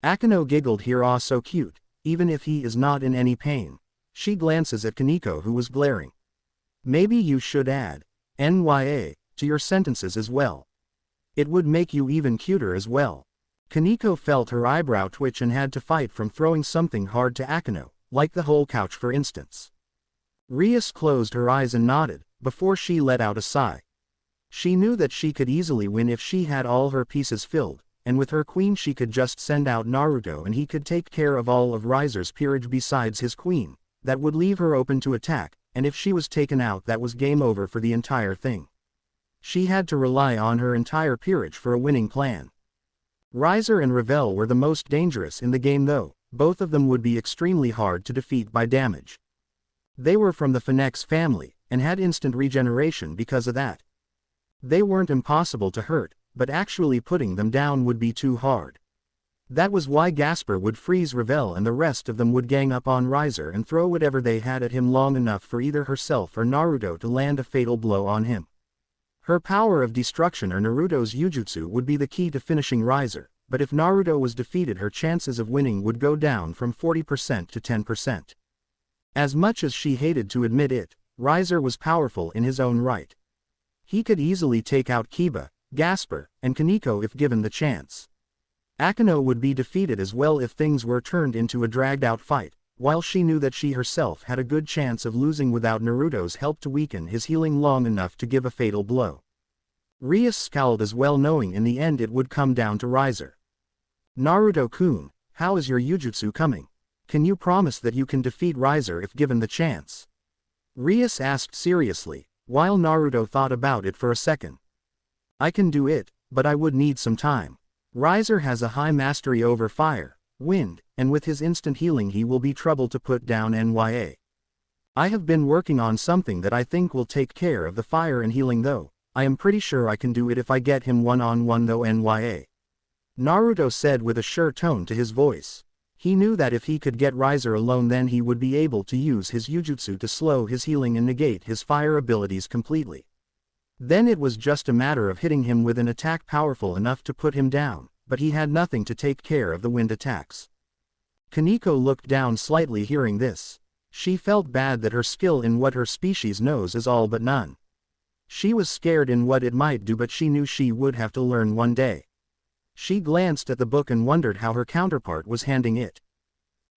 Akeno giggled here, ah, so cute, even if he is not in any pain. She glances at Koneko, who was glaring. Maybe you should add NYA to your sentences as well. It would make you even cuter as well. Koneko felt her eyebrow twitch and had to fight from throwing something hard to Akeno, like the whole couch for instance. Rias closed her eyes and nodded, before she let out a sigh. She knew that she could easily win if she had all her pieces filled, and with her queen she could just send out Naruto and he could take care of all of Riser's peerage besides his queen. That would leave her open to attack, and if she was taken out that was game over for the entire thing. She had to rely on her entire peerage for a winning plan. Riser and Revel were the most dangerous in the game though, both of them would be extremely hard to defeat by damage. They were from the Finalizing family, and had instant regeneration because of that. They weren't impossible to hurt, but actually putting them down would be too hard. That was why Gasper would freeze Revel and the rest of them would gang up on Riser and throw whatever they had at him long enough for either herself or Naruto to land a fatal blow on him. Her power of destruction or Naruto's Jujutsu would be the key to finishing Riser, but if Naruto was defeated her chances of winning would go down from 40% to 10%. As much as she hated to admit it, Riser was powerful in his own right. He could easily take out Kiba, Gasper, and Koneko if given the chance. Akeno would be defeated as well if things were turned into a dragged-out fight, while she knew that she herself had a good chance of losing without Naruto's help to weaken his healing long enough to give a fatal blow. Rias scowled as well knowing in the end it would come down to Riser. Naruto-kun, how is your Jujutsu coming? Can you promise that you can defeat Riser if given the chance? Rias asked seriously, while Naruto thought about it for a second. I can do it, but I would need some time. Riser has a high mastery over fire, wind, and with his instant healing he will be trouble to put down NYA. I have been working on something that I think will take care of the fire and healing though. I am pretty sure I can do it if I get him one-on-one though NYA. Naruto said with a sure tone to his voice. He knew that if he could get Riser alone then he would be able to use his Jujutsu to slow his healing and negate his fire abilities completely. Then it was just a matter of hitting him with an attack powerful enough to put him down, but he had nothing to take care of the wind attacks. Koneko looked down slightly hearing this. She felt bad that her skill in what her species knows is all but none. She was scared in what it might do but she knew she would have to learn one day. She glanced at the book and wondered how her counterpart was handling it.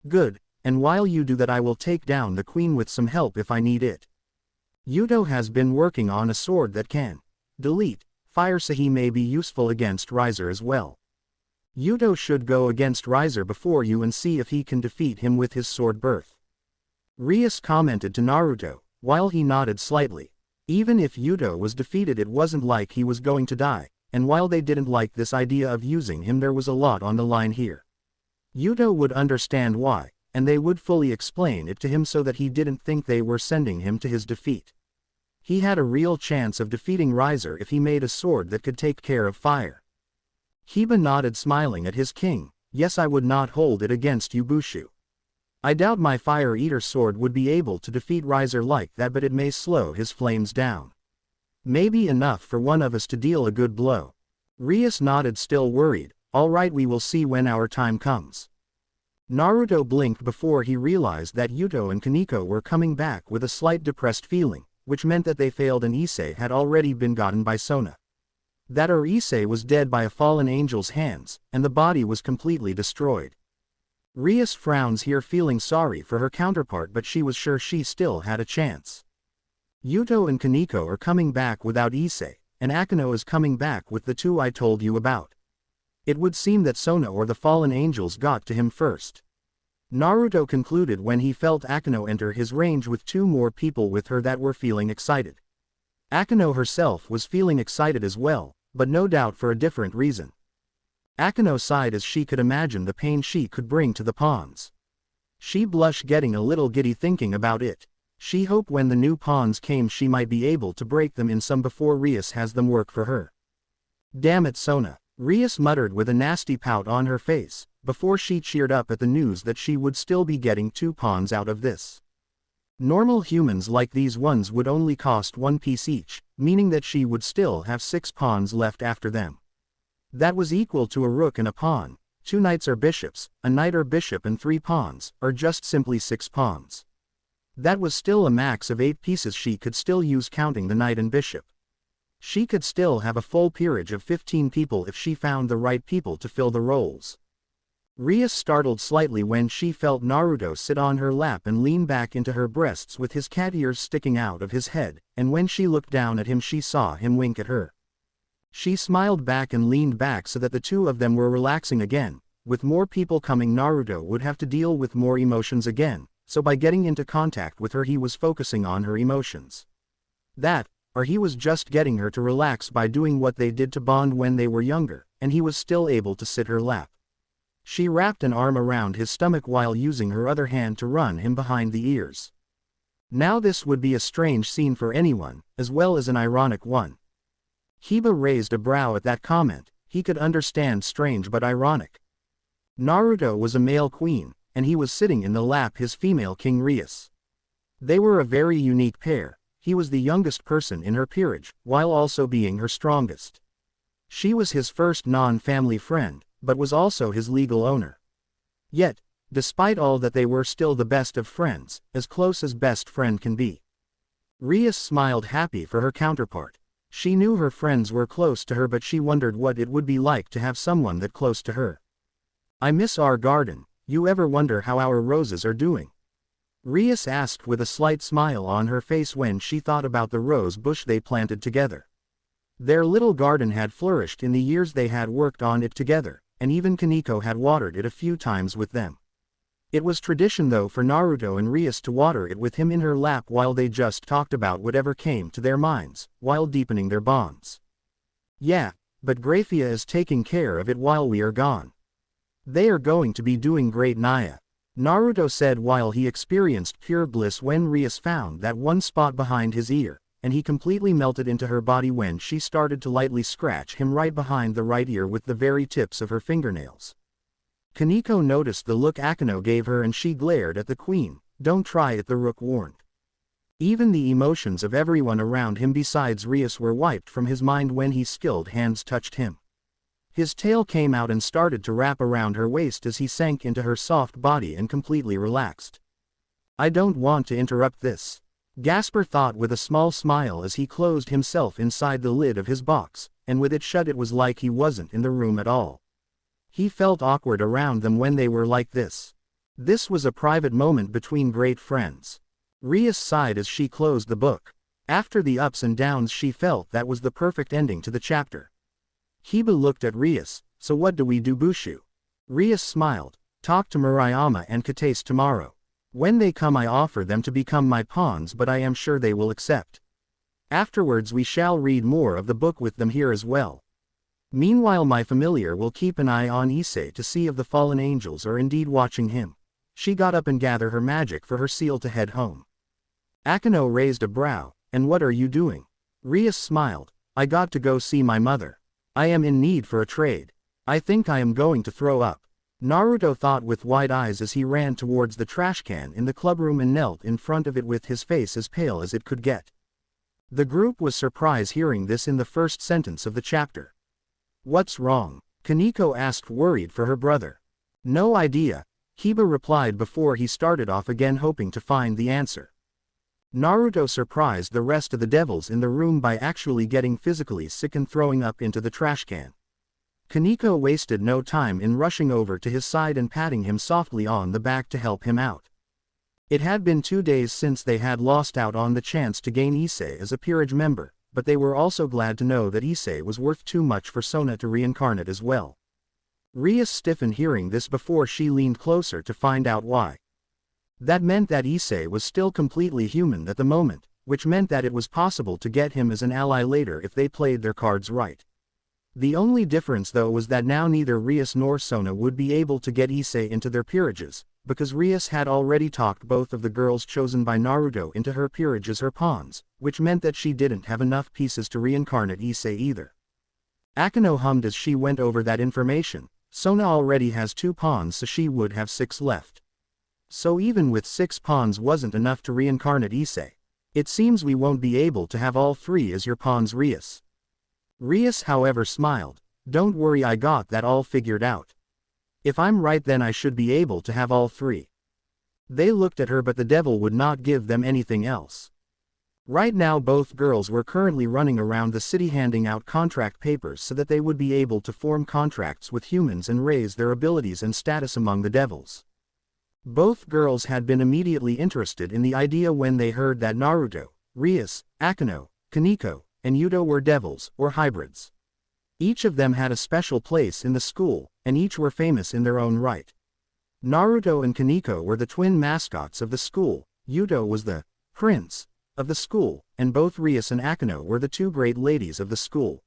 Good, and while you do that I will take down the queen with some help if I need it. Yuto has been working on a sword that can delete fire so he may be useful against Riser as well. Yuto should go against Riser before you and see if he can defeat him with his sword birth. Rias commented to Naruto, while he nodded slightly. Even if Yuto was defeated it wasn't like he was going to die. And while they didn't like this idea of using him there was a lot on the line here. Yuto would understand why, and they would fully explain it to him so that he didn't think they were sending him to his defeat. He had a real chance of defeating Riser if he made a sword that could take care of fire. Kiba nodded smiling at his king, yes I would not hold it against Yubushu. I doubt my fire eater sword would be able to defeat Riser like that but it may slow his flames down. Maybe enough for one of us to deal a good blow. Rias nodded still worried, alright we will see when our time comes. Naruto blinked before he realized that Yuto and Koneko were coming back with a slight depressed feeling, which meant that they failed and Issei had already been gotten by Sona. That Issei was dead by a fallen angel's hands, and the body was completely destroyed. Rias frowns here feeling sorry for her counterpart but she was sure she still had a chance. Yuto and Koneko are coming back without Issei, and Akeno is coming back with the two I told you about. It would seem that Sona or the fallen angels got to him first. Naruto concluded when he felt Akeno enter his range with two more people with her that were feeling excited. Akeno herself was feeling excited as well, but no doubt for a different reason. Akeno sighed as she could imagine the pain she could bring to the pawns. She blushed getting a little giddy thinking about it. She hoped when the new pawns came she might be able to break them in some before Rias has them work for her. Damn it Sona, Rias muttered with a nasty pout on her face, before she cheered up at the news that she would still be getting 2 pawns out of this. Normal humans like these ones would only cost 1 piece each, meaning that she would still have 6 pawns left after them. That was equal to a rook and a pawn, 2 knights or bishops, a knight or bishop and 3 pawns, or just simply 6 pawns. That was still a max of 8 pieces she could still use counting the knight and bishop. She could still have a full peerage of 15 people if she found the right people to fill the roles. Ria startled slightly when she felt Naruto sit on her lap and lean back into her breasts with his cat ears sticking out of his head, and when she looked down at him she saw him wink at her. She smiled back and leaned back so that the two of them were relaxing again. With more people coming, Naruto would have to deal with more emotions again, so by getting into contact with her he was focusing on her emotions. That, or he was just getting her to relax by doing what they did to bond when they were younger, and he was still able to sit her lap. She wrapped an arm around his stomach while using her other hand to run him behind the ears. Now this would be a strange scene for anyone, as well as an ironic one. Hiba raised a brow at that comment. He could understand strange but ironic. Naruto was a male queen, and he was sitting in the lap his female king Rias. They were a very unique pair. He was the youngest person in her peerage, while also being her strongest. She was his first non-family friend, but was also his legal owner. Yet, despite all that, they were still the best of friends, as close as best friend can be. Rias smiled happy for her counterpart. She knew her friends were close to her, but she wondered what it would be like to have someone that close to her. "I miss our garden. You ever wonder how our roses are doing?" Rias asked with a slight smile on her face when she thought about the rose bush they planted together. Their little garden had flourished in the years they had worked on it together, and even Koneko had watered it a few times with them. It was tradition though for Naruto and Rias to water it with him in her lap while they just talked about whatever came to their minds, while deepening their bonds. "Yeah, but Graphia is taking care of it while we are gone. They are going to be doing great, Naya," Naruto said while he experienced pure bliss when Rias found that one spot behind his ear, and he completely melted into her body when she started to lightly scratch him right behind the right ear with the very tips of her fingernails. Koneko noticed the look Akeno gave her and she glared at the queen. "Don't try it," the rook warned. Even the emotions of everyone around him besides Rias were wiped from his mind when his skilled hands touched him. His tail came out and started to wrap around her waist as he sank into her soft body and completely relaxed. "I don't want to interrupt this," Gasper thought with a small smile as he closed himself inside the lid of his box, and with it shut it was like he wasn't in the room at all. He felt awkward around them when they were like this. This was a private moment between great friends. Rias sighed as she closed the book. After the ups and downs she felt that was the perfect ending to the chapter. Hiba looked at Rias. "So what do we do, Bushu?" Rias smiled. "Talk to Murayama and Katase tomorrow. When they come I offer them to become my pawns, but I am sure they will accept. Afterwards we shall read more of the book with them here as well. Meanwhile my familiar will keep an eye on Issei to see if the fallen angels are indeed watching him." She got up and gathered her magic for her seal to head home. Akeno raised a brow. "And what are you doing?" Rias smiled. "I got to go see my mother. I am in need for a trade. I think I am going to throw up," Naruto thought with wide eyes as he ran towards the trash can in the clubroom and knelt in front of it with his face as pale as it could get. The group was surprised hearing this in the first sentence of the chapter. "What's wrong?" Koneko asked, worried for her brother. "No idea," Hiba replied before he started off again, hoping to find the answer. Naruto surprised the rest of the devils in the room by actually getting physically sick and throwing up into the trash can. Koneko wasted no time in rushing over to his side and patting him softly on the back to help him out. It had been 2 days since they had lost out on the chance to gain Issei as a peerage member, but they were also glad to know that Issei was worth too much for Sona to reincarnate as well. Rias stiffened hearing this before she leaned closer to find out why. That meant that Issei was still completely human at the moment, which meant that it was possible to get him as an ally later if they played their cards right. The only difference though was that now neither Rias nor Sona would be able to get Issei into their peerages, because Rias had already talked both of the girls chosen by Naruto into her peerage as her pawns, which meant that she didn't have enough pieces to reincarnate Issei either. Akeno hummed as she went over that information. Sona already has 2 pawns, so she would have 6 left. So even with 6 pawns wasn't enough to reincarnate Issei. "It seems we won't be able to have all 3 as your pawns, Rias." Rias however smiled. "Don't worry, I got that all figured out. If I'm right then I should be able to have all 3. They looked at her but the devil would not give them anything else. Right now both girls were currently running around the city handing out contract papers so that they would be able to form contracts with humans and raise their abilities and status among the devils. Both girls had been immediately interested in the idea when they heard that Naruto, Rias, Akeno, Koneko, and Yuto were devils, or hybrids. Each of them had a special place in the school, and each were famous in their own right. Naruto and Koneko were the twin mascots of the school, Yuto was the prince of the school, and both Rias and Akeno were the two great ladies of the school.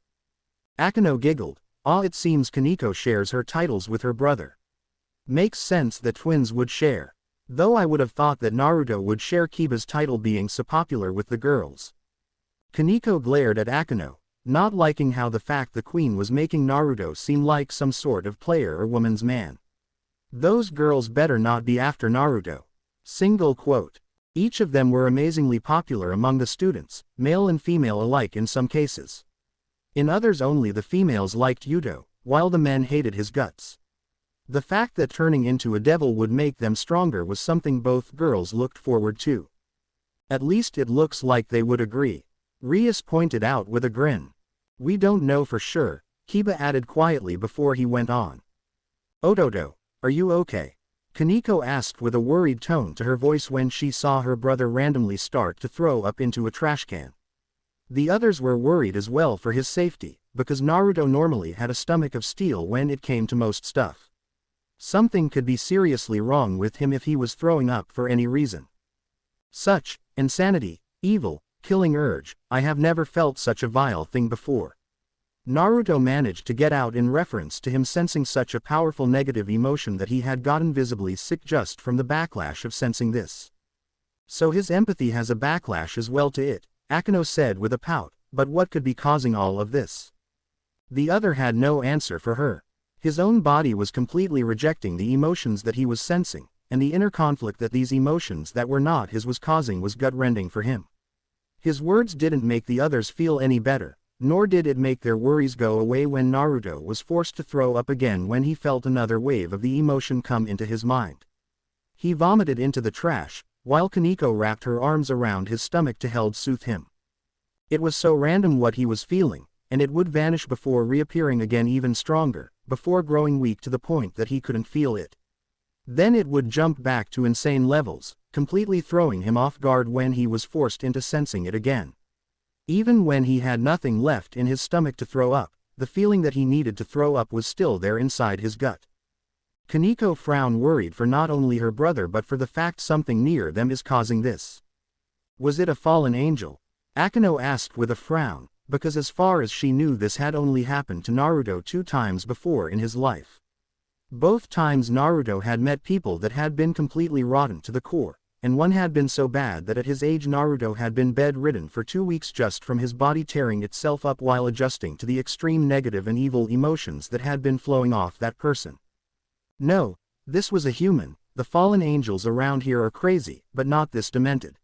Akeno giggled. It seems Koneko shares her titles with her brother. Makes sense that twins would share. Though I would have thought that Naruto would share Kiba's title being so popular with the girls. Koneko glared at Akeno, not liking how the fact the queen was making Naruto seem like some sort of player or woman's man. Those girls better not be after Naruto. Single quote. Each of them were amazingly popular among the students, male and female alike in some cases. In others only the females liked Yuto, while the men hated his guts. The fact that turning into a devil would make them stronger was something both girls looked forward to. At least it looks like they would agree. Rias pointed out with a grin. We don't know for sure, Kiba added quietly before he went on. Ototo, are you okay? Koneko asked with a worried tone to her voice when she saw her brother randomly start to throw up into a trash can. The others were worried as well for his safety, because Naruto normally had a stomach of steel when it came to most stuff. Something could be seriously wrong with him if he was throwing up for any reason. Such insanity, evil, killing urge, I have never felt such a vile thing before. Naruto managed to get out in reference to him sensing such a powerful negative emotion that he had gotten visibly sick just from the backlash of sensing this. So his empathy has a backlash as well to it, Akeno said with a pout, but what could be causing all of this? The other had no answer for her. His own body was completely rejecting the emotions that he was sensing, and the inner conflict that these emotions that were not his was causing was gut-rending for him. His words didn't make the others feel any better, nor did it make their worries go away when Naruto was forced to throw up again when he felt another wave of the emotion come into his mind. He vomited into the trash, while Koneko wrapped her arms around his stomach to help soothe him. It was so random what he was feeling, and it would vanish before reappearing again even stronger, before growing weak to the point that he couldn't feel it. Then it would jump back to insane levels, completely throwing him off guard when he was forced into sensing it again. Even when he had nothing left in his stomach to throw up, the feeling that he needed to throw up was still there inside his gut. Koneko frowned worried for not only her brother but for the fact something near them is causing this. Was it a fallen angel? Akeno asked with a frown, because as far as she knew this had only happened to Naruto 2 times before in his life. Both times Naruto had met people that had been completely rotten to the core, and one had been so bad that at his age Naruto had been bedridden for 2 weeks just from his body tearing itself up while adjusting to the extreme negative and evil emotions that had been flowing off that person. No, this was a human. The fallen angels around here are crazy, but not this demented.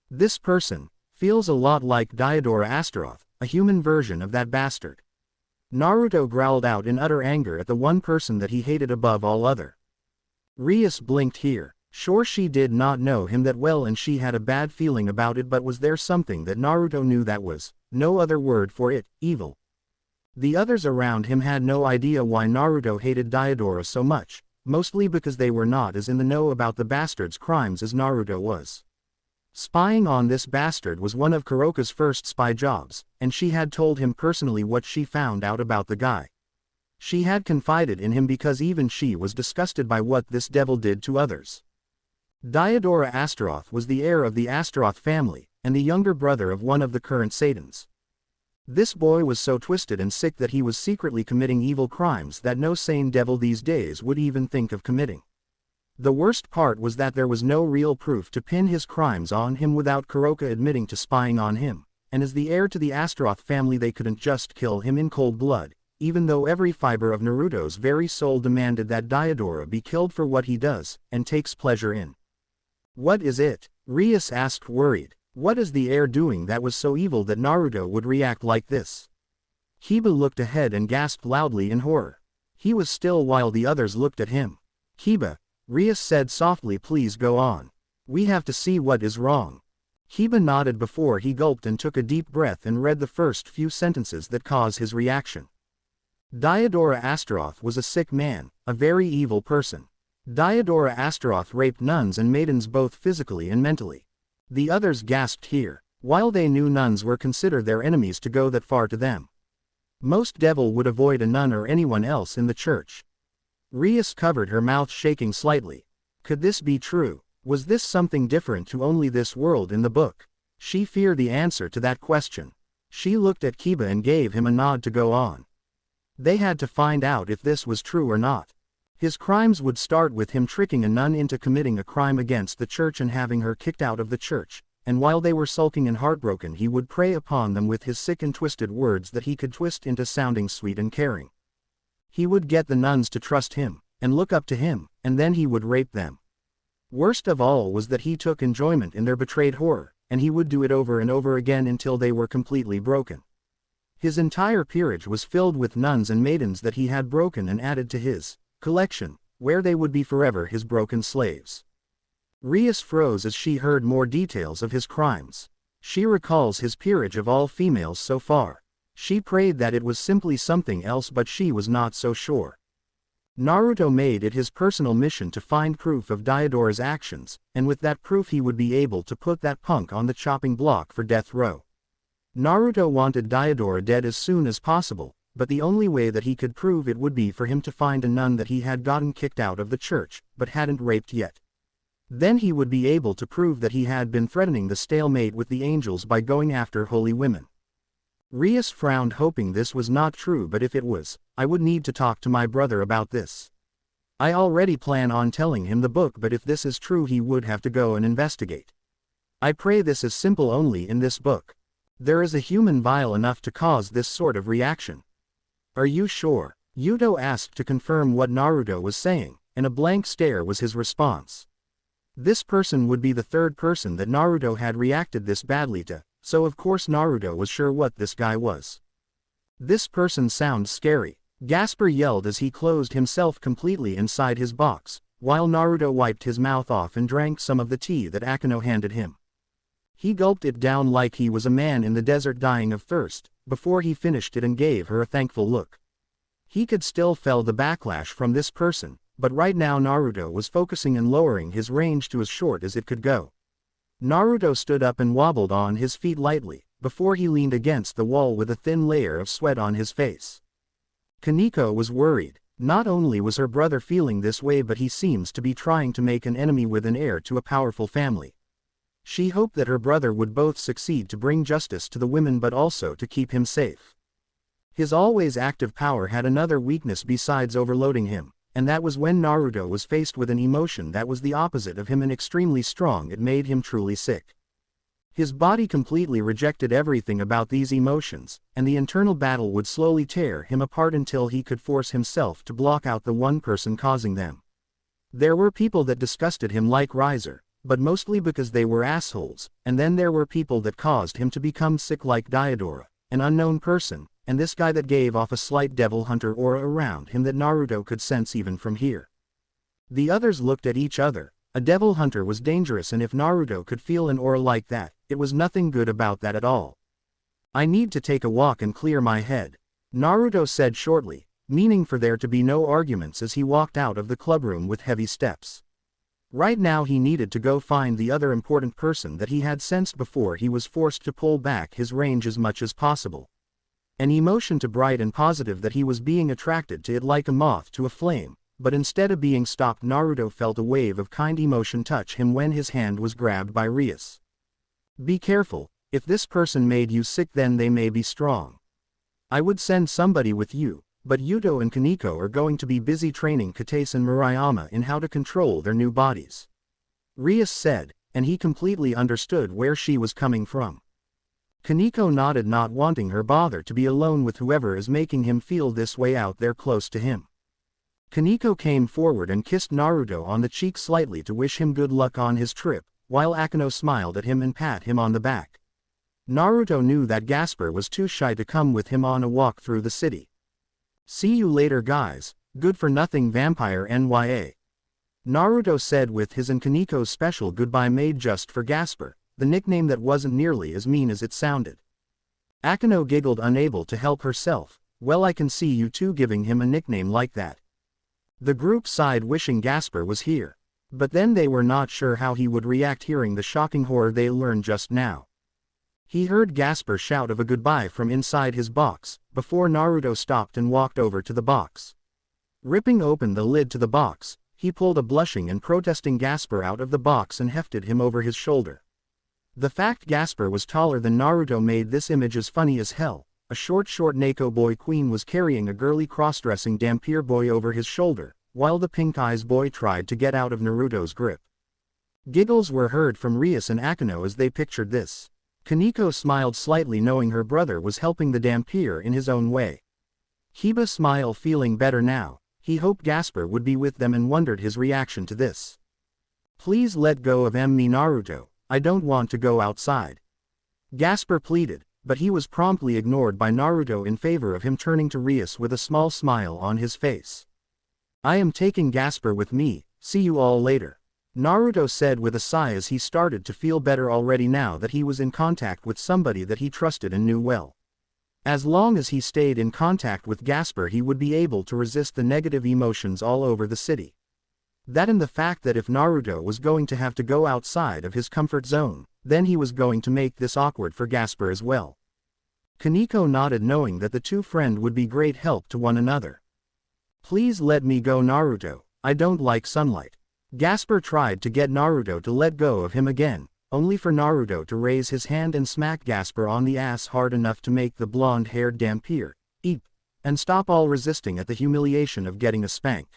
This person feels a lot like Diodora Astaroth, a human version of that bastard. Naruto growled out in utter anger at the one person that he hated above all other. Rias blinked here. Sure, she did not know him that well and she had a bad feeling about it, but was there something that Naruto knew that was, no other word for it, evil? The others around him had no idea why Naruto hated Diodora so much, mostly because they were not as in the know about the bastard's crimes as Naruto was. Spying on this bastard was one of Kuroka's first spy jobs, and she had told him personally what she found out about the guy. She had confided in him because even she was disgusted by what this devil did to others. Diodora Astaroth was the heir of the Astaroth family, and the younger brother of one of the current Satans. This boy was so twisted and sick that he was secretly committing evil crimes that no sane devil these days would even think of committing. The worst part was that there was no real proof to pin his crimes on him without Kuroka admitting to spying on him, and as the heir to the Astaroth family they couldn't just kill him in cold blood, even though every fiber of Naruto's very soul demanded that Diodora be killed for what he does, and takes pleasure in. What is it? Rias asked worried. What is the heir doing that was so evil that Naruto would react like this? Kiba looked ahead and gasped loudly in horror. He was still while the others looked at him. Kiba, Rias said softly, please go on. We have to see what is wrong. Kiba nodded before he gulped and took a deep breath and read the first few sentences that caused his reaction. Diodora Astaroth was a sick man, a very evil person. Diodora Astaroth raped nuns and maidens both physically and mentally. The others gasped here, while they knew nuns were considered their enemies to go that far to them. Most devil would avoid a nun or anyone else in the church. Rias covered her mouth, shaking slightly. Could this be true? Was this something different to only this world in the book? She feared the answer to that question. She looked at Kiba and gave him a nod to go on. They had to find out if this was true or not. His crimes would start with him tricking a nun into committing a crime against the church and having her kicked out of the church, and while they were sulking and heartbroken he would prey upon them with his sick and twisted words that he could twist into sounding sweet and caring. He would get the nuns to trust him, and look up to him, and then he would rape them. Worst of all was that he took enjoyment in their betrayed horror, and he would do it over and over again until they were completely broken. His entire peerage was filled with nuns and maidens that he had broken and added to his collection, where they would be forever his broken slaves. Rias froze as she heard more details of his crimes. She recalls his peerage of all females so far. She prayed that it was simply something else, but she was not so sure. Naruto made it his personal mission to find proof of Diodora's actions, and with that proof he would be able to put that punk on the chopping block for death row. Naruto wanted Diodora dead as soon as possible, but the only way that he could prove it would be for him to find a nun that he had gotten kicked out of the church, but hadn't raped yet. Then he would be able to prove that he had been threatening the stalemate with the angels by going after holy women. Rias frowned, hoping this was not true, but if it was, I would need to talk to my brother about this. I already plan on telling him the book, but if this is true he would have to go and investigate. I pray this is simple only in this book. There is a human vile enough to cause this sort of reaction. Are you sure? Yuto asked to confirm what Naruto was saying, and a blank stare was his response. This person would be the third person that Naruto had reacted this badly to, so of course Naruto was sure what this guy was. This person sounds scary, Gasper yelled as he closed himself completely inside his box, while Naruto wiped his mouth off and drank some of the tea that Akeno handed him. He gulped it down like he was a man in the desert dying of thirst, before he finished it and gave her a thankful look. He could still feel the backlash from this person, but right now Naruto was focusing and lowering his range to as short as it could go. Naruto stood up and wobbled on his feet lightly, before he leaned against the wall with a thin layer of sweat on his face. Koneko was worried. Not only was her brother feeling this way, but he seems to be trying to make an enemy with an heir to a powerful family. She hoped that her brother would both succeed to bring justice to the women but also to keep him safe. His always active power had another weakness besides overloading him, and that was when Naruto was faced with an emotion that was the opposite of him and extremely strong. It made him truly sick. His body completely rejected everything about these emotions, and the internal battle would slowly tear him apart until he could force himself to block out the one person causing them. There were people that disgusted him like Riser, but mostly because they were assholes, and then there were people that caused him to become sick like Diodora, an unknown person, and this guy that gave off a slight devil hunter aura around him that Naruto could sense even from here. The others looked at each other. A devil hunter was dangerous, and if Naruto could feel an aura like that, it was nothing good about that at all. I need to take a walk and clear my head, Naruto said shortly, meaning for there to be no arguments as he walked out of the clubroom with heavy steps. Right now he needed to go find the other important person that he had sensed before he was forced to pull back his range as much as possible. An emotion to bright and positive that he was being attracted to it like a moth to a flame, but instead of being stopped Naruto felt a wave of kind emotion touch him when his hand was grabbed by Rias. Be careful, if this person made you sick then they may be strong. I would send somebody with you, but Yuto and Koneko are going to be busy training Kataise and Murayama in how to control their new bodies. Rias said, and he completely understood where she was coming from. Koneko nodded, not wanting her bother to be alone with whoever is making him feel this way out there close to him. Koneko came forward and kissed Naruto on the cheek slightly to wish him good luck on his trip, while Akeno smiled at him and pat him on the back. Naruto knew that Gasper was too shy to come with him on a walk through the city. See you later guys, good for nothing vampire NYA. Naruto said with his and Kaneko's special goodbye made just for Gasper, the nickname that wasn't nearly as mean as it sounded. Akeno giggled, unable to help herself. Well, I can see you two giving him a nickname like that. The group sighed, wishing Gasper was here. But then they were not sure how he would react hearing the shocking horror they learned just now. He heard Gasper shout of a goodbye from inside his box, before Naruto stopped and walked over to the box. Ripping open the lid to the box, he pulled a blushing and protesting Gasper out of the box and hefted him over his shoulder. The fact Gasper was taller than Naruto made this image as funny as hell. A short Neko boy queen was carrying a girly cross-dressing Dampier boy over his shoulder, while the pink eyes boy tried to get out of Naruto's grip. Giggles were heard from Rias and Akeno as they pictured this. Koneko smiled slightly, knowing her brother was helping the Dampier in his own way. Hiba smiled, feeling better now. He hoped Gasper would be with them and wondered his reaction to this. Please let go of me, Naruto. I don't want to go outside. Gasper pleaded, but he was promptly ignored by Naruto in favor of him turning to Rias with a small smile on his face. I am taking Gasper with me, see you all later. Naruto said with a sigh as he started to feel better already now that he was in contact with somebody that he trusted and knew well. As long as he stayed in contact with Gasper, he would be able to resist the negative emotions all over the city. That and the fact that if Naruto was going to have to go outside of his comfort zone, then he was going to make this awkward for Gasper as well. Koneko nodded, knowing that the two friends would be great help to one another. Please let me go, Naruto, I don't like sunlight. Gasper tried to get Naruto to let go of him again, only for Naruto to raise his hand and smack Gasper on the ass hard enough to make the blonde-haired Dampier eep, and stop all resisting at the humiliation of getting a spank.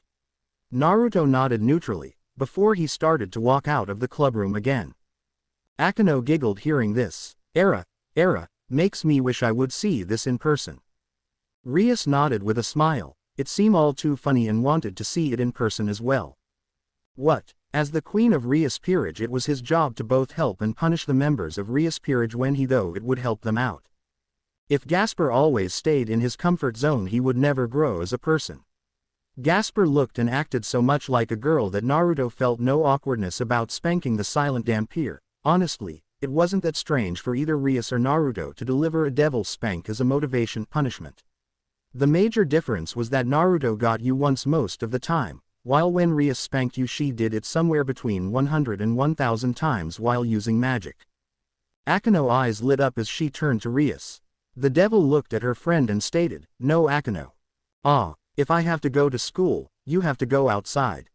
Naruto nodded neutrally, before he started to walk out of the clubroom again. Akeno giggled hearing this. Era, makes me wish I would see this in person. Rias nodded with a smile. It seemed all too funny and wanted to see it in person as well. What? As the queen of Rias Peerage, it was his job to both help and punish the members of Rias Peerage when he thought it would help them out. If Gasper always stayed in his comfort zone, he would never grow as a person. Gasper looked and acted so much like a girl that Naruto felt no awkwardness about spanking the silent Dampier. Honestly, it wasn't that strange for either Rias or Naruto to deliver a devil's spank as a motivation punishment. The major difference was that Naruto got you once most of the time, while when Rias spanked you she did it somewhere between 100 and 1000 times while using magic. Akeno's eyes lit up as she turned to Rias. The devil looked at her friend and stated, "No, Akeno. If I have to go to school, you have to go outside.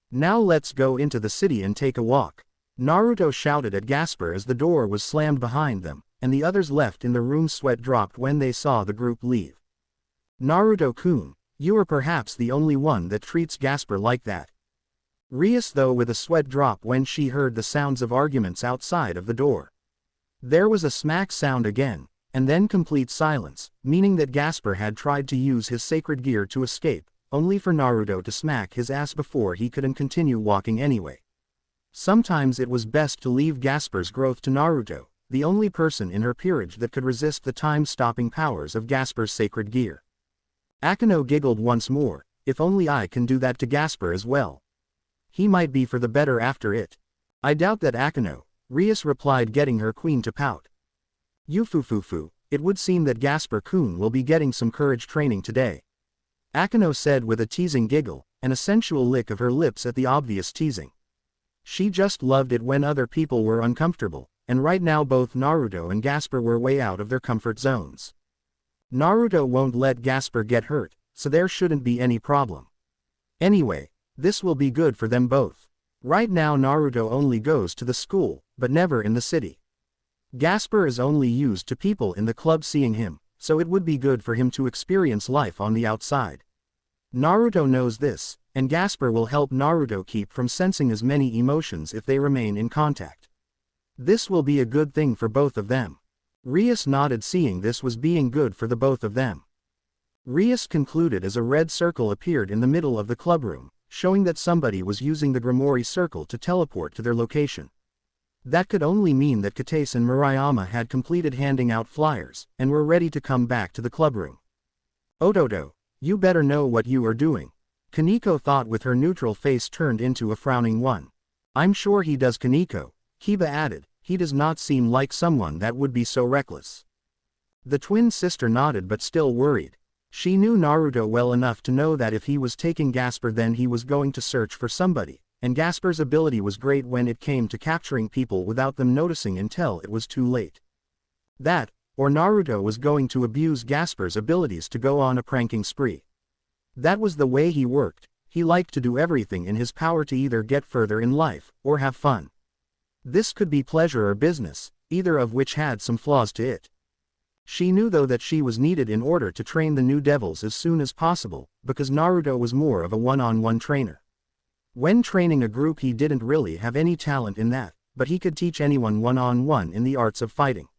Now let's go into the city and take a walk." Naruto shouted at Gasper as the door was slammed behind them, and the others left in the room. Sweat dropped when they saw the group leave. Naruto-kun, you are perhaps the only one that treats Gasper like that. Rias though with a sweat drop when she heard the sounds of arguments outside of the door. There was a smack sound again, and then complete silence, meaning that Gasper had tried to use his sacred gear to escape, only for Naruto to smack his ass before he could and continue walking anyway. Sometimes it was best to leave Gasper's growth to Naruto, the only person in her peerage that could resist the time-stopping powers of Gasper's sacred gear. Akeno giggled once more. If only I can do that to Gasper as well. He might be for the better after it. I doubt that, Akeno, Rias replied, getting her queen to pout. Yufufufu, it would seem that Gasper-kun will be getting some courage training today. Akeno said with a teasing giggle, and a sensual lick of her lips at the obvious teasing. She just loved it when other people were uncomfortable, and right now both Naruto and Gasper were way out of their comfort zones. Naruto won't let Gasper get hurt, so there shouldn't be any problem. Anyway, this will be good for them both. Right now Naruto only goes to the school, but never in the city. Gasper is only used to people in the club seeing him, so it would be good for him to experience life on the outside. Naruto knows this, and Gasper will help Naruto keep from sensing as many emotions if they remain in contact. This will be a good thing for both of them. Rias nodded, seeing this was being good for the both of them. Rias concluded as a red circle appeared in the middle of the clubroom, showing that somebody was using the Gremory circle to teleport to their location. That could only mean that Katase and Murayama had completed handing out flyers, and were ready to come back to the clubroom. Ototo, you better know what you are doing. Koneko thought with her neutral face turned into a frowning one. I'm sure he does, Koneko, Hiba added, he does not seem like someone that would be so reckless. The twin sister nodded but still worried. She knew Naruto well enough to know that if he was taking Gasper then he was going to search for somebody, and Gasper's ability was great when it came to capturing people without them noticing until it was too late. That, or Naruto was going to abuse Gasper's abilities to go on a pranking spree. That was the way he worked. He liked to do everything in his power to either get further in life, or have fun. This could be pleasure or business, either of which had some flaws to it. She knew though that she was needed in order to train the new devils as soon as possible, because Naruto was more of a one-on-one trainer. When training a group he didn't really have any talent in that, but he could teach anyone one-on-one in the arts of fighting.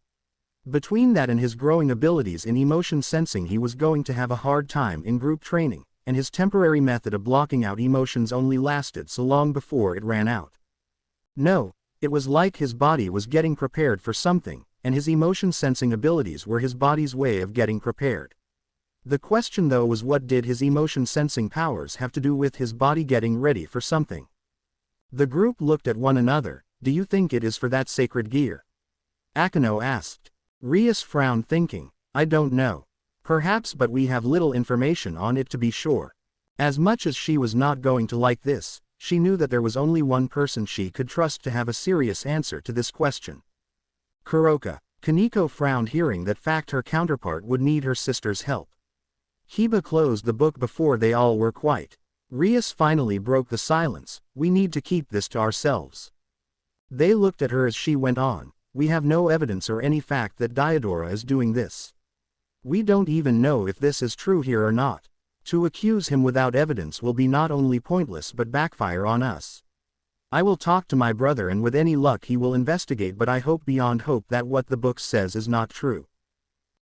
Between that and his growing abilities in emotion sensing he was going to have a hard time in group training, and his temporary method of blocking out emotions only lasted so long before it ran out. No, it was like his body was getting prepared for something, and his emotion sensing abilities were his body's way of getting prepared. The question though was what did his emotion sensing powers have to do with his body getting ready for something? The group looked at one another. Do you think it is for that sacred gear? Akeno asked. Rias frowned thinking, I don't know. Perhaps, but we have little information on it to be sure. As much as she was not going to like this, she knew that there was only one person she could trust to have a serious answer to this question. Koka. Koneko frowned hearing that fact her counterpart would need her sister's help. Hiba closed the book before they all were quiet. Rias finally broke the silence, we need to keep this to ourselves. They looked at her as she went on. We have no evidence or any fact that Diodora is doing this. We don't even know if this is true here or not. To accuse him without evidence will be not only pointless but backfire on us. I will talk to my brother and with any luck he will investigate, but I hope beyond hope that what the book says is not true.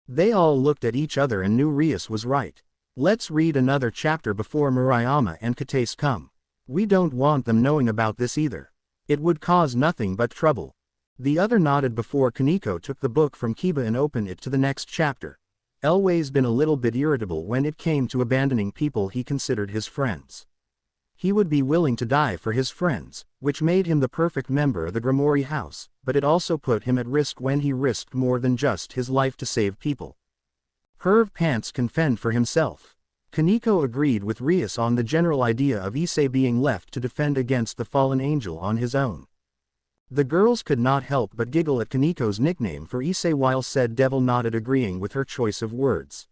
They all looked at each other and knew Rias was right. Let's read another chapter before Murayama and Kataise come. We don't want them knowing about this either. It would cause nothing but trouble. The other nodded before Koneko took the book from Kiba and opened it to the next chapter. Always been a little bit irritable when it came to abandoning people he considered his friends. He would be willing to die for his friends, which made him the perfect member of the Gremory house, but it also put him at risk when he risked more than just his life to save people. Perv Pants can fend for himself. Koneko agreed with Rias on the general idea of Issei being left to defend against the fallen angel on his own. The girls could not help but giggle at Kaneko's nickname for Issei while said devil nodded agreeing with her choice of words.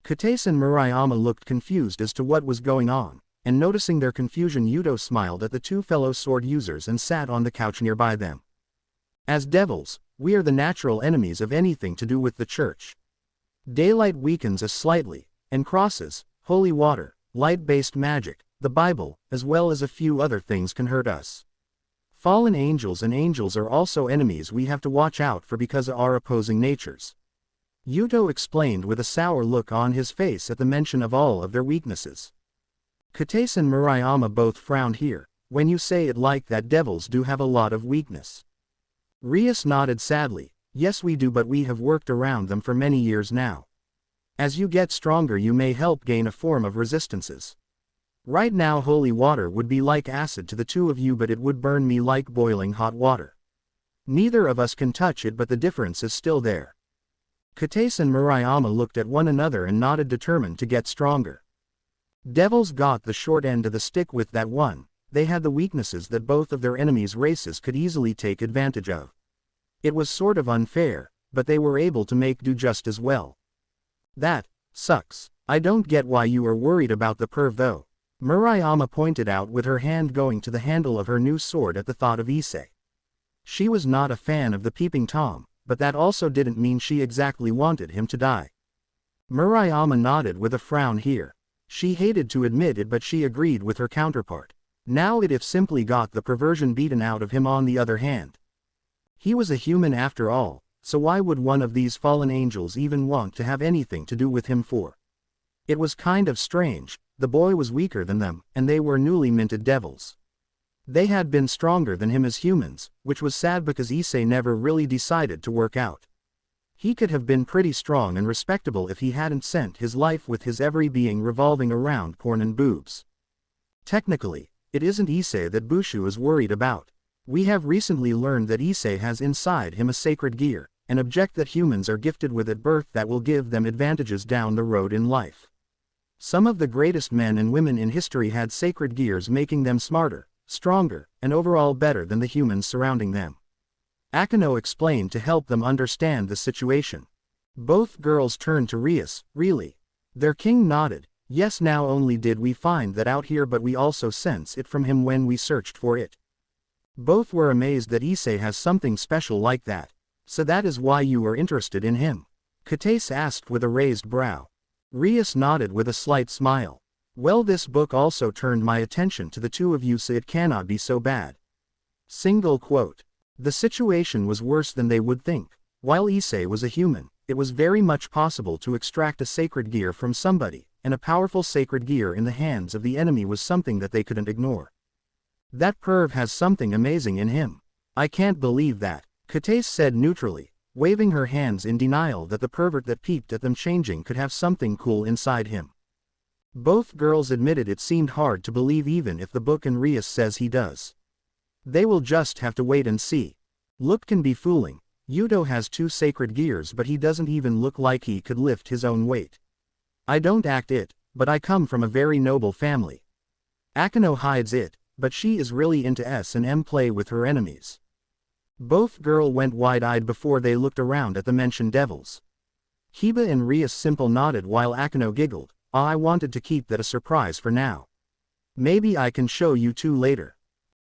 Kataise and Murayama looked confused as to what was going on, and noticing their confusion Yuto smiled at the two fellow sword users and sat on the couch nearby them. As devils, we are the natural enemies of anything to do with the church. Daylight weakens us slightly, and crosses, holy water, light-based magic, the Bible, as well as a few other things can hurt us. Fallen angels and angels are also enemies we have to watch out for because of our opposing natures. Yuto explained with a sour look on his face at the mention of all of their weaknesses. Kataise and Murayama both frowned here. When you say it like that, devils do have a lot of weakness. Rias nodded sadly. Yes we do, but we have worked around them for many years now. As you get stronger you may help gain a form of resistances. Right now holy water would be like acid to the two of you, but it would burn me like boiling hot water. Neither of us can touch it, but the difference is still there. Kataise and Murayama looked at one another and nodded, determined to get stronger. Devils got the short end of the stick with that one. They had the weaknesses that both of their enemies' races could easily take advantage of. It was sort of unfair, but they were able to make do just as well. That sucks. I don't get why you are worried about the perv though. Murayama pointed out with her hand going to the handle of her new sword at the thought of Issei. She was not a fan of the peeping Tom, but that also didn't mean she exactly wanted him to die. Murayama nodded with a frown here. She hated to admit it, but she agreed with her counterpart. Now it if simply got the perversion beaten out of him. On the other hand, he was a human after all, so why would one of these fallen angels even want to have anything to do with him for? It was kind of strange. The boy was weaker than them, and they were newly minted devils. They had been stronger than him as humans, which was sad because Issei never really decided to work out. He could have been pretty strong and respectable if he hadn't spent his life with his every being revolving around porn and boobs. Technically, it isn't Issei that Bushu is worried about. We have recently learned that Issei has inside him a sacred gear, an object that humans are gifted with at birth that will give them advantages down the road in life. Some of the greatest men and women in history had sacred gears, making them smarter, stronger, and overall better than the humans surrounding them. Akeno explained to help them understand the situation. Both girls turned to Rias. Really? Their king nodded. Yes, not only did we find that out here, but we also sense it from him when we searched for it. Both were amazed that Issei has something special like that. So that is why you were interested in him? Katase asked with a raised brow. Rias nodded with a slight smile. Well, this book also turned my attention to the two of you, so it cannot be so bad. Single quote. The situation was worse than they would think. While Issei was a human, it was very much possible to extract a sacred gear from somebody, and a powerful sacred gear in the hands of the enemy was something that they couldn't ignore. That perv has something amazing in him. I can't believe that, Katase said neutrally, waving her hands in denial that the pervert that peeped at them changing could have something cool inside him. Both girls admitted it seemed hard to believe even if the book and Rias says he does. They will just have to wait and see. Look can be fooling. Yudo has 2 sacred gears, but he doesn't even look like he could lift his own weight. I don't act it, but I come from a very noble family. Akeno hides it, but she is really into S&M play with her enemies. Both girls went wide-eyed before they looked around at the mentioned devils. Hiba and Rias simple nodded while Akeno giggled. I wanted to keep that a surprise for now. Maybe I can show you two later.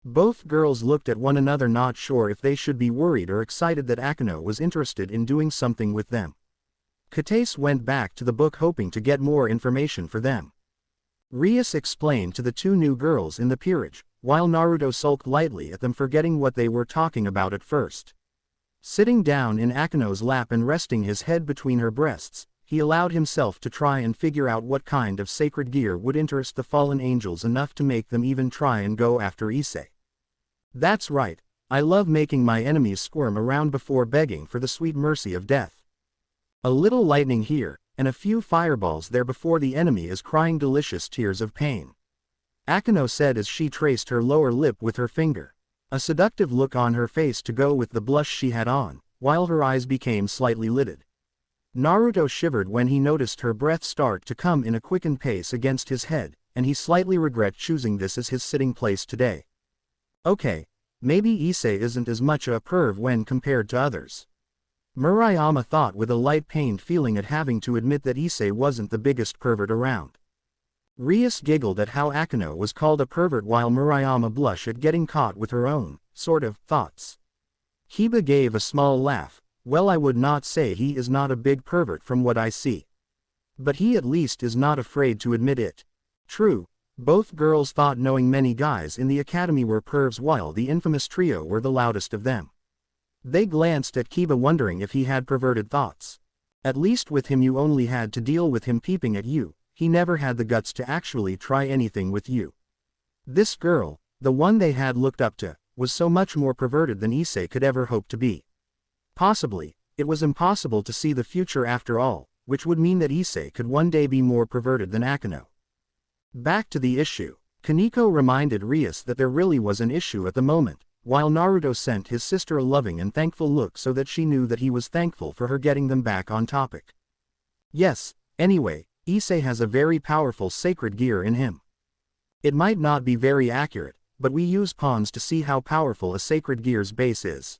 Both girls looked at one another, not sure if they should be worried or excited that Akeno was interested in doing something with them. Katase went back to the book hoping to get more information for them. Rias explained to the 2 new girls in the peerage, while Naruto sulked lightly at them, forgetting what they were talking about at first. Sitting down in Akeno's lap and resting his head between her breasts, he allowed himself to try and figure out what kind of sacred gear would interest the fallen angels enough to make them even try and go after Issei. That's right, I love making my enemies squirm around before begging for the sweet mercy of death. A little lightning here, and a few fireballs there before the enemy is crying delicious tears of pain. Akeno said as she traced her lower lip with her finger. A seductive look on her face to go with the blush she had on, while her eyes became slightly lidded. Naruto shivered when he noticed her breath start to come in a quickened pace against his head, and he slightly regret choosing this as his sitting place today. Okay, maybe Issei isn't as much a perv when compared to others. Murayama thought with a light pained feeling at having to admit that Issei wasn't the biggest pervert around. Rias giggled at how Akeno was called a pervert while Murayama blushed at getting caught with her own, sort of, thoughts. Hiba gave a small laugh. Well, I would not say he is not a big pervert from what I see. But he at least is not afraid to admit it. True, both girls thought knowing many guys in the academy were pervs while the infamous trio were the loudest of them. They glanced at Kiba wondering if he had perverted thoughts. At least with him you only had to deal with him peeping at you, he never had the guts to actually try anything with you. This girl, the one they had looked up to, was so much more perverted than Issei could ever hope to be. Possibly, it was impossible to see the future after all, which would mean that Issei could one day be more perverted than Akeno. Back to the issue. Koneko reminded Rias that there really was an issue at the moment, while Naruto sent his sister a loving and thankful look so that she knew that he was thankful for her getting them back on topic. Yes, anyway, Issei has a very powerful sacred gear in him. It might not be very accurate, but we use pawns to see how powerful a sacred gear's base is.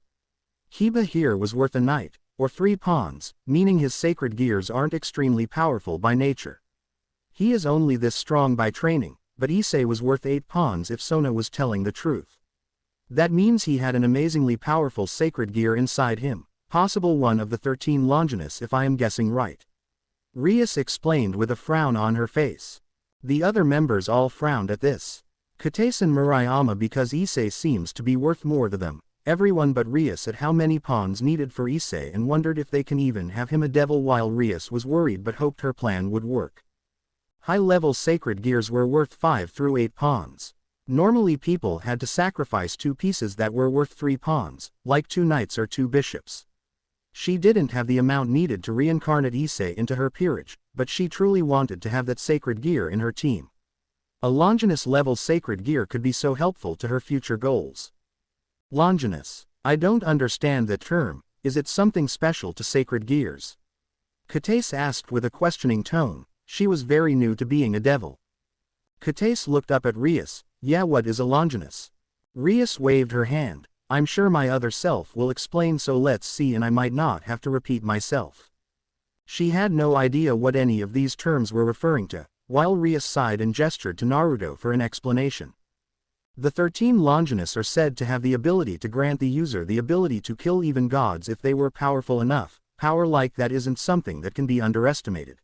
Hiba here was worth a knight, or 3 pawns, meaning his sacred gears aren't extremely powerful by nature. He is only this strong by training, but Issei was worth 8 pawns if Sona was telling the truth. That means he had an amazingly powerful sacred gear inside him, possible one of the 13 Longinus if I am guessing right. Rias explained with a frown on her face. The other members all frowned at this. Katase and Murayama because Issei seems to be worth more to them, everyone but Rias at how many pawns needed for Issei and wondered if they can even have him a devil while Rias was worried but hoped her plan would work. High-level sacred gears were worth 5 through 8 pawns. Normally people had to sacrifice 2 pieces that were worth 3 pawns, like 2 knights or 2 bishops. She didn't have the amount needed to reincarnate Issei into her peerage, but she truly wanted to have that sacred gear in her team. A Longinus-level sacred gear could be so helpful to her future goals. Longinus. I don't understand that term, is it something special to sacred gears? Kates asked with a questioning tone, she was very new to being a devil. Kates looked up at Rias, yeah, what is a Longinus? Rias waved her hand, I'm sure my other self will explain, so let's see, and I might not have to repeat myself. She had no idea what any of these terms were referring to, while Rias sighed and gestured to Naruto for an explanation. The 13 Longinus are said to have the ability to grant the user the ability to kill even gods if they were powerful enough. Power like that isn't something that can be underestimated.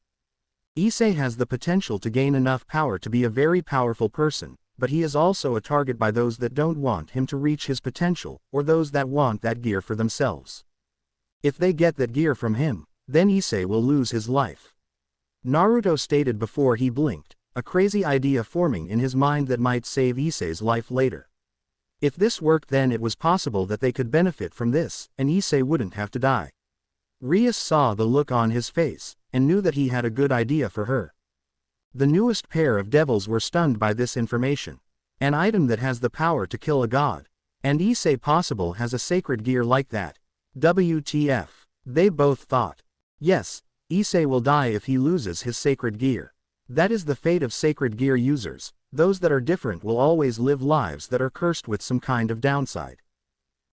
Issei has the potential to gain enough power to be a very powerful person, but he is also a target by those that don't want him to reach his potential, or those that want that gear for themselves. If they get that gear from him, then Issei will lose his life. Naruto stated before he blinked, a crazy idea forming in his mind that might save Issei's life later. If this worked, then it was possible that they could benefit from this, and Issei wouldn't have to die. Rias saw the look on his face, and knew that he had a good idea for her. The newest pair of devils were stunned by this information. An item that has the power to kill a god. And Issei possible has a sacred gear like that. WTF. They both thought. Yes, Issei will die if he loses his sacred gear. That is the fate of sacred gear users. Those that are different will always live lives that are cursed with some kind of downside.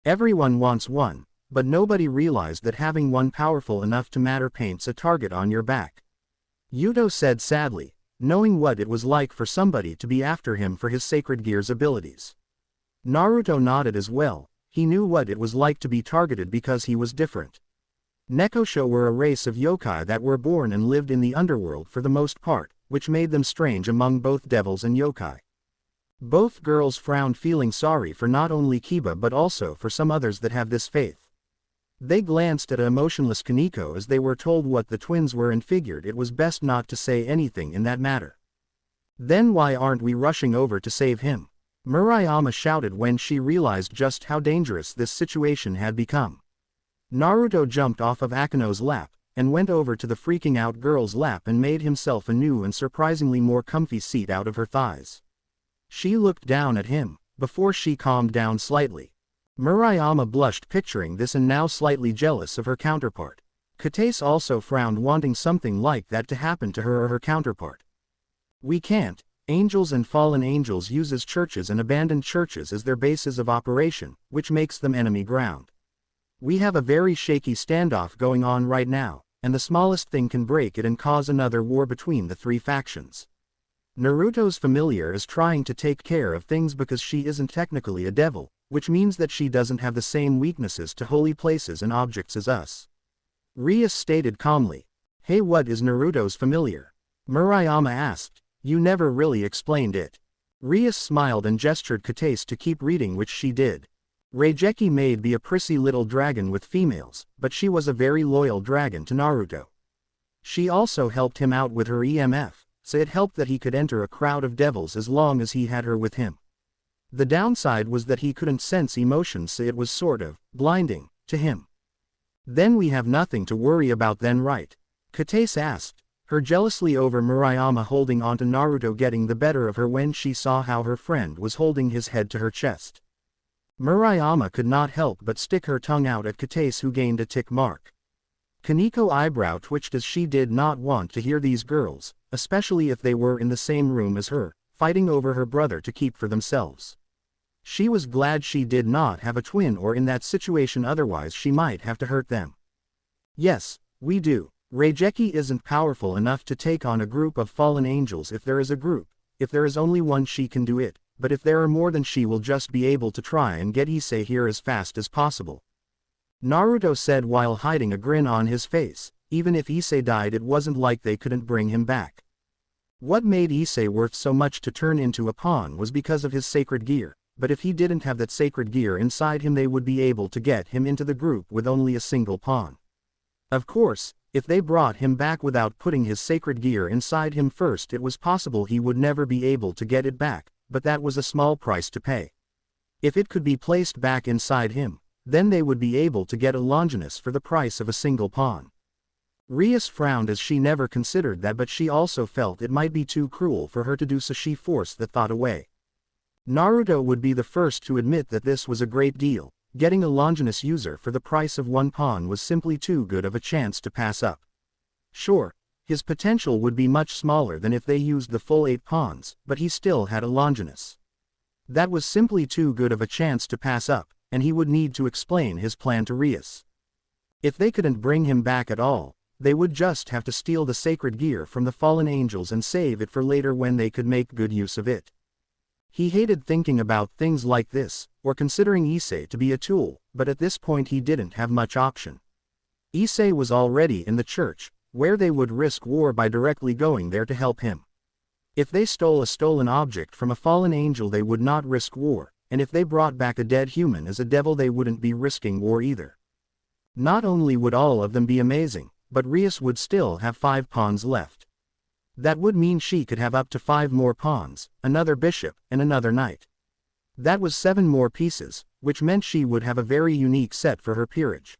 Everyone wants one, but nobody realized that having one powerful enough to matter paints a target on your back. Yuto said sadly, knowing what it was like for somebody to be after him for his sacred gear's abilities. Naruto nodded as well. He knew what it was like to be targeted because he was different. Nekosho were a race of yokai that were born and lived in the underworld for the most part, which made them strange among both devils and yokai. Both girls frowned, feeling sorry for not only Kiba but also for some others that have this faith. They glanced at a emotionless Koneko as they were told what the twins were and figured it was best not to say anything in that matter. Then why aren't we rushing over to save him? Murayama shouted when she realized just how dangerous this situation had become. Naruto jumped off of Akeno's lap, and went over to the freaking out girl's lap and made himself a new and surprisingly more comfy seat out of her thighs. She looked down at him, before she calmed down slightly. Murayama blushed picturing this and now slightly jealous of her counterpart. Kates also frowned, wanting something like that to happen to her or her counterpart. We can't. Angels and fallen angels uses churches and abandoned churches as their bases of operation, which makes them enemy ground. We have a very shaky standoff going on right now, and the smallest thing can break it and cause another war between the three factions. Naruto's familiar is trying to take care of things because she isn't technically a devil, which means that she doesn't have the same weaknesses to holy places and objects as us. Rias stated calmly. Hey, what is Naruto's familiar? Murayama asked. You never really explained it. Rias smiled and gestured Kates to keep reading, which she did. Reijeki may be a prissy little dragon with females, but she was a very loyal dragon to Naruto. She also helped him out with her EMF, so it helped that he could enter a crowd of devils as long as he had her with him. The downside was that he couldn't sense emotions, so it was sort of blinding to him. Then we have nothing to worry about then, right? Kates asked, her jealously over Murayama holding onto Naruto getting the better of her when she saw how her friend was holding his head to her chest. Murayama could not help but stick her tongue out at Kates, who gained a tick mark. Koneko eyebrow twitched as she did not want to hear these girls, especially if they were in the same room as her, fighting over her brother to keep for themselves. She was glad she did not have a twin or in that situation, otherwise she might have to hurt them. Yes, we do. Reijeki isn't powerful enough to take on a group of fallen angels. If there is a group, if there is only one, she can do it, but if there are more, then she will just be able to try and get Issei here as fast as possible. Naruto said while hiding a grin on his face. Even if Issei died, it wasn't like they couldn't bring him back. What made Issei worth so much to turn into a pawn was because of his sacred gear, but if he didn't have that sacred gear inside him, they would be able to get him into the group with only a single pawn. Of course, if they brought him back without putting his sacred gear inside him first, it was possible he would never be able to get it back, but that was a small price to pay. If it could be placed back inside him, then they would be able to get a Longinus for the price of a single pawn. Rias frowned as she never considered that, but she also felt it might be too cruel for her to do, so she forced the thought away. Naruto would be the first to admit that this was a great deal. Getting a Longinus user for the price of one pawn was simply too good of a chance to pass up. Sure, his potential would be much smaller than if they used the full 8 pawns, but he still had a Longinus. That was simply too good of a chance to pass up, and he would need to explain his plan to Rias. If they couldn't bring him back at all, they would just have to steal the sacred gear from the fallen angels and save it for later when they could make good use of it. He hated thinking about things like this, or considering Issei to be a tool, but at this point he didn't have much option. Issei was already in the church, where they would risk war by directly going there to help him. If they stole a stolen object from a fallen angel they would not risk war, and if they brought back a dead human as a devil they wouldn't be risking war either. Not only would all of them be amazing, but Rias would still have 5 pawns left. That would mean she could have up to 5 more pawns, another bishop, and another knight. That was 7 more pieces, which meant she would have a very unique set for her peerage.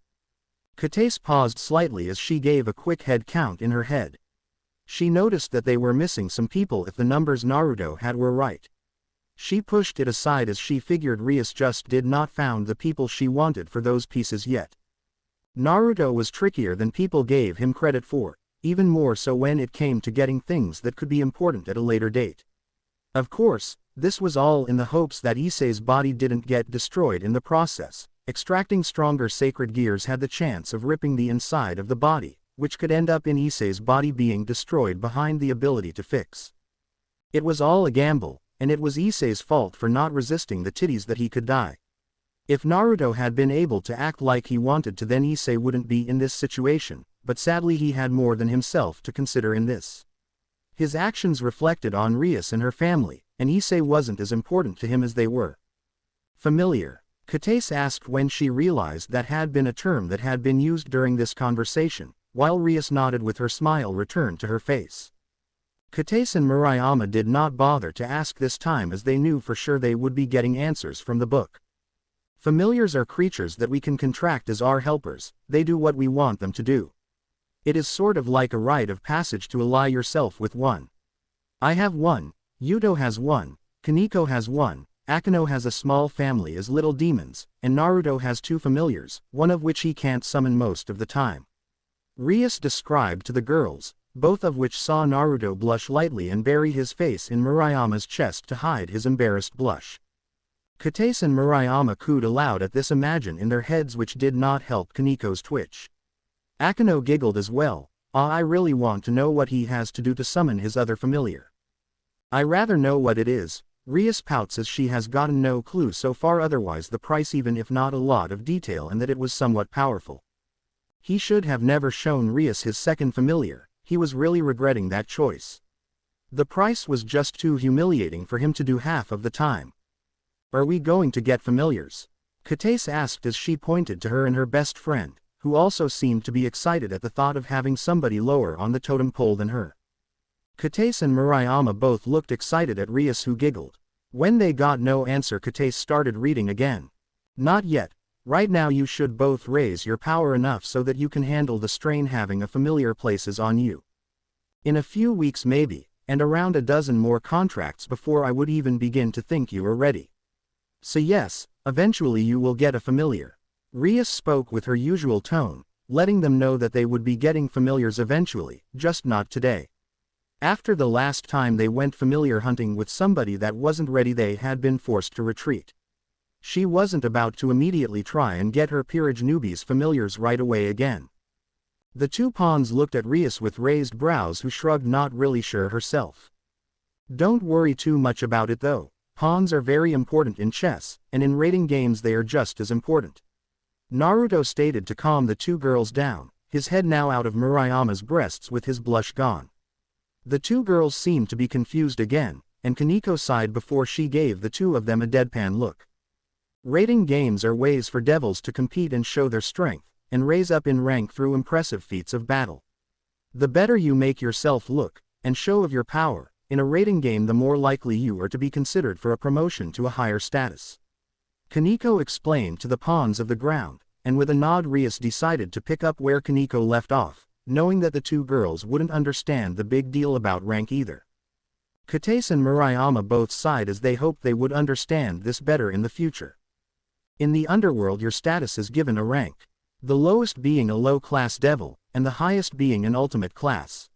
Kataise paused slightly as she gave a quick head count in her head. She noticed that they were missing some people if the numbers Naruto had were right. She pushed it aside as she figured Rias just did not found the people she wanted for those pieces yet. Naruto was trickier than people gave him credit for, even more so when it came to getting things that could be important at a later date. Of course, this was all in the hopes that Issei's body didn't get destroyed in the process. Extracting stronger sacred gears had the chance of ripping the inside of the body, which could end up in Issei's body being destroyed behind the ability to fix. It was all a gamble, and it was Issei's fault for not resisting the titties that he could die. If Naruto had been able to act like he wanted to then Issei wouldn't be in this situation, but sadly he had more than himself to consider in this. His actions reflected on Rias and her family, and Issei wasn't as important to him as they were. Familiar? Kataise asked when she realized that had been a term that had been used during this conversation, while Rias nodded with her smile returned to her face. Kataise and Murayama did not bother to ask this time as they knew for sure they would be getting answers from the book. Familiars are creatures that we can contract as our helpers, they do what we want them to do. It is sort of like a rite of passage to ally yourself with one. I have one, Yuto has one, Koneko has one, Akeno has a small family as little demons, and Naruto has 2 familiars, one of which he can't summon most of the time. Rias described to the girls, both of which saw Naruto blush lightly and bury his face in Murayama's chest to hide his embarrassed blush. Kataise and Murayama cooed aloud at this imagine in their heads which did not help Kaneko's twitch. Akeno giggled as well. I really want to know what he has to do to summon his other familiar. I rather know what it is. Rias pouts as she has gotten no clue so far otherwise the price even if not a lot of detail and that it was somewhat powerful. He should have never shown Rias his second familiar, he was really regretting that choice. The price was just too humiliating for him to do half of the time. Are we going to get familiars? Kataise asked as she pointed to her and her best friend, who also seemed to be excited at the thought of having somebody lower on the totem pole than her. Kataise and Murayama both looked excited at Rias who giggled. When they got no answer Kataise started reading again. Not yet. Right now you should both raise your power enough so that you can handle the strain having a familiar places on you. In a few weeks maybe, and around a dozen more contracts before I would even begin to think you are ready. So yes, eventually you will get a familiar. Rias spoke with her usual tone, letting them know that they would be getting familiars eventually, just not today. After the last time they went familiar hunting with somebody that wasn't ready they had been forced to retreat. She wasn't about to immediately try and get her peerage newbies familiars right away again. The 2 pawns looked at Rias with raised brows who shrugged not really sure herself. Don't worry too much about it though, pawns are very important in chess, and in rating games they are just as important. Naruto stated to calm the 2 girls down, his head now out of Murayama's breasts with his blush gone. The 2 girls seemed to be confused again, and Koneko sighed before she gave the 2 of them a deadpan look. Rating games are ways for devils to compete and show their strength, and raise up in rank through impressive feats of battle. The better you make yourself look, and show of your power, in a rating game the more likely you are to be considered for a promotion to a higher status. Koneko explained to the pawns of the ground, and with a nod Rias decided to pick up where Koneko left off, knowing that the 2 girls wouldn't understand the big deal about rank either. Kataise and Murayama both sighed as they hoped they would understand this better in the future. In the underworld your status is given a rank. The lowest being a low-class devil, and the highest being an ultimate class.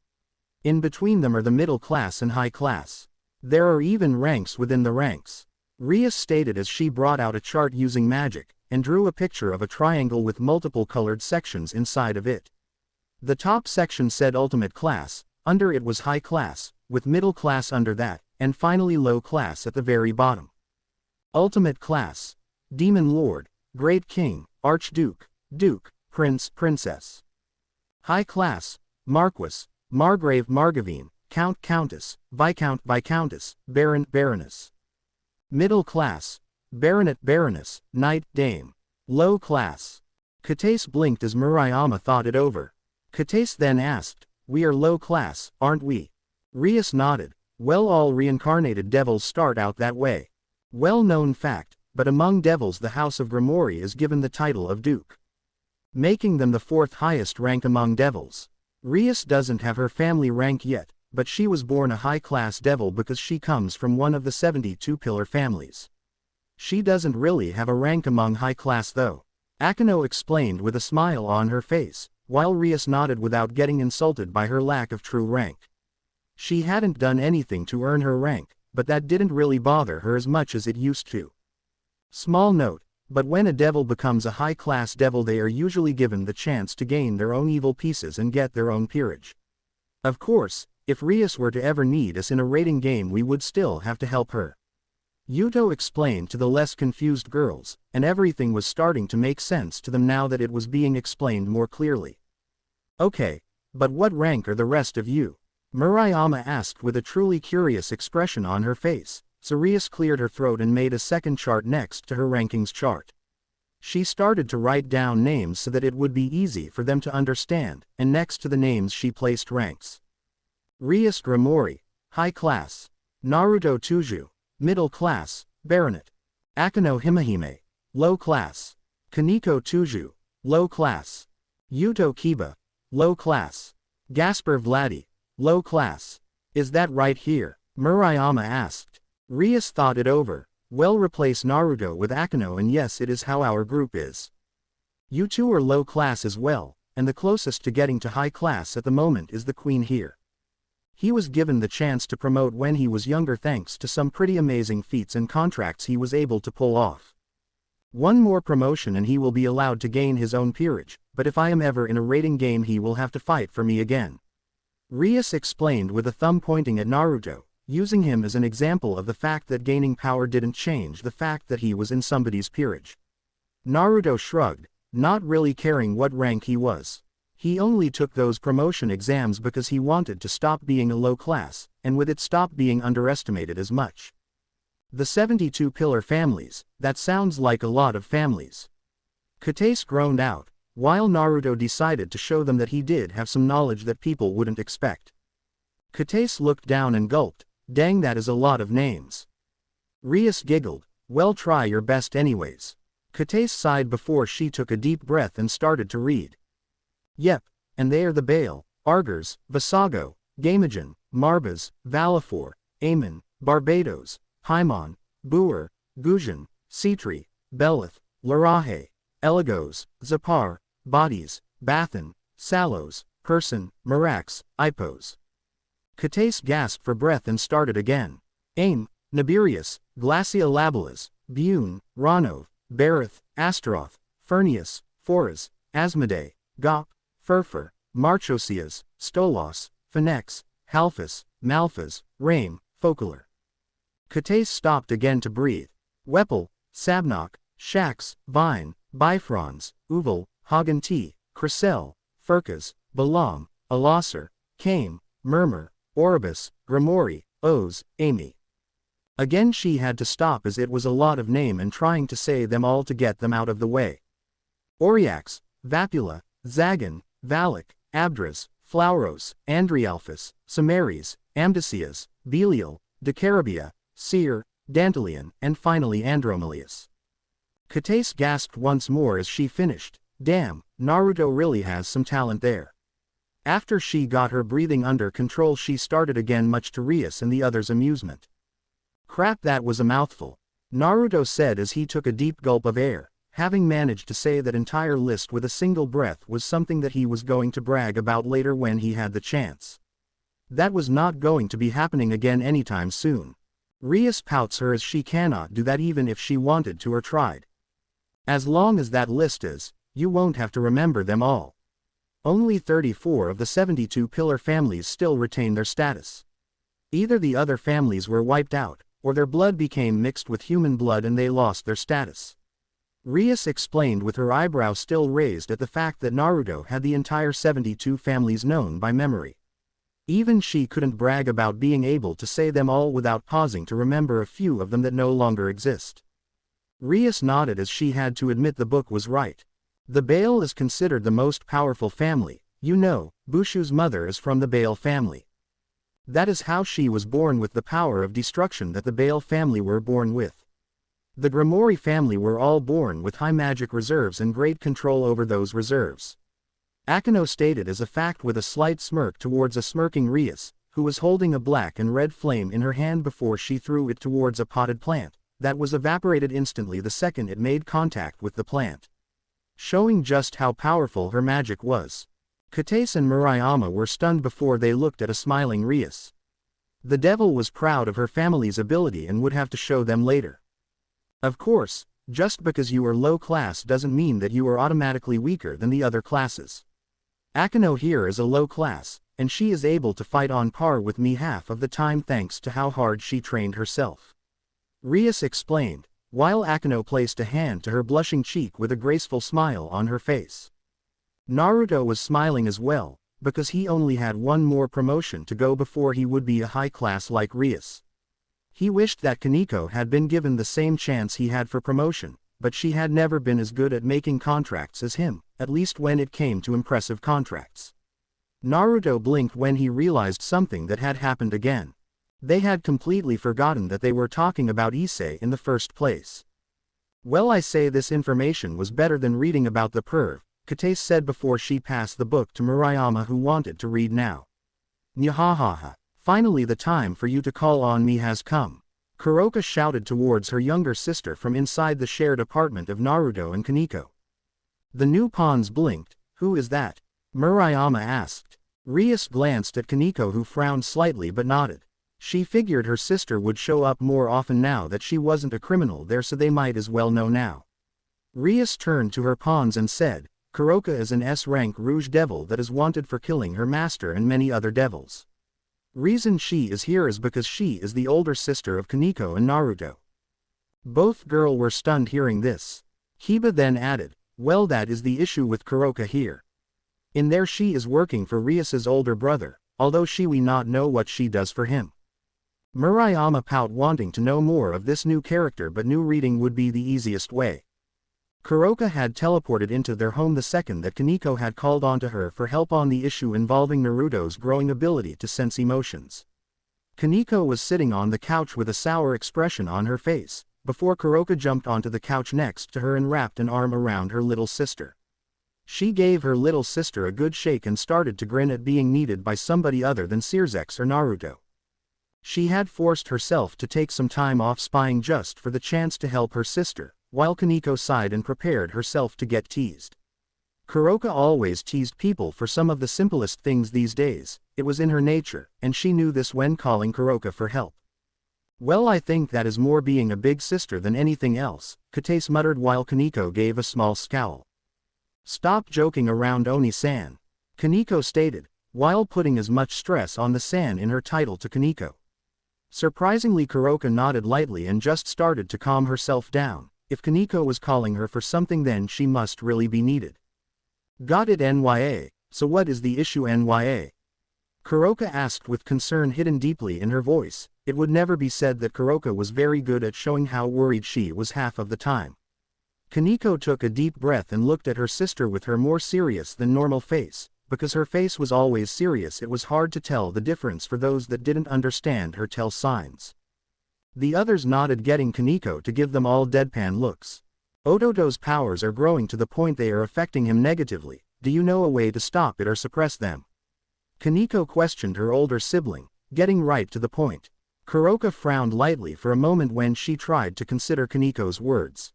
In between them are the middle class and high class. There are even ranks within the ranks. Rias stated as she brought out a chart using magic, and drew a picture of a triangle with multiple colored sections inside of it. The top section said ultimate class, under it was high class, with middle class under that, and finally low class at the very bottom. Ultimate class: Demon Lord, Great King, Archduke, Duke, Prince, Princess. High class: Marquis, Margrave, Margravine, Count, Countess, Viscount, Viscountess, Baron, Baroness. Middle class: Baronet, Baroness, Knight, Dame. Low class. Kataise blinked as Murayama thought it over. Kataise then asked, "We are low class, aren't we?" Rias nodded. "Well, all reincarnated devils start out that way. Well-known fact, but among devils the House of Gremory is given the title of Duke, making them the fourth highest rank among devils. Rias doesn't have her family rank yet, but she was born a high-class devil because she comes from one of the 72 pillar families. She doesn't really have a rank among high class though," Akeno explained with a smile on her face, while Rias nodded without getting insulted by her lack of true rank. She hadn't done anything to earn her rank, but that didn't really bother her as much as it used to. Small note, but when a devil becomes a high-class devil they are usually given the chance to gain their own evil pieces and get their own peerage. Of course, if Rias were to ever need us in a raiding game we would still have to help her. Yuto explained to the less confused girls, and everything was starting to make sense to them now that it was being explained more clearly. "Okay, but what rank are the rest of you?" Murayama asked with a truly curious expression on her face. Rias cleared her throat and made a second chart next to her rankings chart. She started to write down names so that it would be easy for them to understand, and next to the names she placed ranks. Rias Gremory, high class. Naruto Tuju, middle class, baronet. Akeno Himehime, low class. Koneko Tuju, low class. Yuto Kiba, low class. Gasper Vladi, low class. "Is that right here?" Murayama asked. Rias thought it over. "Well, replace Naruto with Akeno and yes, it is how our group is. You two are low class as well, and the closest to getting to high class at the moment is the queen here. He was given the chance to promote when he was younger thanks to some pretty amazing feats and contracts he was able to pull off. One more promotion and he will be allowed to gain his own peerage, but if I am ever in a raiding game he will have to fight for me again." Rias explained with a thumb pointing at Naruto, using him as an example of the fact that gaining power didn't change the fact that he was in somebody's peerage. Naruto shrugged, not really caring what rank he was. He only took those promotion exams because he wanted to stop being a low class, and with it stop being underestimated as much. The 72 pillar families, that sounds like a lot of families. Kataise groaned out, while Naruto decided to show them that he did have some knowledge that people wouldn't expect. Kataise looked down and gulped, "Dang, that is a lot of names." Rias giggled, "Well, try your best anyways." Kataise sighed before she took a deep breath and started to read. "Yep, and they are the Baal, Argers, Visago, Gamagen, Marbas, Valafor, Aemon, Barbados, Haimon, Buer, Gujan, Citri, Belith, Larahe, Eligos, Zapar, Bodies, Bathan, Salos, Person, Marax, Ipos." Kataise gasped for breath and started again. "Aim, Nibirius, Glacia Labelas, Bune, Ranov, Berith, Astaroth, Furnius, Foras, Asmodee, Gop, Furfur, Marchosias, Stolos, Phonex, Halphus, Malphas, Rame, Focalar." Kataise stopped again to breathe. "Weppel, Sabnok, Shax, Vine, Bifrons, Uval, Haganti, Chrysel, Furkas, Balam, Alasser, Kame, Murmur, Oribus, Gremory, Oz, Amy." Again she had to stop as it was a lot of name and trying to say them all to get them out of the way. Oriax, Vapula, Zagan, Valak, Abdras, Flauros, Andrialphus, Samaris, Amdicias, Belial, Decarabia, Seer, Dantalion, and finally Andromelius. Kataise gasped once more as she finished. "Damn, Naruto really has some talent there." After she got her breathing under control, she started again, much to Rias and the others' amusement. Crap, that was a mouthful, Naruto said as he took a deep gulp of air, having managed to say that entire list with a single breath was something that he was going to brag about later when he had the chance. That was not going to be happening again anytime soon. Rias pouts her as she cannot do that even if she wanted to or tried. As long as that list is, you won't have to remember them all. Only 34 of the 72 pillar families still retain their status. Either the other families were wiped out, or their blood became mixed with human blood and they lost their status. Rias explained with her eyebrow still raised at the fact that Naruto had the entire 72 families known by memory. Even she couldn't brag about being able to say them all without pausing to remember a few of them that no longer exist. Rias nodded as she had to admit the book was right. The Bale is considered the most powerful family. You know, Bushu's mother is from the Bale family. That is how she was born, with the power of destruction that the Bale family were born with. The Gremory family were all born with high magic reserves and great control over those reserves. Akeno stated as a fact with a slight smirk towards a smirking Rias, who was holding a black and red flame in her hand before she threw it towards a potted plant, that was evaporated instantly the second it made contact with the plant. Showing just how powerful her magic was. Kataise and Murayama were stunned before they looked at a smiling Rias. The devil was proud of her family's ability and would have to show them later. Of course, just because you are low class doesn't mean that you are automatically weaker than the other classes. Akeno here is a low class, and she is able to fight on par with me half of the time thanks to how hard she trained herself. Rias explained, while Akeno placed a hand to her blushing cheek with a graceful smile on her face. Naruto was smiling as well, because he only had one more promotion to go before he would be a high class like Rias. He wished that Koneko had been given the same chance he had for promotion, but she had never been as good at making contracts as him, at least when it came to impressive contracts. Naruto blinked when he realized something that had happened again. They had completely forgotten that they were talking about Issei in the first place. Well, I say this information was better than reading about the perv, Kataise said before she passed the book to Murayama, who wanted to read now. Nyahahaha. Finally the time for you to call on me has come. Koka shouted towards her younger sister from inside the shared apartment of Naruto and Koneko. The new pawns blinked. Who is that? Murayama asked. Rias glanced at Koneko, who frowned slightly but nodded. She figured her sister would show up more often now that she wasn't a criminal there, so they might as well know now. Rias turned to her pawns and said, Koka is an S-rank Rouge Devil that is wanted for killing her master and many other devils. Reason she is here is because she is the older sister of Koneko and Naruto. Both girls were stunned hearing this. Hiba then added, well, that is the issue with Koka here. In there she is working for Rias's older brother, although we not know what she does for him. Murayama pout, wanting to know more of this new character, but new reading would be the easiest way. Koka had teleported into their home the second that Koneko had called on to her for help on the issue involving Naruto's growing ability to sense emotions. Koneko was sitting on the couch with a sour expression on her face, before Koka jumped onto the couch next to her and wrapped an arm around her little sister. She gave her little sister a good shake and started to grin at being needed by somebody other than Sirzechs or Naruto. She had forced herself to take some time off spying just for the chance to help her sister, while Koneko sighed and prepared herself to get teased. Koka always teased people for some of the simplest things these days. It was in her nature, and she knew this when calling Koka for help. Well, I think that is more being a big sister than anything else, Kataise muttered while Koneko gave a small scowl. Stop joking around, Oni-san, Koneko stated, while putting as much stress on the san in her title to Koneko. Surprisingly, Koka nodded lightly and just started to calm herself down. If Koneko was calling her for something, then she must really be needed. Got it, Nya, so what is the issue, Nya? Koka asked with concern hidden deeply in her voice. It would never be said that Koka was very good at showing how worried she was half of the time. Koneko took a deep breath and looked at her sister with her more serious than normal face. Because her face was always serious, it was hard to tell the difference for those that didn't understand her tell signs. The others nodded, getting Koneko to give them all deadpan looks. Ototo's powers are growing to the point they are affecting him negatively. Do you know a way to stop it or suppress them? Koneko questioned her older sibling, getting right to the point. Koka frowned lightly for a moment when she tried to consider Kaneko's words.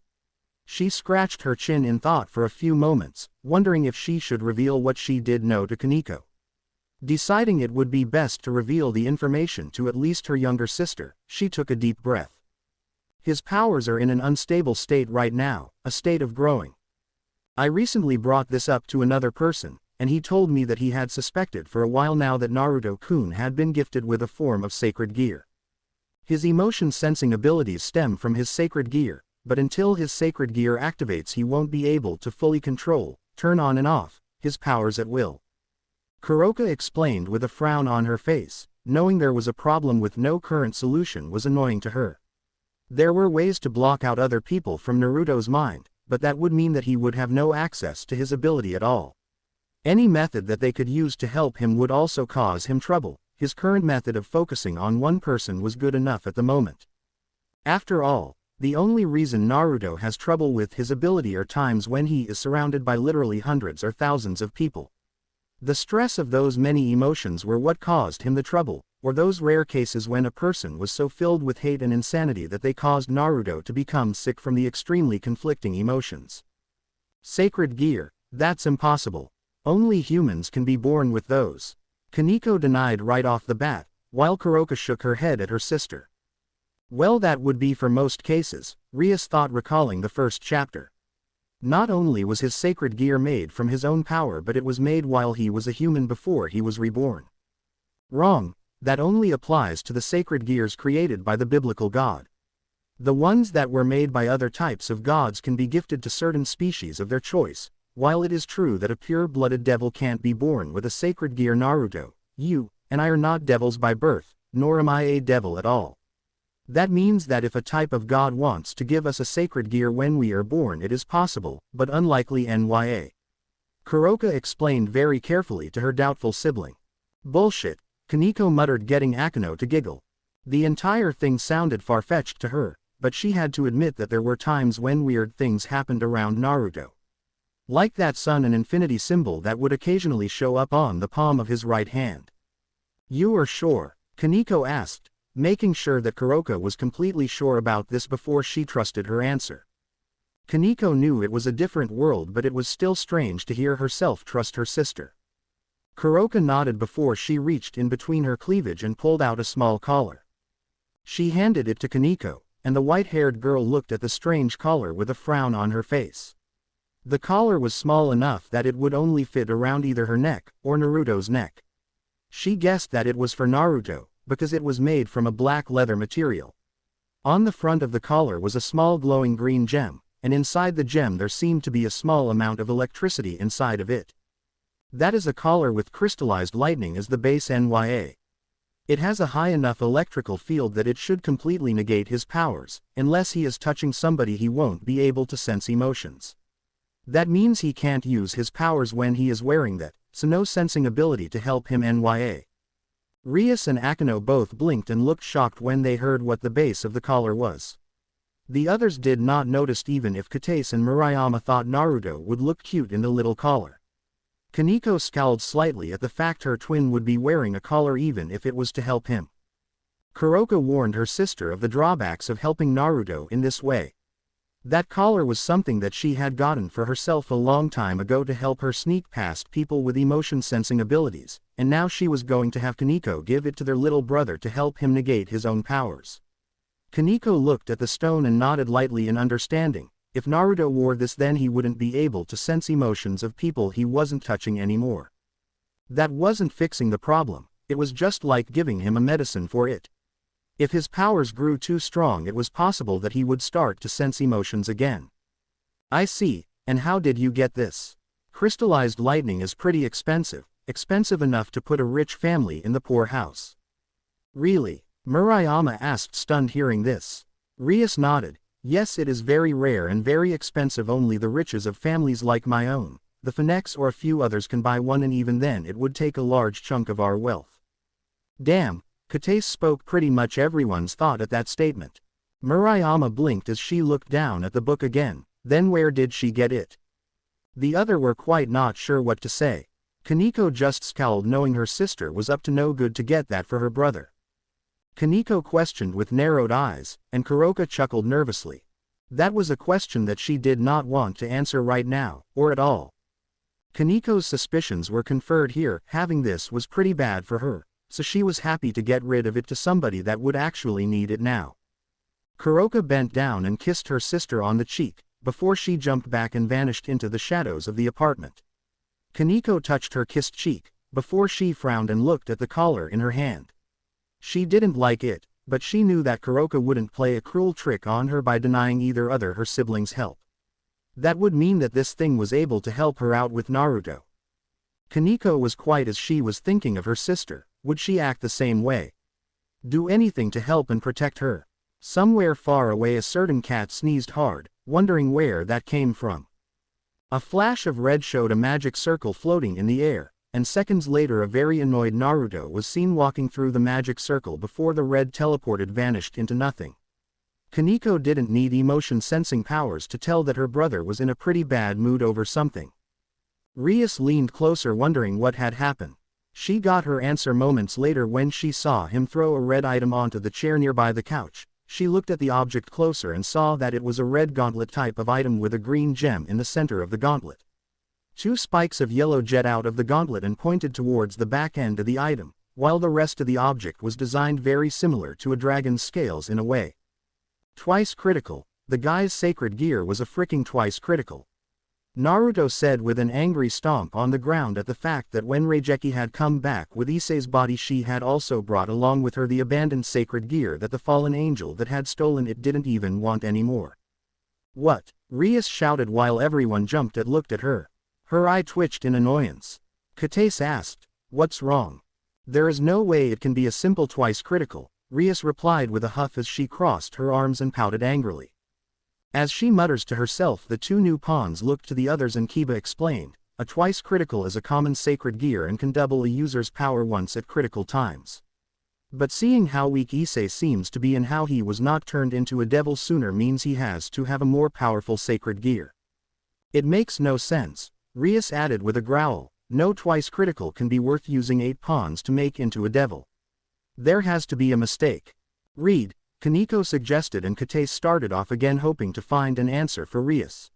She scratched her chin in thought for a few moments, wondering if she should reveal what she did know to Koneko. Deciding it would be best to reveal the information to at least her younger sister, she took a deep breath. His powers are in an unstable state right now, a state of growing. I recently brought this up to another person, and he told me that he had suspected for a while now that Naruto-kun had been gifted with a form of sacred gear. His emotion-sensing abilities stem from his sacred gear, but until his sacred gear activates he won't be able to fully control, turn on and off, his powers at will. Koka explained with a frown on her face, knowing there was a problem with no current solution was annoying to her. There were ways to block out other people from Naruto's mind, but that would mean that he would have no access to his ability at all. Any method that they could use to help him would also cause him trouble. His current method of focusing on one person was good enough at the moment. After all, the only reason Naruto has trouble with his ability are times when he is surrounded by literally hundreds or thousands of people. The stress of those many emotions were what caused him the trouble, or those rare cases when a person was so filled with hate and insanity that they caused Naruto to become sick from the extremely conflicting emotions. Sacred gear, that's impossible. Only humans can be born with those. Koneko denied right off the bat, while Koka shook her head at her sister. Well, that would be for most cases, Rias thought, recalling the first chapter. Not only was his sacred gear made from his own power, but it was made while he was a human before he was reborn. Wrong, that only applies to the sacred gears created by the biblical god. The ones that were made by other types of gods can be gifted to certain species of their choice. While it is true that a pure-blooded devil can't be born with a sacred gear, Naruto, you and I are not devils by birth, nor am I a devil at all. That means that if a type of god wants to give us a sacred gear when we are born, it is possible, but unlikely. Koka explained very carefully to her doubtful sibling. Bullshit, Koneko muttered, getting Akeno to giggle. The entire thing sounded far-fetched to her, but she had to admit that there were times when weird things happened around Naruto. Like that sun and infinity symbol that would occasionally show up on the palm of his right hand. You are sure? Koneko asked, making sure that Koka was completely sure about this before she trusted her answer. Koneko knew it was a different world, but it was still strange to hear herself trust her sister. Koka nodded before she reached in between her cleavage and pulled out a small collar. She handed it to Koneko, and the white-haired girl looked at the strange collar with a frown on her face. The collar was small enough that it would only fit around either her neck or Naruto's neck. She guessed that it was for Naruto, because it was made from a black leather material. On the front of the collar was a small glowing green gem, and inside the gem there seemed to be a small amount of electricity inside of it. That is a collar with crystallized lightning as the base. It has a high enough electrical field that it should completely negate his powers. Unless he is touching somebody, he won't be able to sense emotions. That means he can't use his powers when he is wearing that, so no sensing ability to help him. Rias and Akeno both blinked and looked shocked when they heard what the base of the collar was. The others did not notice, even if Kataise and Murayama thought Naruto would look cute in the little collar. Koneko scowled slightly at the fact her twin would be wearing a collar even if it was to help him. Koka warned her sister of the drawbacks of helping Naruto in this way. That collar was something that she had gotten for herself a long time ago to help her sneak past people with emotion-sensing abilities, and now she was going to have Koneko give it to their little brother to help him negate his own powers. Koneko looked at the stone and nodded lightly in understanding. If Naruto wore this, then he wouldn't be able to sense emotions of people he wasn't touching anymore. That wasn't fixing the problem, it was just like giving him a medicine for it. If his powers grew too strong, it was possible that he would start to sense emotions again. I see, and how did you get this? Crystallized lightning is pretty expensive enough to put a rich family in the poorhouse. Really? Murayama asked, stunned hearing this. Rias nodded. Yes, it is very rare and very expensive. Only the riches of families like my own, the Finexs or a few others can buy one, and even then it would take a large chunk of our wealth. Damn. Kataise spoke pretty much everyone's thought at that statement. Murayama blinked as she looked down at the book again. Then where did she get it? The other were quite not sure what to say. Koneko just scowled knowing her sister was up to no good to get that for her brother. Koneko questioned with narrowed eyes, and Koka chuckled nervously. That was a question that she did not want to answer right now, or at all. Koneko's suspicions were conferred here. Having this was pretty bad for her, so she was happy to get rid of it to somebody that would actually need it now. Koka bent down and kissed her sister on the cheek, before she jumped back and vanished into the shadows of the apartment. Koneko touched her kissed cheek, before she frowned and looked at the collar in her hand. She didn't like it, but she knew that Koka wouldn't play a cruel trick on her by denying either her siblings help. That would mean that this thing was able to help her out with Naruto. Koneko was quite as she was thinking of her sister. Would she act the same way? Do anything to help and protect her? Somewhere far away a certain cat sneezed hard, wondering where that came from. A flash of red showed a magic circle floating in the air, and seconds later a very annoyed Naruto was seen walking through the magic circle before the red teleported vanished into nothing. Koneko didn't need emotion sensing powers to tell that her brother was in a pretty bad mood over something. Rias leaned closer wondering what had happened. She got her answer moments later when she saw him throw a red item onto the chair nearby the couch. She looked at the object closer and saw that it was a red gauntlet type of item with a green gem in the center of the gauntlet. Two spikes of yellow jet out of the gauntlet and pointed towards the back end of the item, while the rest of the object was designed very similar to a dragon's scales in a way. Twice critical. The guy's sacred gear was a fricking twice critical. Naruto said with an angry stomp on the ground at the fact that when Reijeki had come back with Issei's body she had also brought along with her the abandoned sacred gear that the fallen angel that had stolen it didn't even want anymore. What? Rias shouted while everyone jumped and looked at her. Her eye twitched in annoyance. Katace asked, "What's wrong?" "There is no way it can be a simple twice critical," Rias replied with a huff as she crossed her arms and pouted angrily. As she mutters to herself the two new pawns looked to the others and Kiba explained, "A twice critical is a common sacred gear and can double a user's power once at critical times. But seeing how weak Issei seems to be and how he was not turned into a devil sooner means he has to have a more powerful sacred gear. It makes no sense," Rias added with a growl. "No twice critical can be worth using 8 pawns to make into a devil. There has to be a mistake." "Read," Koneko suggested and Katace started off again hoping to find an answer for Rias.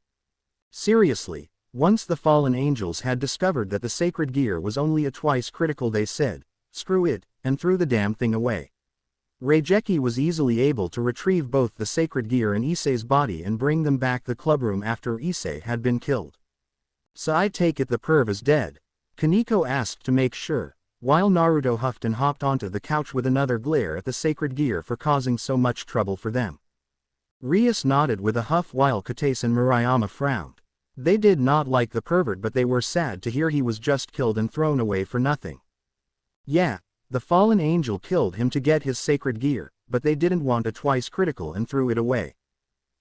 Seriously, once the fallen angels had discovered that the sacred gear was only a twice critical they said, "Screw it," and threw the damn thing away. Reijeki was easily able to retrieve both the sacred gear and Issei's body and bring them back the clubroom after Issei had been killed. "So I take it the perv is dead?" Koneko asked to make sure, while Naruto huffed and hopped onto the couch with another glare at the sacred gear for causing so much trouble for them. Rias nodded with a huff while Katace and Murayama frowned. They did not like the pervert but they were sad to hear he was just killed and thrown away for nothing. Yeah, the fallen angel killed him to get his sacred gear, but they didn't want a twice critical and threw it away.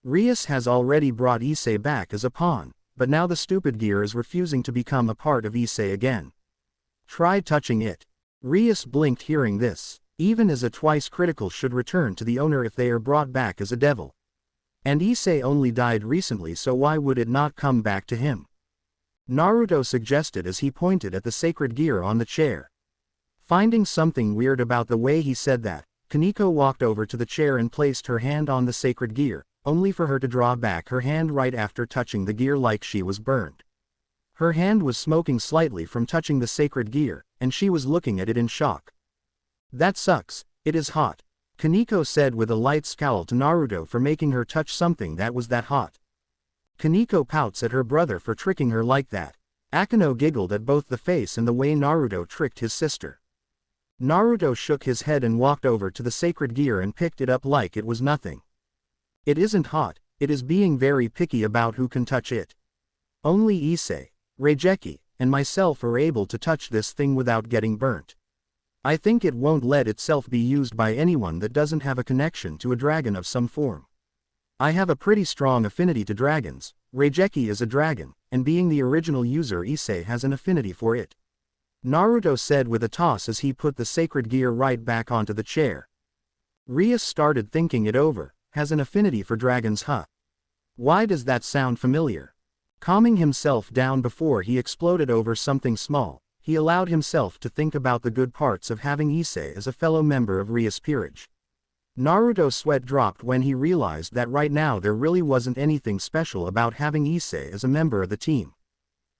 Rias has already brought Issei back as a pawn, but now the stupid gear is refusing to become a part of Issei again. "Try touching it." Rias blinked hearing this. Even as a twice critical should return to the owner if they are brought back as a devil. And Issei only died recently so why would it not come back to him? Naruto suggested as he pointed at the sacred gear on the chair. Finding something weird about the way he said that, Koneko walked over to the chair and placed her hand on the sacred gear, only for her to draw back her hand right after touching the gear like she was burned. Her hand was smoking slightly from touching the sacred gear, and she was looking at it in shock. "That sucks, it is hot," Koneko said with a light scowl to Naruto for making her touch something that was that hot. Koneko pouts at her brother for tricking her like that. Akeno giggled at both the face and the way Naruto tricked his sister. Naruto shook his head and walked over to the sacred gear and picked it up like it was nothing. "It isn't hot, it is being very picky about who can touch it. Only Issei, Reijeki, and myself are able to touch this thing without getting burnt. I think it won't let itself be used by anyone that doesn't have a connection to a dragon of some form. I have a pretty strong affinity to dragons, Reijeki is a dragon, and being the original user Issei has an affinity for it," Naruto said with a toss as he put the sacred gear right back onto the chair. Rias started thinking it over. Has an affinity for dragons, huh? Why does that sound familiar? Calming himself down before he exploded over something small, he allowed himself to think about the good parts of having Issei as a fellow member of Rias peerage. Naruto's sweat dropped when he realized that right now there really wasn't anything special about having Issei as a member of the team.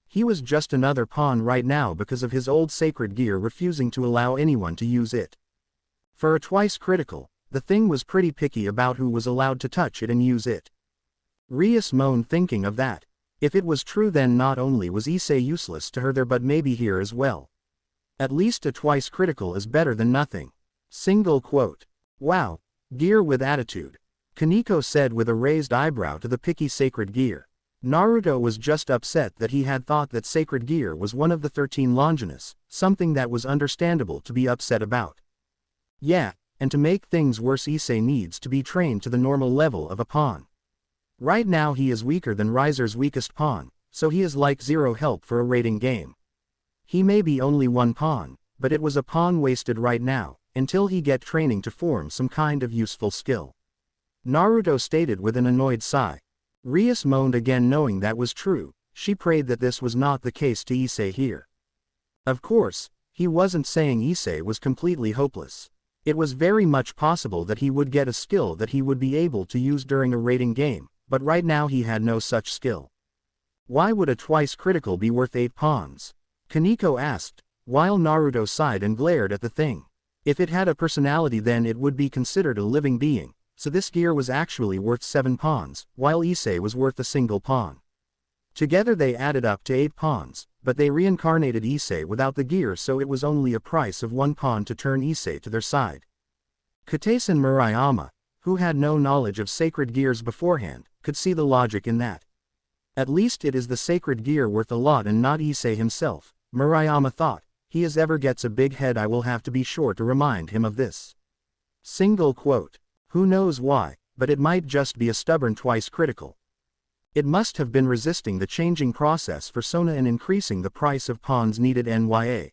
He was just another pawn right now because of his old sacred gear refusing to allow anyone to use it. For a twice critical, the thing was pretty picky about who was allowed to touch it and use it. Rias moaned thinking of that. If it was true, then not only was Issei useless to her there but maybe here as well. At least a twice critical is better than nothing. Single quote. Wow. Gear with attitude. Koneko said with a raised eyebrow to the picky sacred gear. Naruto was just upset that he had thought that sacred gear was one of the 13 Longinus, something that was understandable to be upset about. Yeah, and to make things worse, Issei needs to be trained to the normal level of a pawn. Right now he is weaker than Riser's weakest pawn, so he is like zero help for a raiding game. He may be only one pawn, but it was a pawn wasted right now, until he get training to form some kind of useful skill. Naruto stated with an annoyed sigh. Rias moaned again knowing that was true. She prayed that this was not the case to Issei here. Of course, he wasn't saying Issei was completely hopeless. It was very much possible that he would get a skill that he would be able to use during a raiding game, but right now he had no such skill. Why would a twice critical be worth 8 pawns? Koneko asked, while Naruto sighed and glared at the thing. If it had a personality then it would be considered a living being, so this gear was actually worth 7 pawns, while Issei was worth a single pawn. Together they added up to 8 pawns, but they reincarnated Issei without the gear, so it was only a price of 1 pawn to turn Issei to their side. Kataisen and Murayama, who had no knowledge of sacred gears beforehand, could see the logic in that. At least it is the sacred gear worth a lot and not Issei himself, Murayama thought. He ever gets a big head, I will have to be sure to remind him of this. Single quote. Who knows why, but it might just be a stubborn twice critical. It must have been resisting the changing process for Sona and increasing the price of pawns needed nya.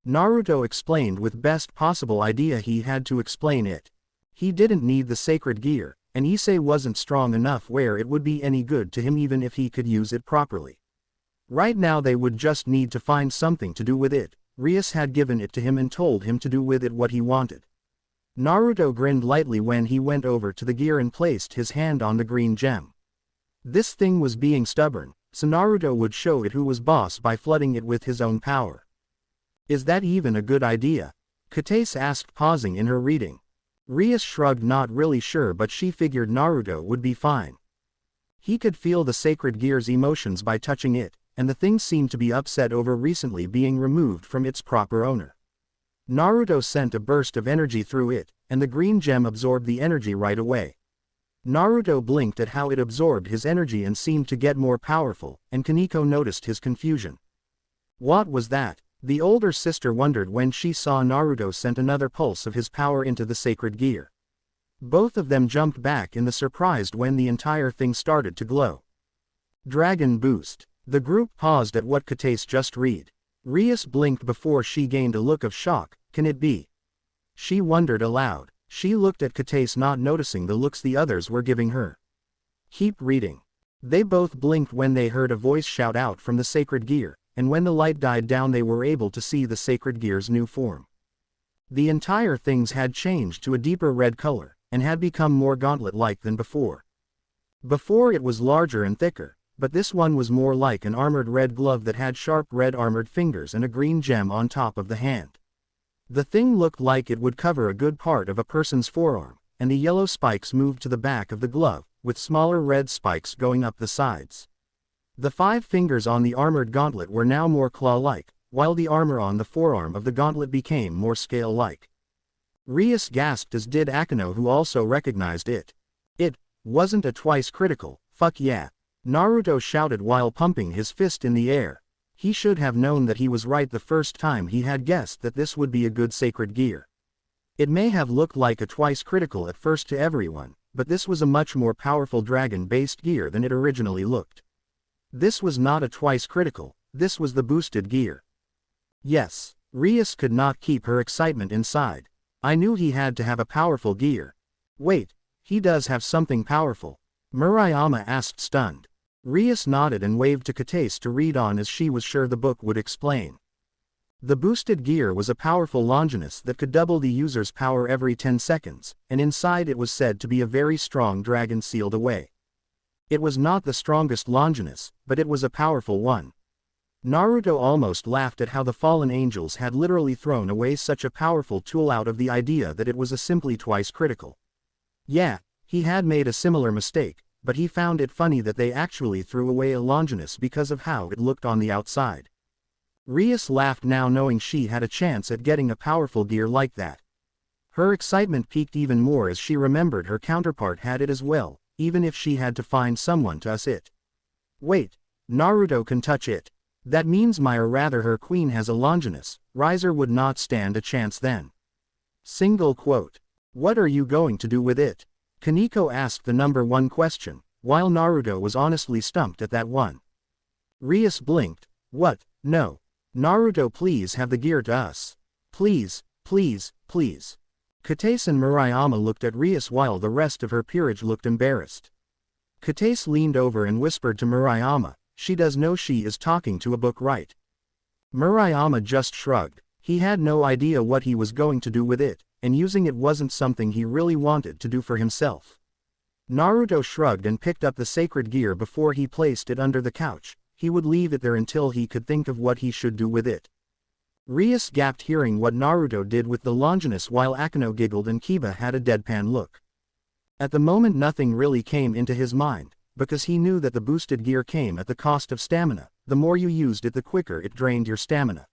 Naruto explained with best possible idea he had to explain it. He didn't need the sacred gear, and Issei wasn't strong enough where it would be any good to him even if he could use it properly. Right now they would just need to find something to do with it. Rias had given it to him and told him to do with it what he wanted. Naruto grinned lightly when he went over to the gear and placed his hand on the green gem. This thing was being stubborn, so Naruto would show it who was boss by flooding it with his own power. Is that even a good idea? Kataise asked, pausing in her reading. Rias shrugged, not really sure, but she figured Naruto would be fine. He could feel the sacred gear's emotions by touching it, and the thing seemed to be upset over recently being removed from its proper owner. Naruto sent a burst of energy through it, and the green gem absorbed the energy right away. Naruto blinked at how it absorbed his energy and seemed to get more powerful, and Koneko noticed his confusion. What was that? The older sister wondered when she saw Naruto sent another pulse of his power into the sacred gear. Both of them jumped back in the surprise when the entire thing started to glow. Dragon Boost. The group paused at what Kataise just read. Rias blinked before she gained a look of shock. Can it be? She wondered aloud. She looked at Kataise, not noticing the looks the others were giving her. Keep reading. They both blinked when they heard a voice shout out from the sacred gear, and when the light died down they were able to see the sacred gear's new form. The entire things had changed to a deeper red color, and had become more gauntlet-like than before. Before it was larger and thicker, but this one was more like an armored red glove that had sharp red armored fingers and a green gem on top of the hand. The thing looked like it would cover a good part of a person's forearm, and the yellow spikes moved to the back of the glove, with smaller red spikes going up the sides. The 5 fingers on the armored gauntlet were now more claw-like, while the armor on the forearm of the gauntlet became more scale-like. Rias gasped, as did Akeno, who also recognized it. It wasn't a twice critical. Fuck yeah. Naruto shouted while pumping his fist in the air. He should have known that he was right the first time he had guessed that this would be a good sacred gear. It may have looked like a twice critical at first to everyone, but this was a much more powerful dragon-based gear than it originally looked. This was not a twice critical, this was the boosted gear. Yes, Rias could not keep her excitement inside. I knew he had to have a powerful gear. Wait, he does have something powerful? Murayama asked, stunned. Rias nodded and waved to Kataise to read on, as she was sure the book would explain. The boosted gear was a powerful Longinus that could double the user's power every 10 seconds, and inside it was said to be a very strong dragon sealed away. It was not the strongest Longinus, but it was a powerful one. Naruto almost laughed at how the fallen angels had literally thrown away such a powerful tool out of the idea that it was a simply twice critical. Yeah, he had made a similar mistake, but he found it funny that they actually threw away a Longinus because of how it looked on the outside. Rias laughed now knowing she had a chance at getting a powerful gear like that. Her excitement peaked even more as she remembered her counterpart had it as well, even if she had to find someone to us it. Wait, Naruto can touch it. That means or rather her queen has a Longinus, Riser would not stand a chance then. Single quote. What are you going to do with it? Koneko asked the number one question, while Naruto was honestly stumped at that one. Rias blinked. What? No. Naruto, please have the gear to us. Please, please, please. Katase and Murayama looked at Rias while the rest of her peerage looked embarrassed. Katase leaned over and whispered to Murayama, she does know she is talking to a book, right? Murayama just shrugged. He had no idea what he was going to do with it, and using it wasn't something he really wanted to do for himself. Naruto shrugged and picked up the sacred gear before he placed it under the couch. He would leave it there until he could think of what he should do with it. Rias gasped hearing what Naruto did with the Longinus while Akeno giggled and Kiba had a deadpan look. At the moment nothing really came into his mind, because he knew that the boosted gear came at the cost of stamina. The more you used it the quicker it drained your stamina.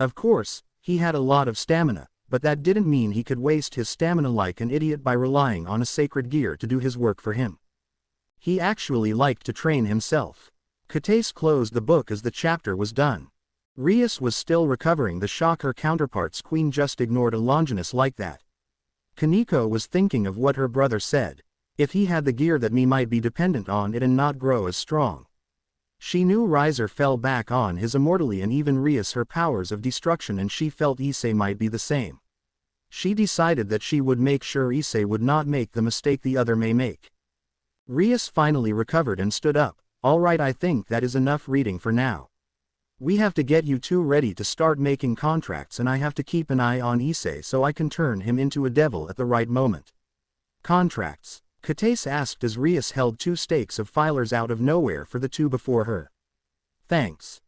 Of course, he had a lot of stamina, but that didn't mean he could waste his stamina like an idiot by relying on a sacred gear to do his work for him. He actually liked to train himself. Katase closed the book as the chapter was done. Rias was still recovering the shock her counterpart's queen just ignored a Longinus like that. Koneko was thinking of what her brother said. If he had the gear that me might be dependent on it and not grow as strong. She knew Riser fell back on his immortality and even Rias her powers of destruction, and she felt Issei might be the same. She decided that she would make sure Issei would not make the mistake the other may make. Rias finally recovered and stood up. Alright, I think that is enough reading for now. We have to get you two ready to start making contracts, and I have to keep an eye on Issei so I can turn him into a devil at the right moment. Contracts? Katase asked as Rias held two stakes of filers out of nowhere for the two before her. Thanks.